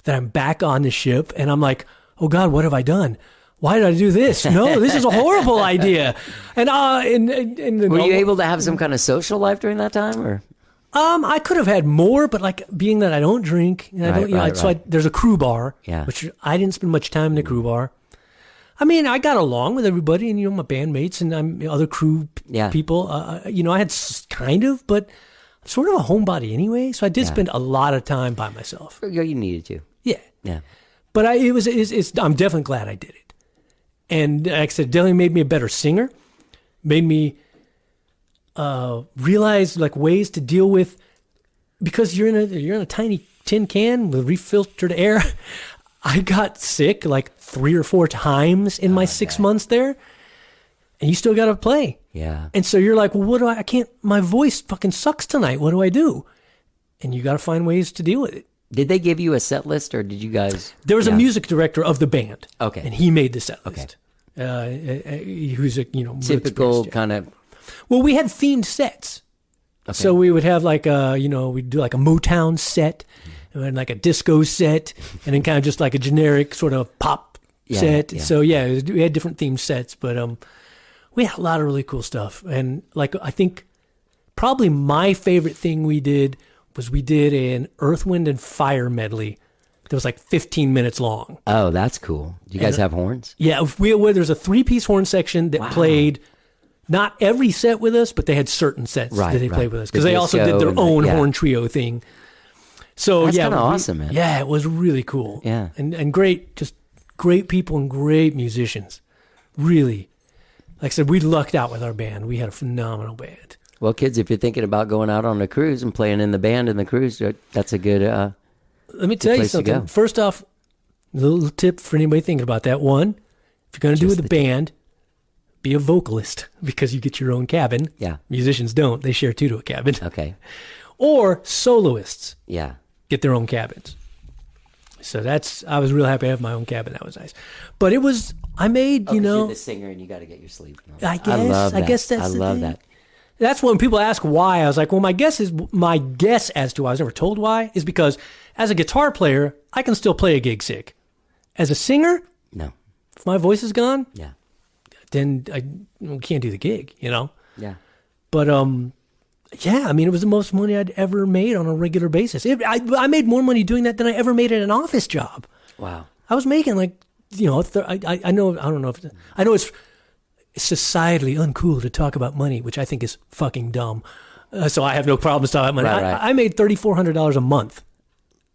that I'm back on the ship, and I'm like, oh God, what have I done? Why did I do this? No, this is a horrible idea. And were you able to have some kind of social life during that time, or? I could have had more, but like being that I don't drink, and I don't, so there's a crew bar, which I didn't spend much time in the crew bar. I mean, I got along with everybody, and my bandmates and other crew people. I had kind of, but I'm sort of a homebody anyway, so I did spend a lot of time by myself. Yeah, you needed to. Yeah. But I'm definitely glad I did it. And like I said, it definitely made me a better singer, made me realize like ways to deal with, because you're in a tiny tin can with refiltered air. I got sick like 3 or 4 times in my 6 months there, and you still got to play. Yeah. And so you're like, well, I can't, my voice fucking sucks tonight. What do I do? And you got to find ways to deal with it. Did they give you a set list, or did you guys? There was a music director of the band. Okay. And he made the set list. Who's a, typical kind of. Well, we had themed sets. Okay. So we would have like we'd do like a Motown set, and then like a disco set, and then kind of just like a generic sort of pop set. Yeah. So we had different themed sets, but we had a lot of really cool stuff. And like, I think probably my favorite thing we did was we did an Earth, Wind, and Fire medley that was like 15 minutes long. Oh, that's cool. Do you guys have horns? Yeah, there's a 3-piece horn section that played not every set with us, but they had certain sets that they played with us, because they also did their own horn trio thing. So that's kind of awesome, man. Yeah, it was really cool. Yeah, and great, just great people and great musicians. Really, like I said, we lucked out with our band. We had a phenomenal band. Well, kids, if you're thinking about going out on a cruise and playing in the band in the cruise, that's a good. Let me tell you something. First off, a little tip for anybody thinking about that. One, if you're going to do it with a band, be a vocalist, because you get your own cabin. Yeah. Musicians don't. They share 2 to a cabin. Okay. Or soloists. Yeah. Get their own cabins. So I was real happy to have my own cabin. That was nice. But it was, I made, you're the singer and you got to get your sleep. I guess that's I love that. That's when people ask why. I was like, well, my guess as to why I was never told why is because as a guitar player, I can still play a gig sick. As a singer, no. If my voice is gone, then I can't do the gig, Yeah. But I mean, it was the most money I'd ever made on a regular basis. I made more money doing that than I ever made at an office job. Wow. I was making like, I know it's societally uncool to talk about money, which I think is fucking dumb. So I have no problems talking about money. Right. I made $3,400 a month.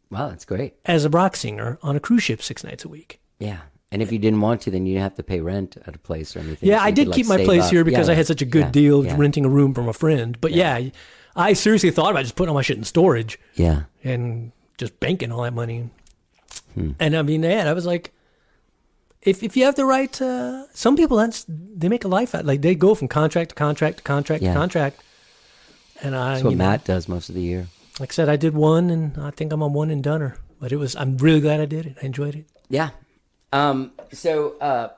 Wow, that's great. As a rock singer on a cruise ship 6 nights a week. Yeah. And if you didn't want to, then you'd have to pay rent at a place or anything. Yeah, so I did keep my place here because I had such a good deal renting a room from a friend. But I seriously thought about just putting all my shit in storage. Yeah. And just banking all that money. And I mean, I was like, if you have the right, some people, they make a life out. Like they go from contract to contract to contract to contract. And that's what Matt does most of the year. Like I said, I did one, and I think I'm a one and doneer. But I'm really glad I did it. I enjoyed it. Yeah. So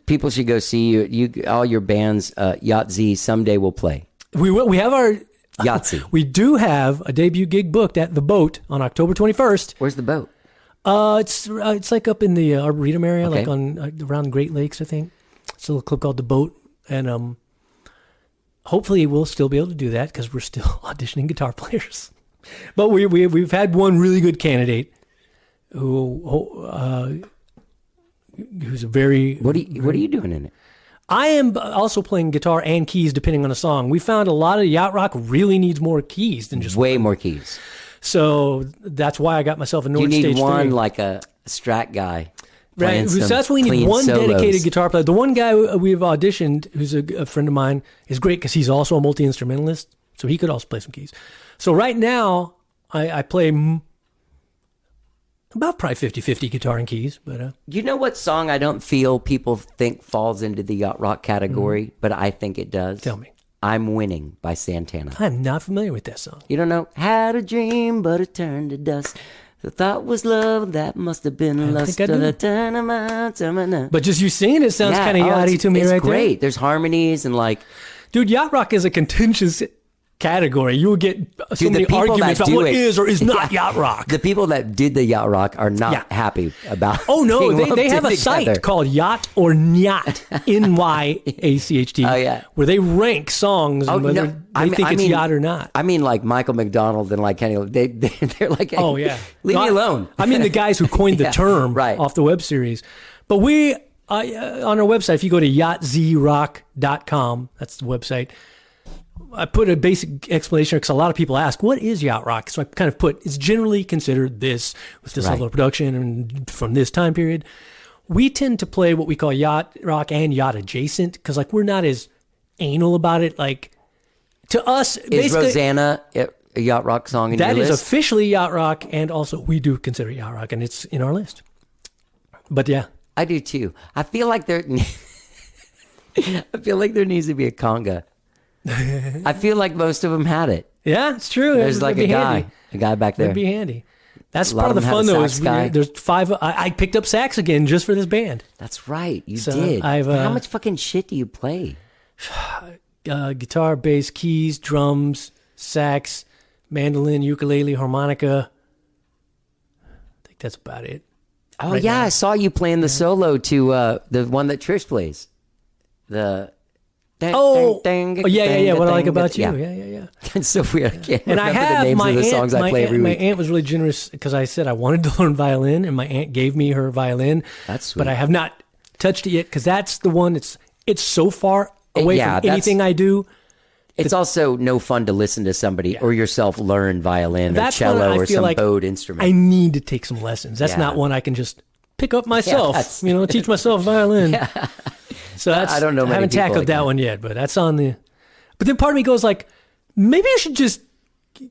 people should go see you. All your bands, Yahtzee, someday will play. We have our Yahtzee. We do have a debut gig booked at the Boat on October 21st. Where's the Boat? It's like up in the Arboretum area, like on around Great Lakes, I think. It's a little club called the Boat, and hopefully we'll still be able to do that because we're still auditioning guitar players. But we've had one really good candidate who's a very. What are you doing in it? I am also playing guitar and keys depending on the song. We found a lot of yacht rock really needs more keys than just way more keys. So that's why I got myself a Nord Stage 3. You need one like a Strat guy. Right, so that's why we need one dedicated guitar player. The one guy we've auditioned, who's a friend of mine, is great because he's also a multi-instrumentalist, so he could also play some keys. So right now, I play About probably 50-50 guitar and keys, but You know what song I don't feel people think falls into the yacht rock category, but I think it does? tell me. I'm Winning by Santana. I'm not familiar with that song. You don't know? Had a dream, but it turned to dust. The thought was love, that must have been lust. think I do. But But just you singing it sounds kind of yachty to me it's right great. There's harmonies and like, there. Dude, yacht rock is a contentious category. You will get so Dude, the many people arguments that about do what it- is or is not yacht rock. the people that did the yacht rock are not Yeah. happy about. Oh no, being they lumped have a in site together. called Yacht or Nyat, N-Y-A-C-H-T, Oh, yeah. where they rank songs and whether they think it's yacht or not. I mean, like Michael McDonald and like Kenny. They're like, hey, Oh yeah, leave No, me alone. I mean the guys who coined the Yeah, term right. off the web series. But we on our website, if you go to yachtzrock.com, that's the website. I put a basic explanation because a lot of people ask, what is yacht rock? So I kind of put, it's generally considered this with this Right. level of production and from this time period. We tend to play what we call yacht rock and yacht adjacent because like we're not as anal about it. Like to us, Is basically, Rosanna a yacht rock song in that your is list? officially yacht rock, and also we do consider yacht rock, and it's in our list. But yeah, I do too. I feel like there. I feel like there needs to be a conga. I feel like most of them had it. yeah, it's true. There's That'd like be a handy. guy back there. That'd be handy. That's A lot part of of the them fun, have a though. sax Is guy. there's five. I picked up sax again just for this band. That's right. You So did. I've, How much fucking shit do you play? Guitar, bass, keys, drums, sax, mandolin, ukulele, harmonica. I think that's about it. Oh Right yeah, now. I saw you playing the solo to the one that Trish plays. The Oh, yeah. What I like about you. Yeah. It's so weird. I can't And I remember the have names my of the aunt. songs I My play aunt, every my week. aunt was really generous because I said I wanted to learn violin, and my aunt gave me her violin. That's sweet. But I have not touched it yet because that's the one. It's so far away Yeah, from that's- anything I do. It's also no fun to listen to somebody or yourself learn violin or That's one cello I or feel some like bowed instrument. I need to take some lessons. That's Yeah. not one I can just pick up myself. that's- Teach myself violin. So that's I don't know I many haven't people tackled like that that. one yet, but that's on the. But then part of me goes like, maybe you should just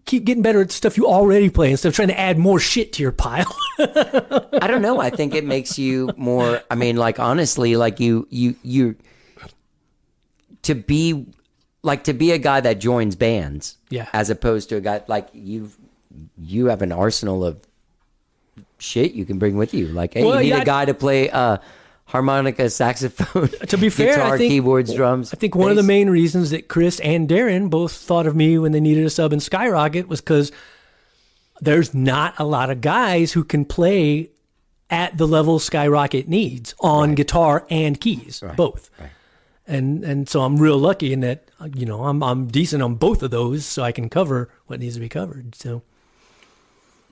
keep getting better at stuff you already play instead of trying to add more shit to your pile. I don't know. I think it makes you more. I mean, like honestly, like you to be a guy that joins bands, Yeah. as opposed to a guy like you have an arsenal of shit you can bring with you. Like, hey, Well, you need yeah, a guy to play harmonica, saxophone, To be fair, guitar, I think keyboards, drums. I think one of the bass. main reasons that Chris and Darren both thought of me when they needed a sub in Skyrocket was because there's not a lot of guys who can play at the level Skyrocket needs on guitar and keys, both. Right. And so I'm real lucky in that I'm decent on both of those, so I can cover what needs to be covered. So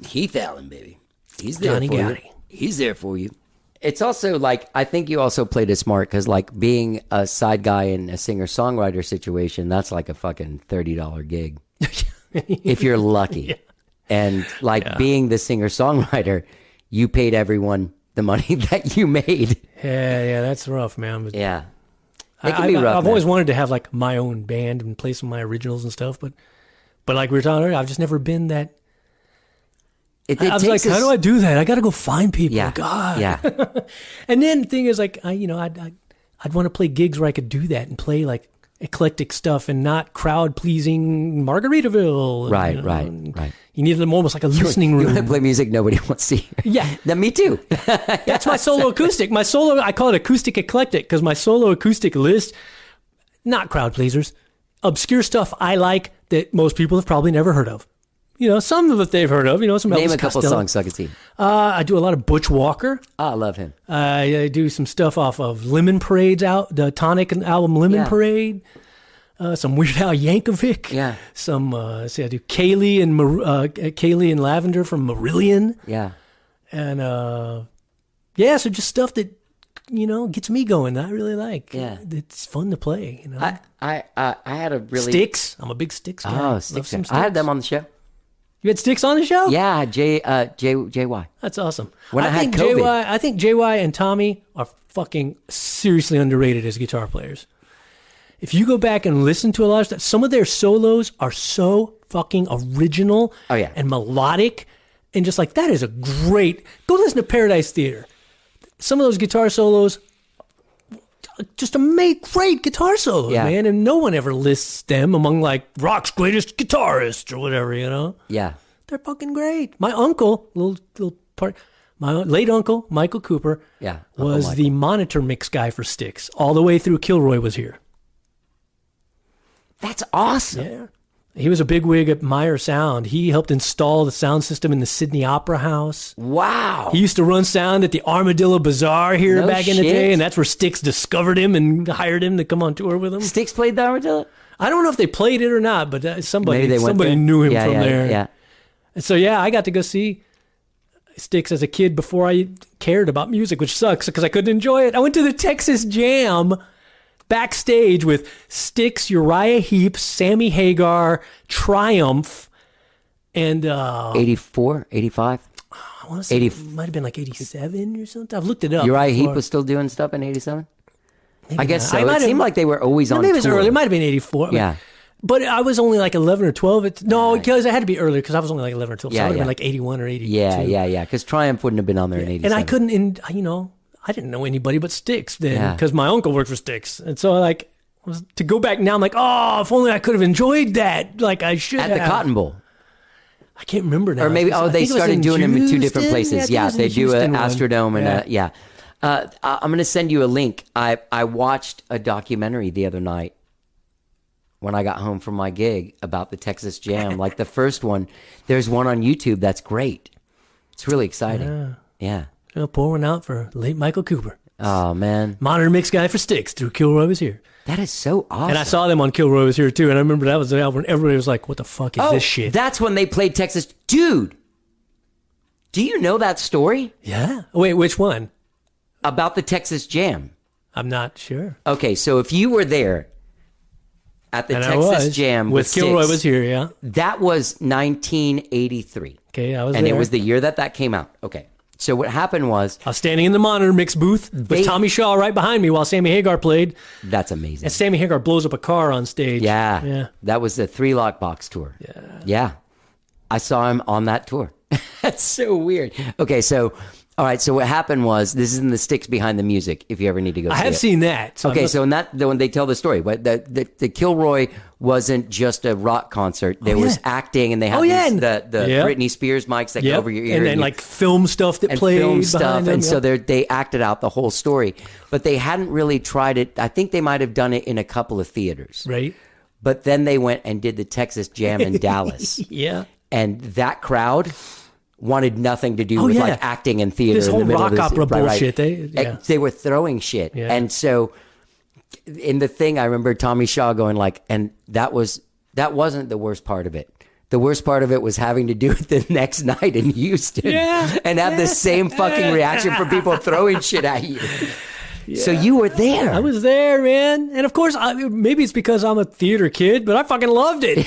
Heath Allyn, baby, he's there Johnny for Gotti. you. He's there for you. It's also like I think you also played it smart because like being a side guy in a singer songwriter situation, that's like a fucking $30 gig if you're lucky. And like being the singer songwriter, you paid everyone the money that you made. yeah, that's rough, man. But Yeah, it can be rough. I've man. always wanted to have like my own band and play some of my originals and stuff, but like we were talking earlier, I've just never been that. It I was like, takes how do I do that? I got to go find people. Yeah, God. yeah. And then the thing is, like, I'd want to play gigs where I could do that and play like eclectic stuff and not crowd pleasing Margaritaville. Right, you know, right, and right. You need them almost like a listening You want to room. play music nobody wants to hear. Yeah. Now, me too. That's my solo acoustic. My solo, I call it acoustic eclectic because my solo acoustic list, not crowd pleasers, obscure stuff I like that most people have probably never heard of. Some of it they've heard of. Some Name Elvis a couple Costello. songs so I can see. I do a lot of Butch Walker. Oh, I love him. I do some stuff off of Lemon Parade's out, the Tonic album Lemon Yeah. Parade. Some Weird Al Yankovic. Yeah. Some I do Kaylee and Lavender from Marillion, Yeah. and so just stuff that gets me going. That I really like. Yeah. It's fun to play. I had a really Sticks. I'm a big Sticks guy. Oh, Love Sticks. some I had them on the show. You had Sticks on the show? Yeah, JY. That's awesome. When I had think COVID. I think JY and Tommy are fucking seriously underrated as guitar players. If you go back and listen to a lot of stuff, some of their solos are so fucking original Oh, yeah. and melodic and just like, that is a great, go listen to Paradise Theater. Some of those guitar solos, just great guitar solos, man. And no one ever lists them among like rock's greatest guitarists or whatever, you know? Yeah. They're fucking great. My uncle, my late uncle, Michael Cooper, was the monitor mix guy for Styx. All the way through Kilroy was here. That's awesome. Yeah. He was a bigwig at Meyer Sound. He helped install the sound system in the Sydney Opera House. Wow. He used to run sound at the Armadillo Bazaar here back in the day, and that's where Styx discovered him and hired him to come on tour with him. Styx played the Armadillo? I don't know if they played it or not, but somebody there. knew him from there. Yeah. And so, I got to go see Styx as a kid before I cared about music, which sucks because I couldn't enjoy it. I went to the Texas Jam backstage with Styx, Uriah Heep, Sammy Hagar, Triumph, and 84, 85? I want to say it might have been like 87 or something. I've looked it up. Uriah Heep was still doing stuff in 87? I guess so. It seemed like they were always on maybe tour. It was early. It might have been 84. Yeah. But I was only like 11 or 12. No, because it had to be earlier because I was only like 11 or 12. So I would have been like 81 or 82. Yeah. Because Triumph wouldn't have been on there in 87. And I couldn't, I didn't know anybody but Styx then because my uncle worked for Styx. And so to go back now, I'm like, oh, if only I could have enjoyed that. Like I should have. At the Cotton Bowl. I can't remember now. Or maybe, they started doing them in two different places. Yeah, they do an Astrodome and I'm going to send you a link. I watched a documentary the other night when I got home from my gig about the Texas Jam. Like the first one, there's one on YouTube that's great. It's really exciting. Yeah. I'll pour one out for late Michael Cooper. Oh, man. Monitor mix guy for Styx through Kilroy Was Here. That is so awesome. And I saw them on Kilroy Was Here, too. And I remember that was the album. Everybody was like, what the fuck is this shit? That's when they played Texas. Dude, do you know that story? Yeah. Wait, which one? About the Texas Jam. I'm not sure. Okay, so if you were there at the Texas Jam with Kilroy Styx, Was Here, yeah. That was 1983. Okay, I was and there. it was the year that came out. Okay. So what happened was... I was standing in the monitor mix booth with Tommy Shaw right behind me while Sammy Hagar played. That's amazing. And Sammy Hagar blows up a car on stage. Yeah. That was the 3 Lockbox tour. Yeah. I saw him on that tour. That's so weird. Okay, so... All right, so what happened was, this is in the Styx Behind the Music, if you ever need to go see it. I have seen that. So when they tell the story, the Kilroy wasn't just a rock concert. There was acting, and they had the Britney Spears mics that go over your ear. And then like film stuff that played behind them. And so they acted out the whole story. But they hadn't really tried it. I think they might have done it in a couple of theaters. Right. But then they went and did the Texas Jam in Dallas. Yeah. And that crowd... wanted nothing to do with like acting and theater. This whole in the middle rock opera bullshit. They were throwing shit. Yeah. And so in the thing, I remember Tommy Shaw going like, and that wasn't the worst part of it. The worst part of it was having to do it the next night in Houston and have the same fucking reaction from people throwing shit at you. Yeah. So you were there. I was there, man. And of course, maybe it's because I'm a theater kid, but I fucking loved it.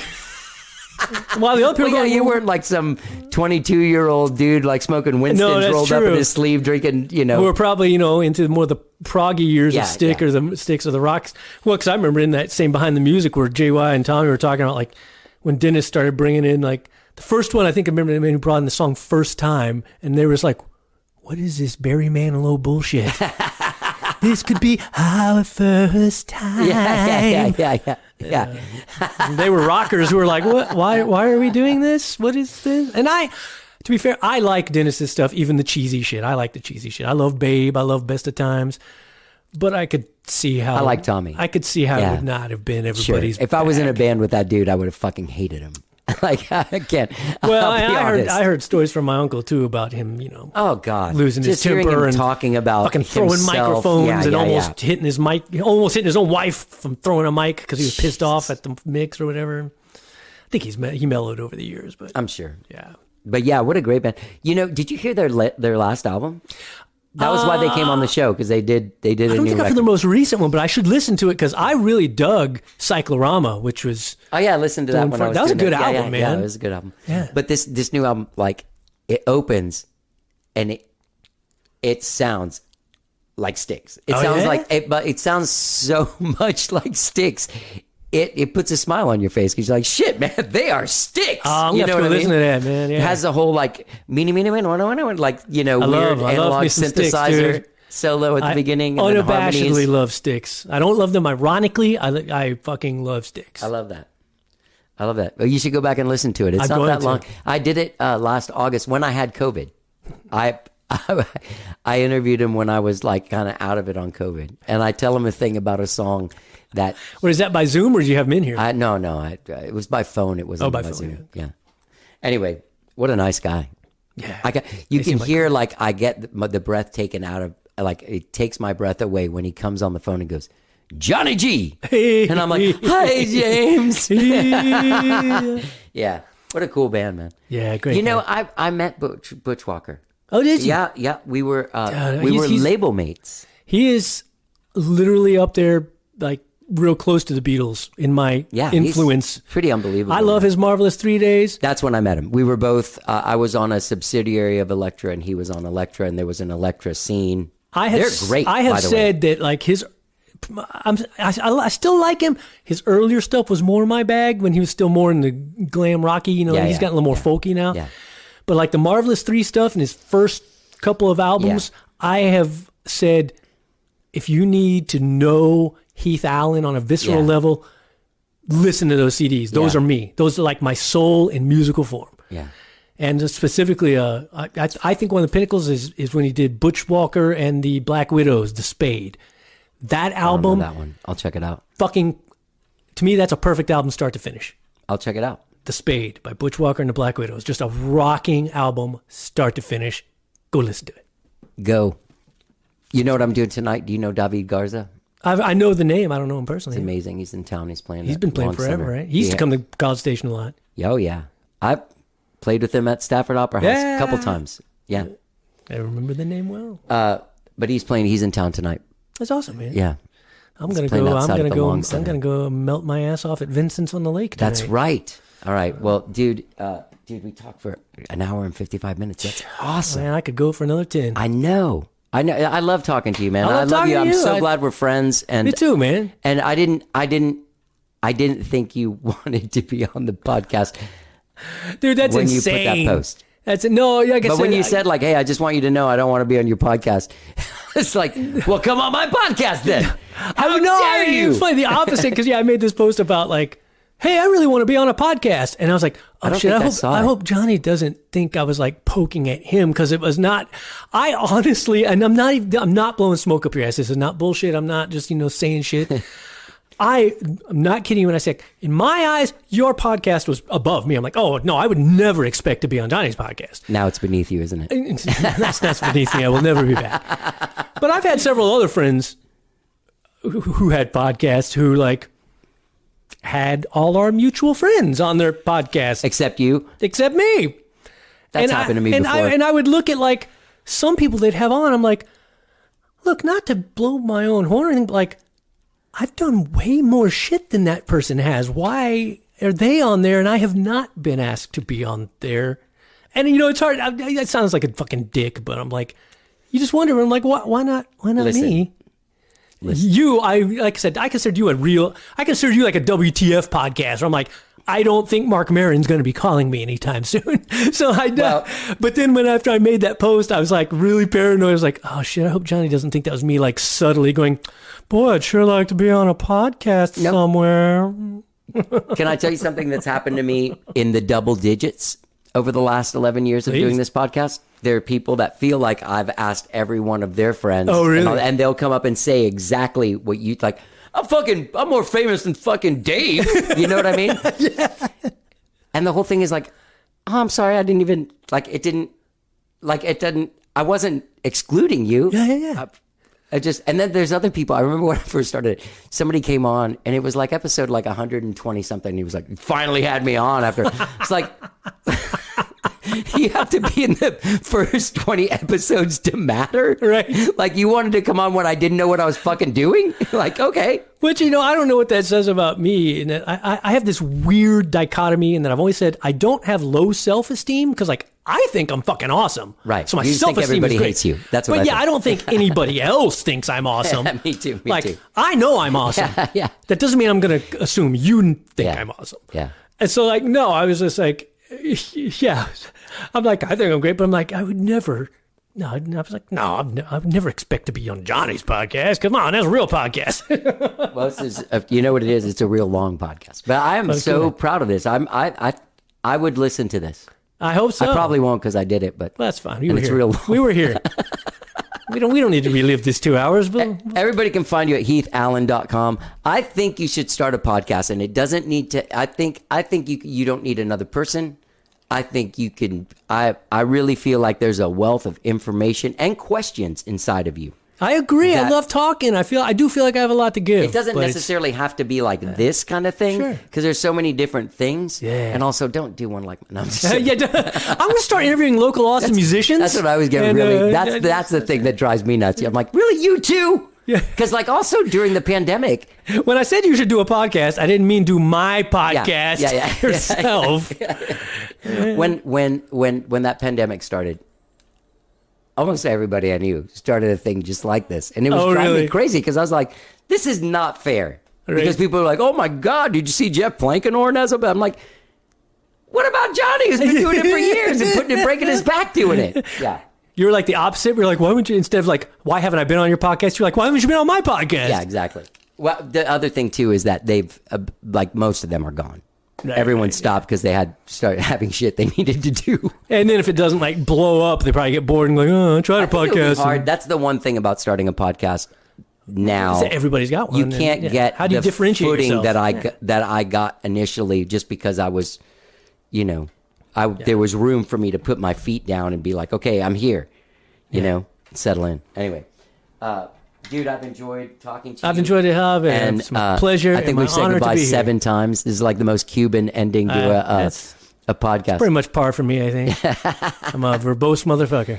While the other people you weren't like some 22-year-old dude like smoking Winston's rolled up in his sleeve, drinking, Who were probably, into more the proggy years of Styx or the Styx or the Rocks. Well, because I remember in that same Behind the Music where JY and Tommy were talking about like when Dennis started bringing in like the first one. I think I remember the man who brought in the song First Time, and they were just like, "What is this Barry Manilow bullshit?" This could be our first time. Yeah. They were rockers who were like, "What? Why are we doing this? What is this?" And to be fair, I like Dennis's stuff, even the cheesy shit. I like the cheesy shit. I love Babe. I love Best of Times. But I could see how... I like Tommy. I could see how it would not have been everybody's Sure. If I was in a band with that dude, I would have fucking hated him. Like, I can't. Well, I heard stories from my uncle, too, about him, Oh, God. losing Just his temper and talking about fucking throwing himself. microphones and almost hitting his mic, almost hitting his own wife from throwing a mic because he was pissed off at the mix or whatever. I think he mellowed over the years, but I'm sure. Yeah. But yeah, what a great band. Did you hear their last album? That was why they came on the show, because they did a new record. I don't think I've heard the most recent one, but I should listen to it because I really dug Cyclorama, which was... Oh, yeah, I listened to that when I was That was a good album, man. Yeah, it was a good album. Yeah. But this new album, like, it opens and it sounds like Styx. It sounds like... But it sounds so much like Styx. it puts a smile on your face because you're like, shit, man, they are sticks. I'm you gonna know have to what I listen mean? to that, man. Yeah. It has the whole like like weird love analog me some Styx, synthesizer dude. solo at the beginning. And then Unabashedly harmonies. love Styx. I don't love them ironically. I fucking love Styx. I love that. Well, you should go back and listen to it. It's I'm not going that to. long. I did it last August when I had COVID. I interviewed him when I was like kind of out of it on COVID, and I tell him a thing about a song that What is that, by Zoom, or did you have him in here? it was by phone. It wasn't by by phone, Zoom. Yeah. Anyway, what a nice guy. Yeah. You They can seem like- hear like I get the breath taken out of, like it takes my breath away when he comes on the phone and goes, Johnny G. And I'm like, hi, James. Yeah. What a cool band, man. Yeah, great. You know, guy. I met Butch Walker. Oh, did you? Yeah. We were he's- label mates. He is literally up there, like real close to the Beatles in my Yeah. influence. He's pretty unbelievable. I love his Marvelous 3 Days. That's when I met him. We were both, I was on a subsidiary of Elektra and he was on Elektra, and there was an Elektra scene. They're great. I by have the said that like his. I still like him. His earlier stuff was more my bag when he was still more in the glam rocky. You know, Yeah, he's yeah, gotten a little more yeah. folky now. Yeah. But like the Marvelous 3 stuff and his first couple of albums, I have said, if you need to know Heath Allyn on a visceral Yeah. level, listen to those CDs. Those Yeah. are me. Those are like my soul in musical form. Yeah. And specifically, I think one of the pinnacles is when he did Butch Walker and the Black Widows, The Spade. That I don't know album, that one. I'll check it out. fucking, to me, that's a perfect album start to finish. I'll check it out. The Spade by Butch Walker and the Black Widows. Just a rocking album, start to finish. Go listen to it. Go. You know what I'm doing tonight? Do you know David Garza? I know the name. I don't know him personally. It's amazing. He's in town. He's playing. He's at been playing Long forever, Center. right? He used to come to College Station a lot. Oh yeah, I played with him at Stafford Opera House a couple times. Yeah, I remember the name well. but he's playing. He's in town tonight. That's awesome, man. Yeah, I'm gonna playing go. I'm outside gonna at the go. Long I'm Center. gonna go melt my ass off at Vincent's on the Lake tonight. that's right. All right. Well, dude, we talked for an hour and 55 minutes. That's awesome. Man, I could go for another 10. I know. I love talking to you, man. I love love talking you. to I'm you. so glad we're friends. And Me too, man. And I didn't think you wanted to be on the podcast Dude, that's when insane. you put that post. That's no. Like I But said, when you said like, "Hey, I just want you to know I don't want to be on your podcast," it's like, "Well, come on my podcast then." How dare you? It's funny, the opposite, because I made this post about like, hey, I really want to be on a podcast, and I was like, oh don't shit, think I saw I it. hope Johnny doesn't think I was like poking at him, because it was not. I honestly, and I'm not blowing smoke up your ass. This is not bullshit. I'm not just saying shit. I'm not kidding you when I say, in my eyes, your podcast was above me. I'm like, oh no, I would never expect to be on Johnny's podcast. Now it's beneath you, isn't it? That's beneath me. I will never be back. But I've had several other friends who had podcasts who like had all our mutual friends on their podcast, Except you. except me. That's happened to me before. I would look at like some people they'd have on. I'm like, look, not to blow my own horn or anything, but like, I've done way more shit than that person has. Why are they on there and I have not been asked to be on there? And it's hard. It sounds like a fucking dick, but I'm like, you just wonder. I'm like, why not? Why not Listen. me? Listen. Like I said, I consider you I consider you like a WTF podcast. Where I'm like, I don't think Mark Maron's going to be calling me anytime soon. So but then after I made that post, I was like really paranoid. I was like, oh shit, I hope Johnny doesn't think that was me like subtly going, boy, I'd sure like to be on a podcast somewhere. Can I tell you something that's happened to me in the double digits over the last 11 years of Please. doing this podcast? There are people that feel like I've asked every one of their friends. Oh, really? And they'll come up and say exactly what you like. I'm more famous than fucking Dave. You know what I mean? Yeah. And the whole thing is like, oh, I'm sorry. I didn't even I wasn't excluding you. Yeah. And then there's other people. I remember when I first started, somebody came on and it was like episode like 120 something. And he was like, finally had me on after. It's like, you have to be in the first 20 episodes to matter. Right. Like you wanted to come on when I didn't know what I was fucking doing. Like, okay. Which, I don't know what that says about me. And I have this weird dichotomy in that I've always said I don't have low self-esteem because, like, I think I'm fucking awesome. Right. So my You just think self-esteem is everybody great. hates you. That's what But I yeah, think. I don't think anybody else thinks I'm awesome. Me too. Me like, too. I know I'm awesome. Yeah. That doesn't mean I'm going to assume you think Yeah. I'm awesome. Yeah. And so, like, no, I was just like, yeah. I'm like, I think I'm great, but I'm like, I would never. No, I was like, no, I would never expect to be on Johnny's podcast. Come on, that's a real podcast. Well, this is, you know what it is? It's a real long podcast. But I am so proud of this. I would listen to this. I hope so. I probably won't because I did it, but Well, that's fine. You and were it's here. real long. We were here. We don't need to relive this 2 hours. But everybody can find you at heathallyn.com. I think you should start a podcast, and it doesn't need to. I think you don't need another person. I think you can. I really feel like there's a wealth of information and questions inside of you. I agree. I That- love talking. I do feel like I have a lot to give. It doesn't but necessarily have to be like this kind of thing, Sure. because there's so many different things. Yeah. And also, don't do one like. No, I'm just Yeah, I'm going to start interviewing local awesome musicians. That's what I was getting. And, Really, that's the thing that drives me nuts. I'm like, really, you too? Yeah. Because like also during the pandemic, When I said you should do a podcast, I didn't mean do my podcast yourself. when that pandemic started, almost everybody I knew started a thing just like this, and it was driving really? me crazy because I was like, this is not fair. Right. Because people are like, oh my God, did you see Jeff Plankenhorn as a? I'm like, what about Johnny who's been doing it for years and breaking his back doing it? Yeah. You're like the opposite. You're like, why wouldn't you, instead of like, why haven't I been on your podcast? You're like, why haven't you been on my podcast? Yeah, exactly. Well, the other thing too is that they've like most of them are gone. Everyone stopped because they had started having shit they needed to do. And then if it doesn't like blow up, they probably get bored and like, oh, try a I think it'll be podcast. hard. That's the one thing about starting a podcast now. Everybody's got one. You and, can't yeah. get How do you the differentiate footing yourself? that I got initially just because I was, there was room for me to put my feet down and be like, okay, I'm here, settle in. Anyway, dude, I've enjoyed talking to you. I've enjoyed it, Hub, and it's my pleasure. I think and we've my said honor to goodbye be here. 7 times. This is like the most Cuban ending to a podcast. Pretty much par for me, I think. I'm a verbose motherfucker.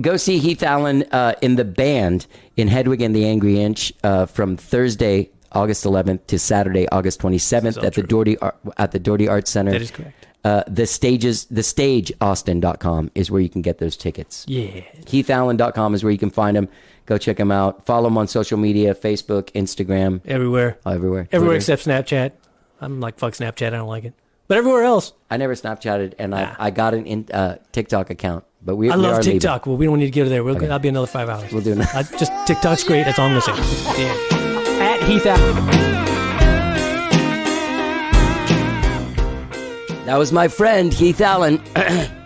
Go see Heath Allyn in the band in Hedwig and the Angry Inch from Thursday, August 11th to Saturday, August 27th at the Daugherty Arts Center. That is correct. TheStageAustin.com is where you can get those tickets. Yeah. HeathAllyn.com is where you can find him. Go check him out. Follow him on social media, Facebook, Instagram, Everywhere. everywhere. Everywhere Twitter. except Snapchat. I'm like, fuck Snapchat. I don't like it. But everywhere else. I never Snapchatted, and I got an TikTok account, but we I we love are leaving. TikTok. Well, we don't need to get there. That'll be another 5 hours. We'll do another. Just TikTok's great. That's all I'm going to say. Yeah. At Heath Allyn. That was my friend, Heath Allyn.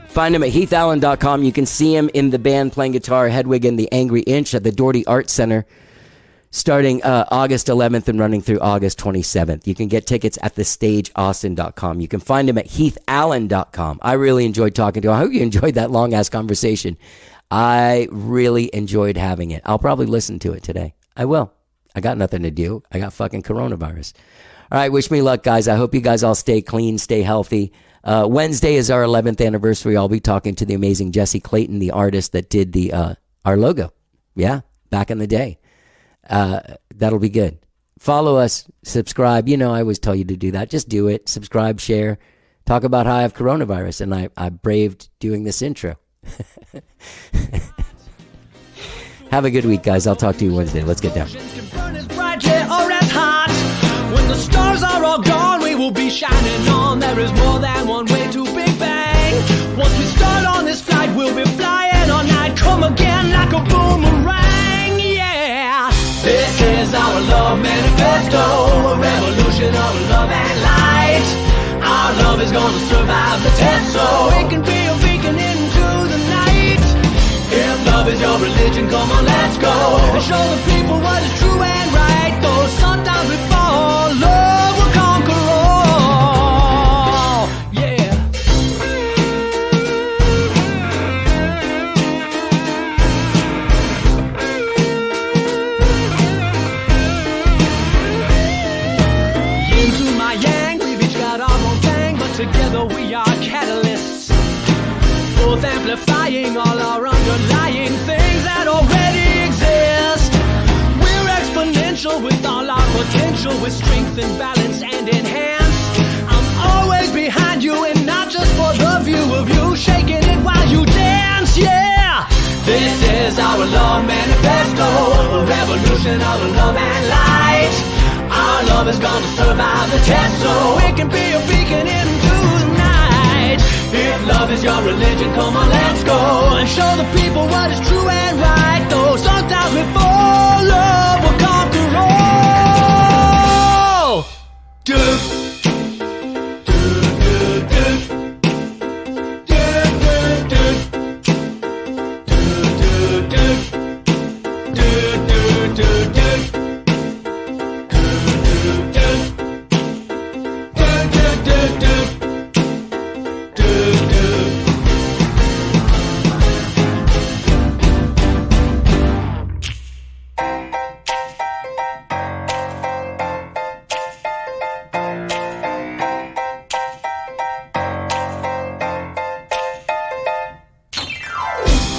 Find him at heathallyn.com. You can see him in the band playing guitar, Hedwig and the Angry Inch at the Daugherty Arts Center, starting August 11th and running through August 27th. You can get tickets at thestageaustin.com. You can find him at heathallyn.com. I really enjoyed talking to him. I hope you enjoyed that long-ass conversation. I really enjoyed having it. I'll probably listen to it today. I will. I got nothing to do. I got fucking coronavirus. All right, wish me luck, guys. I hope you guys all stay clean, stay healthy. Wednesday is our 11th anniversary. I'll be talking to the amazing Jesse Clayton, the artist that did our logo. Yeah, back in the day. That'll be good. Follow us, subscribe. I always tell you to do that. Just do it. Subscribe, share. Talk about how I have coronavirus, and I braved doing this intro. Have a good week, guys. I'll talk to you Wednesday. Let's get down. Can burn as brightly or as hot. When the stars are all gone, we will be shining on. There is more than one way to Big Bang. Once we start on this flight, we'll be flying all night. Come again like a boomerang, yeah. This is our love manifesto, a revolution of love and light. Our love is gonna survive the test, so it can be a beacon into the night. If love is your religion, come on, let's go and show the people what is true and right. Though sometimes we fall, love will conquer all. Yeah. Yin to my yang, we've each got our own thing, but together we are catalysts. Both amplifying all our underlying things that already exist. We're exponential with all our potential, with strength and balance and enhance. I'm always behind you and not just for the view of you, shaking it while love is gonna survive the test, so it can be a beacon into the night. If love is your religion, come on, let's go and show the people what is true and right. Though sometimes we fall, love will conquer all. Do.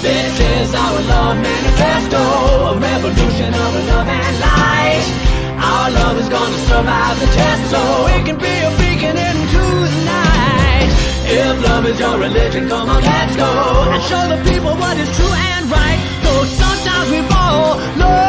This is our love manifesto, a revolution of love and light. Our love is gonna survive the test, so it can be a beacon into the night. If love is your religion, come on, let's go and show the people what is true and right. Though sometimes we fall, love